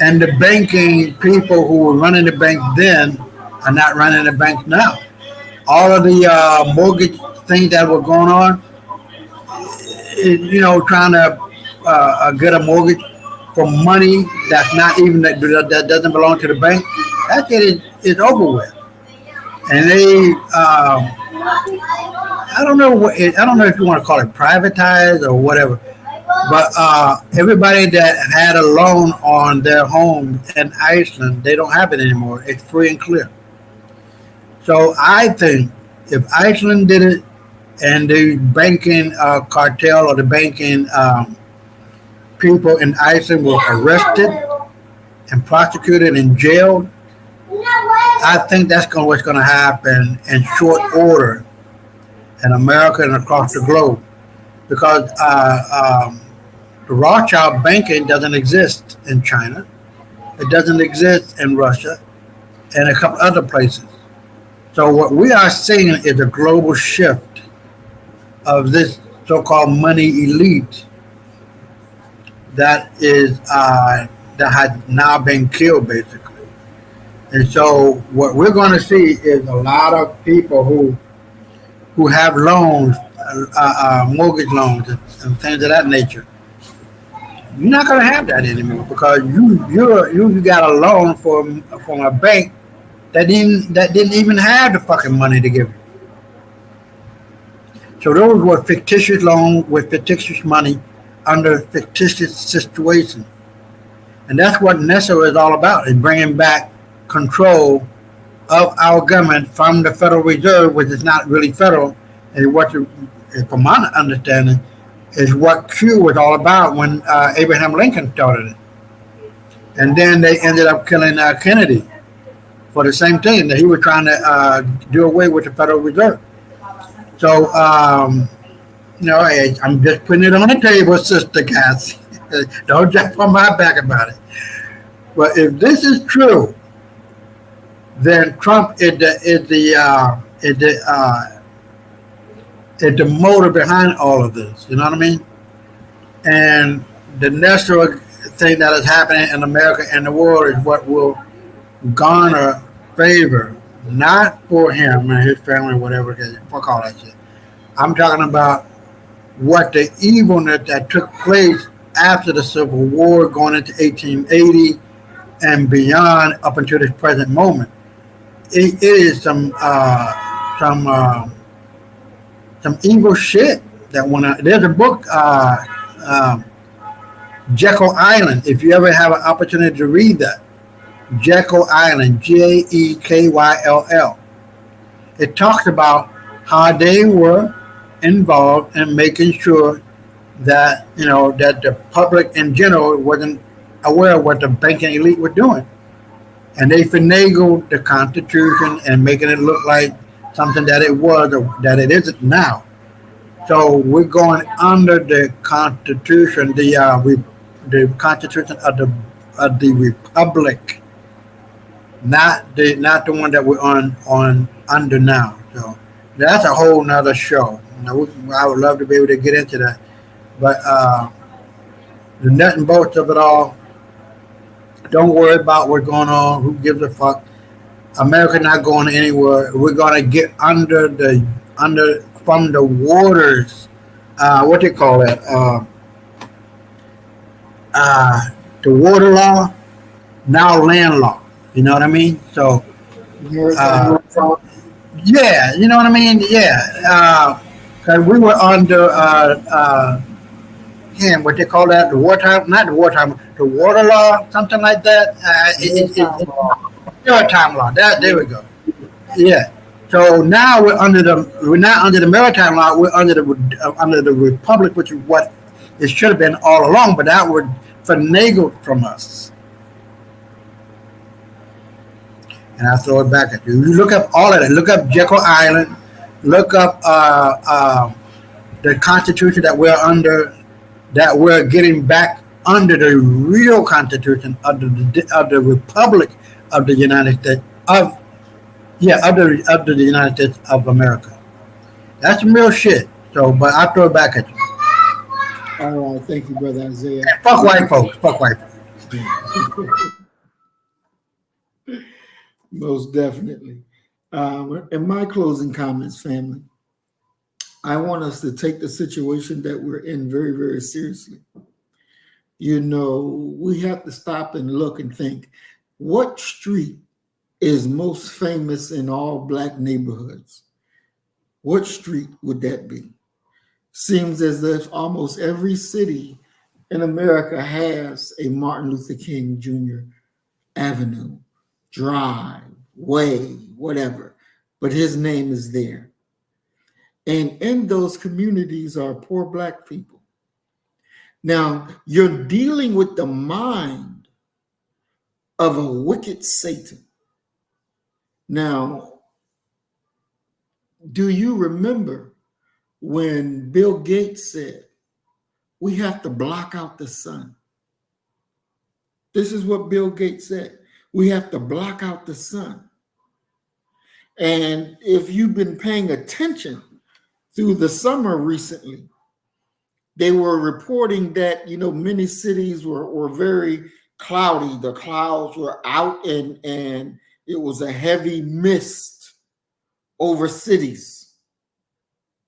And the banking people who were running the bank then are not running the bank now. All of the mortgage things that were going on, trying to get a mortgage for money that's not even that doesn't belong to the bank, that is over with. And they, I don't know if you want to call it privatized or whatever, but everybody that had a loan on their home in Iceland, they don't have it anymore. It's free and clear. So I think if Iceland did it, and the banking cartel or the banking people in Iceland were arrested and prosecuted and jailed. I think that's what's going to happen in short order in America and across the globe because the Rothschild banking doesn't exist in China. It doesn't exist in Russia and a couple other places. So what we are seeing is a global shift of this so-called money elite that is that has now been killed basically. And so what we're going to see is a lot of people who have loans, mortgage loans, and things of that nature. You're not going to have that anymore because you got a loan from a bank that didn't even have the fucking money to give you. So those were fictitious loans with fictitious money under fictitious situations. And that's what NESO is all about, is bringing back control of our government from the Federal Reserve, which is not really federal, and what, from my understanding, is what Q was all about when Abraham Lincoln started it. And then they ended up killing Kennedy for the same thing, that he was trying to do away with the Federal Reserve. So, I'm just putting it on the table, Sister Cassie. Don't jump on my back about it. But if this is true, then Trump is the motor behind all of this. You know what I mean? And the natural thing that is happening in America and the world is what will garner favor, not for him and his family, whatever. Fuck all that shit. I'm talking about what the evilness that took place after the Civil War, going into 1880 and beyond, up until this present moment. It is some evil shit that there's a book, Jekyll Island. If you ever have an opportunity to read that, Jekyll Island, Jekyll. It talks about how they were involved in making sure that that the public in general wasn't aware of what the banking elite were doing, and they finagled the Constitution and making it look like something that it was or that it isn't now. So we're going under the Constitution, the Constitution of the Republic, not the one that we're on under now. So that's a whole nother show. I would love to be able to get into that, but the nut and bolts of it all. Don't worry about what's going on. Who gives a fuck? America not going anywhere. We're gonna get under from the waters. What they call that? The water law, now land law. You know what I mean? So, yeah, you know what I mean? Yeah, because we were under what they call that, the wartime, not the wartime, the water law, something like that. Maritime law. There we go. Yeah. So now we're not under the maritime law. We're under the republic, which is what it should have been all along. But that was finagled from us. And I throw it back at you. You look up all of that. Look up Jekyll Island. Look up the Constitution that we're under. That we're getting back under the real Constitution of the Republic of the United States of the United States of America. That's some real shit. So, but I throw it back at you. All right, thank you, Brother Isaiah. And fuck white folks. Fuck white folks. Most definitely. In my closing comments, family, I want us to take the situation that we're in very, very seriously. We have to stop and look and think, what street is most famous in all Black neighborhoods? What street would that be? Seems as if almost every city in America has a Martin Luther King Jr. Avenue, drive, way, whatever, but his name is there. And in those communities are poor Black people. Now, you're dealing with the mind of a wicked Satan. Now, do you remember when Bill Gates said, we have to block out the sun? This is what Bill Gates said. We have to block out the sun. And if you've been paying attention through the summer recently, they were reporting that, many cities were very cloudy. The clouds were out and it was a heavy mist over cities.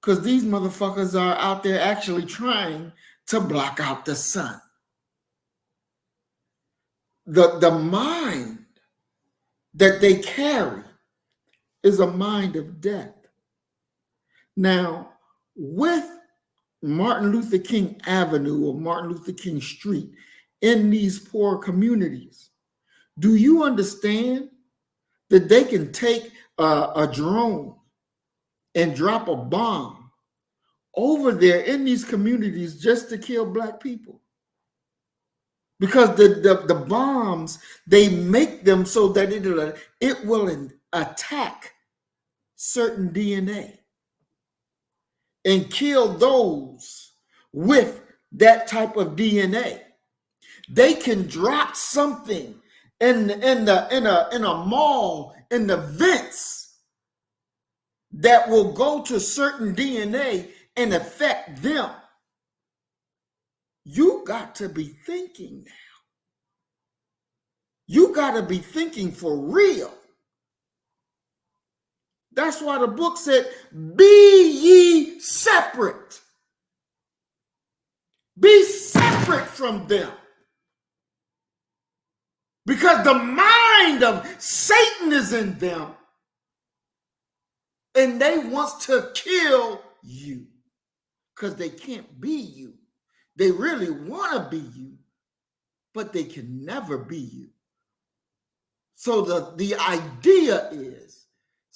Because these motherfuckers are out there actually trying to block out the sun. The mind that they carry is a mind of death. Now, with Martin Luther King Avenue or Martin Luther King Street in these poor communities, do you understand that they can take a drone and drop a bomb over there in these communities just to kill Black people? Because the bombs, they make them so that it will attack certain DNA and kill those with that type of DNA. They can drop something in a mall in the vents that will go to certain DNA and affect them. You got to be thinking now. You got to be thinking for real. That's why the book said, be ye separate. Be separate from them. Because the mind of Satan is in them. And they want to kill you. Because they can't be you. They really want to be you. But they can never be you. So the idea is,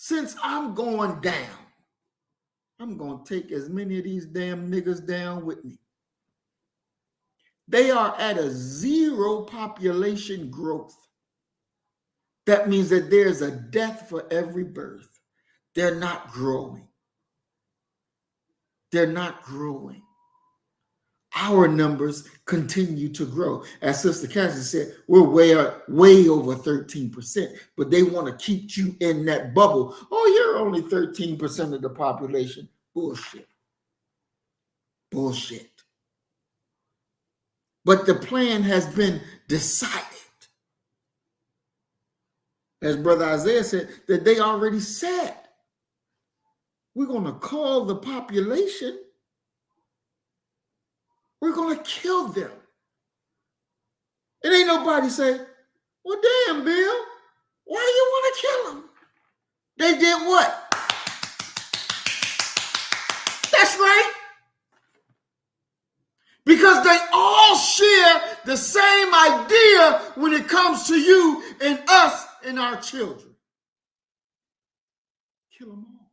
since I'm going down, I'm going to take as many of these damn niggas down with me. They are at a zero population growth. That means that there's a death for every birth. They're not growing. They're not growing. Our numbers continue to grow. As Sister Cassie said, we're way over 13%, but they want to keep you in that bubble. Oh, you're only 13% of the population. Bullshit. Bullshit. But the plan has been decided. As Brother Isaiah said, that they already said, we're going to call the population. We're going to kill them. It ain't nobody say, well, damn, Bill, why you want to kill them? They did what? That's right. Because they all share the same idea when it comes to you and us and our children. Kill them all.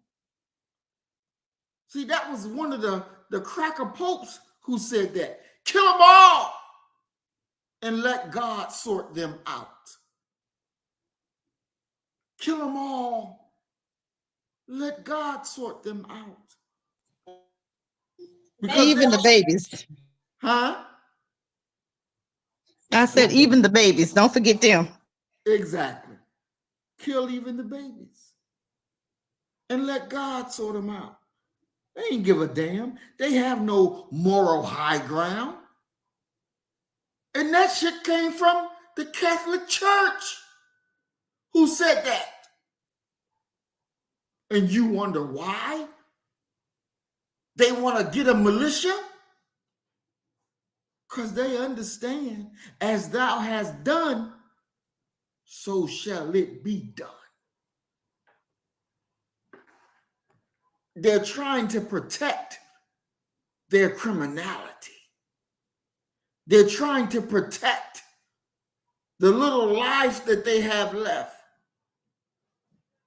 See, that was one of the cracker popes who said that. Kill them all and let God sort them out. Kill them all. Let God sort them out. Because even the babies. Huh? I said, even the babies. Don't forget them. Exactly. Kill even the babies. And let God sort them out. They ain't give a damn. They have no moral high ground. And that shit came from the Catholic Church. Who said that? And you wonder why? They want to get a militia? Because they understand, as thou hast done, so shall it be done. They're trying to protect their criminality. They're trying to protect the little life that they have left.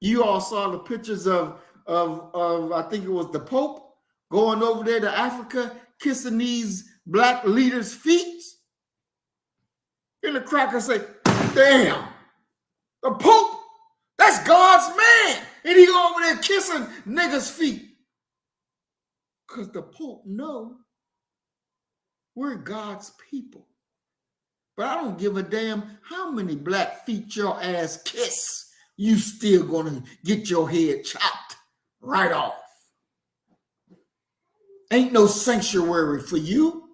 You all saw the pictures of of I think it was the Pope going over there to Africa, kissing these black leaders' feet. And the cracker say, damn, the Pope, that's God's man. And he over there kissing niggas' feet. Because the Pope know we're God's people. But I don't give a damn how many black feet your ass kiss. You still gonna get your head chopped right off. Ain't no sanctuary for you.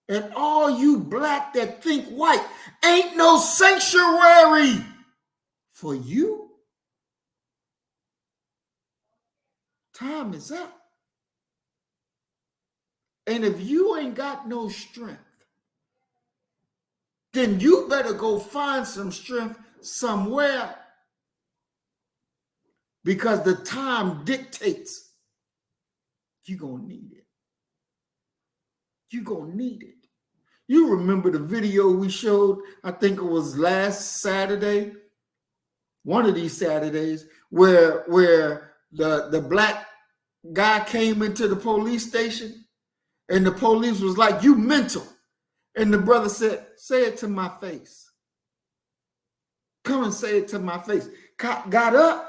And all you black that think white, ain't no sanctuary for you. Time is up. And if you ain't got no strength, then you better go find some strength somewhere, because the time dictates you're going to need it. You're going to need it. You remember the video we showed, I think it was last Saturday, one of these Saturdays, where the black guy came into the police station and the police was like, you mental. And the brother said, say it to my face. Come and say it to my face. Cop got up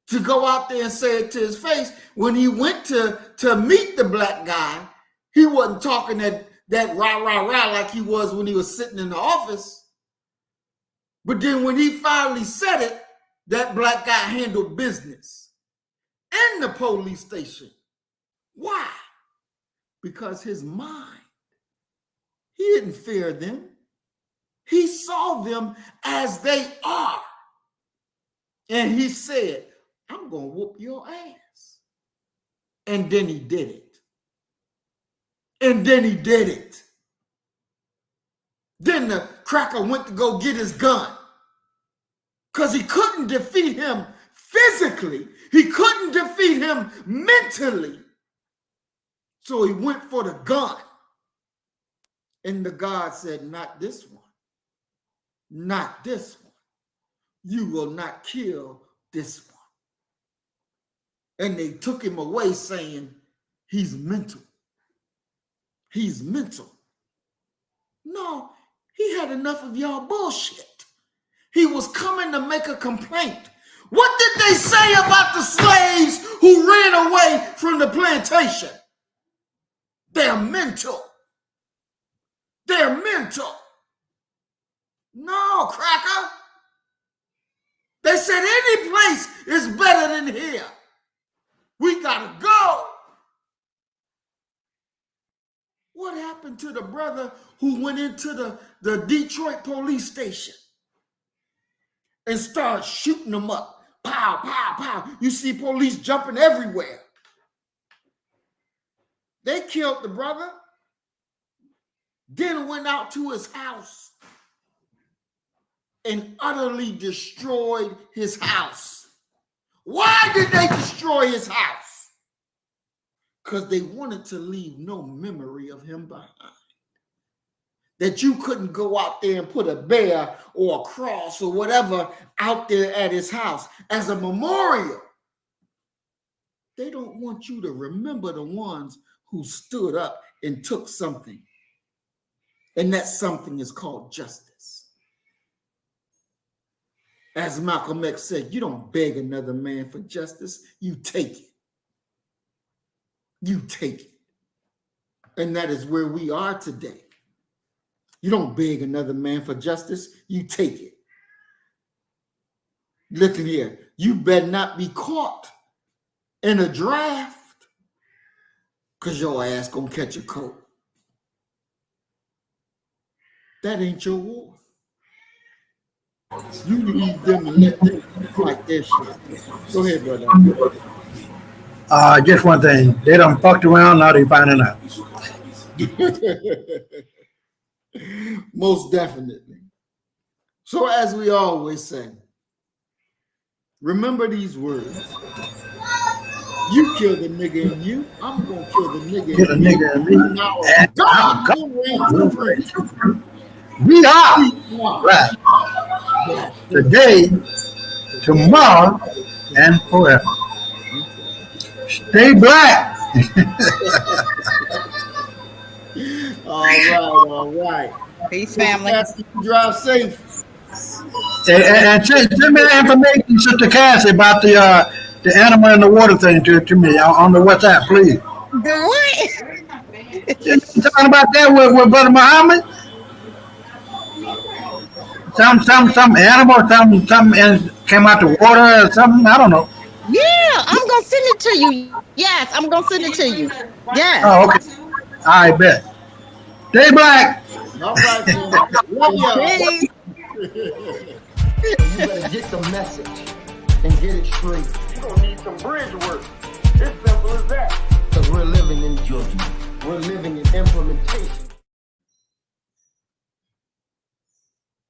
to go out there and say it to his face. When he went to meet the black guy, he wasn't talking that rah, rah, rah like he was when he was sitting in the office. But then when he finally said it, that black guy handled business in the police station. Why? Because his mind, he didn't fear them. He saw them as they are. And he said, I'm going to whoop your ass. And then he did it. And then he did it. Then the cracker went to go get his gun. Because he couldn't defeat him physically. He couldn't defeat him mentally. So he went for the gun. And the God said, not this one. Not this one. You will not kill this one. And they took him away saying, he's mental. He's mental. No, he had enough of y'all bullshit. He was coming to make a complaint. What did they say about the slaves who ran away from the plantation? They're mental. They're mental. No, cracker. They said any place is better than here. We gotta go. What happened to the brother who went into the Detroit police station and started shooting them up? Pow, pow, pow. You see police jumping everywhere. They killed the brother, then went out to his house and utterly destroyed his house. Why did they destroy his house? Because they wanted to leave no memory of him behind. That you couldn't go out there and put a bear or a cross or whatever out there at his house as a memorial. They don't want you to remember the ones who stood up and took something. And that something is called justice. As Malcolm X said, you don't beg another man for justice, you take it. You take it. And that is where we are today. You don't beg another man for justice, you take it. Listen here, you better not be caught in a draft because your ass gonna catch a cold. That ain't your war. You leave them and let them fight their shit. Go ahead, brother. Just one thing. They done fucked around, now they finding out. Most definitely. So as we always say, remember these words. You kill the nigga in you, I'm going to kill the nigga in you. Now, God will reign supreme. We are right. Today tomorrow, and forever. Stay black. All right. Peace, family. Cassie, drive safe. And send me the information, Sister Cassie, about the animal in the water thing to me on the WhatsApp, please. The what? You talking about that with Brother Muhammad? Some animal, something came out the water or something. I don't know. Yeah, I'm gonna send it to you. Yes, I'm gonna send it to you. Yes. Oh, okay. I bet. Stay black. All right, man. Love y'all. Peace. You better get the message and get it straight. You're gonna need some bridge work. It's simple as that.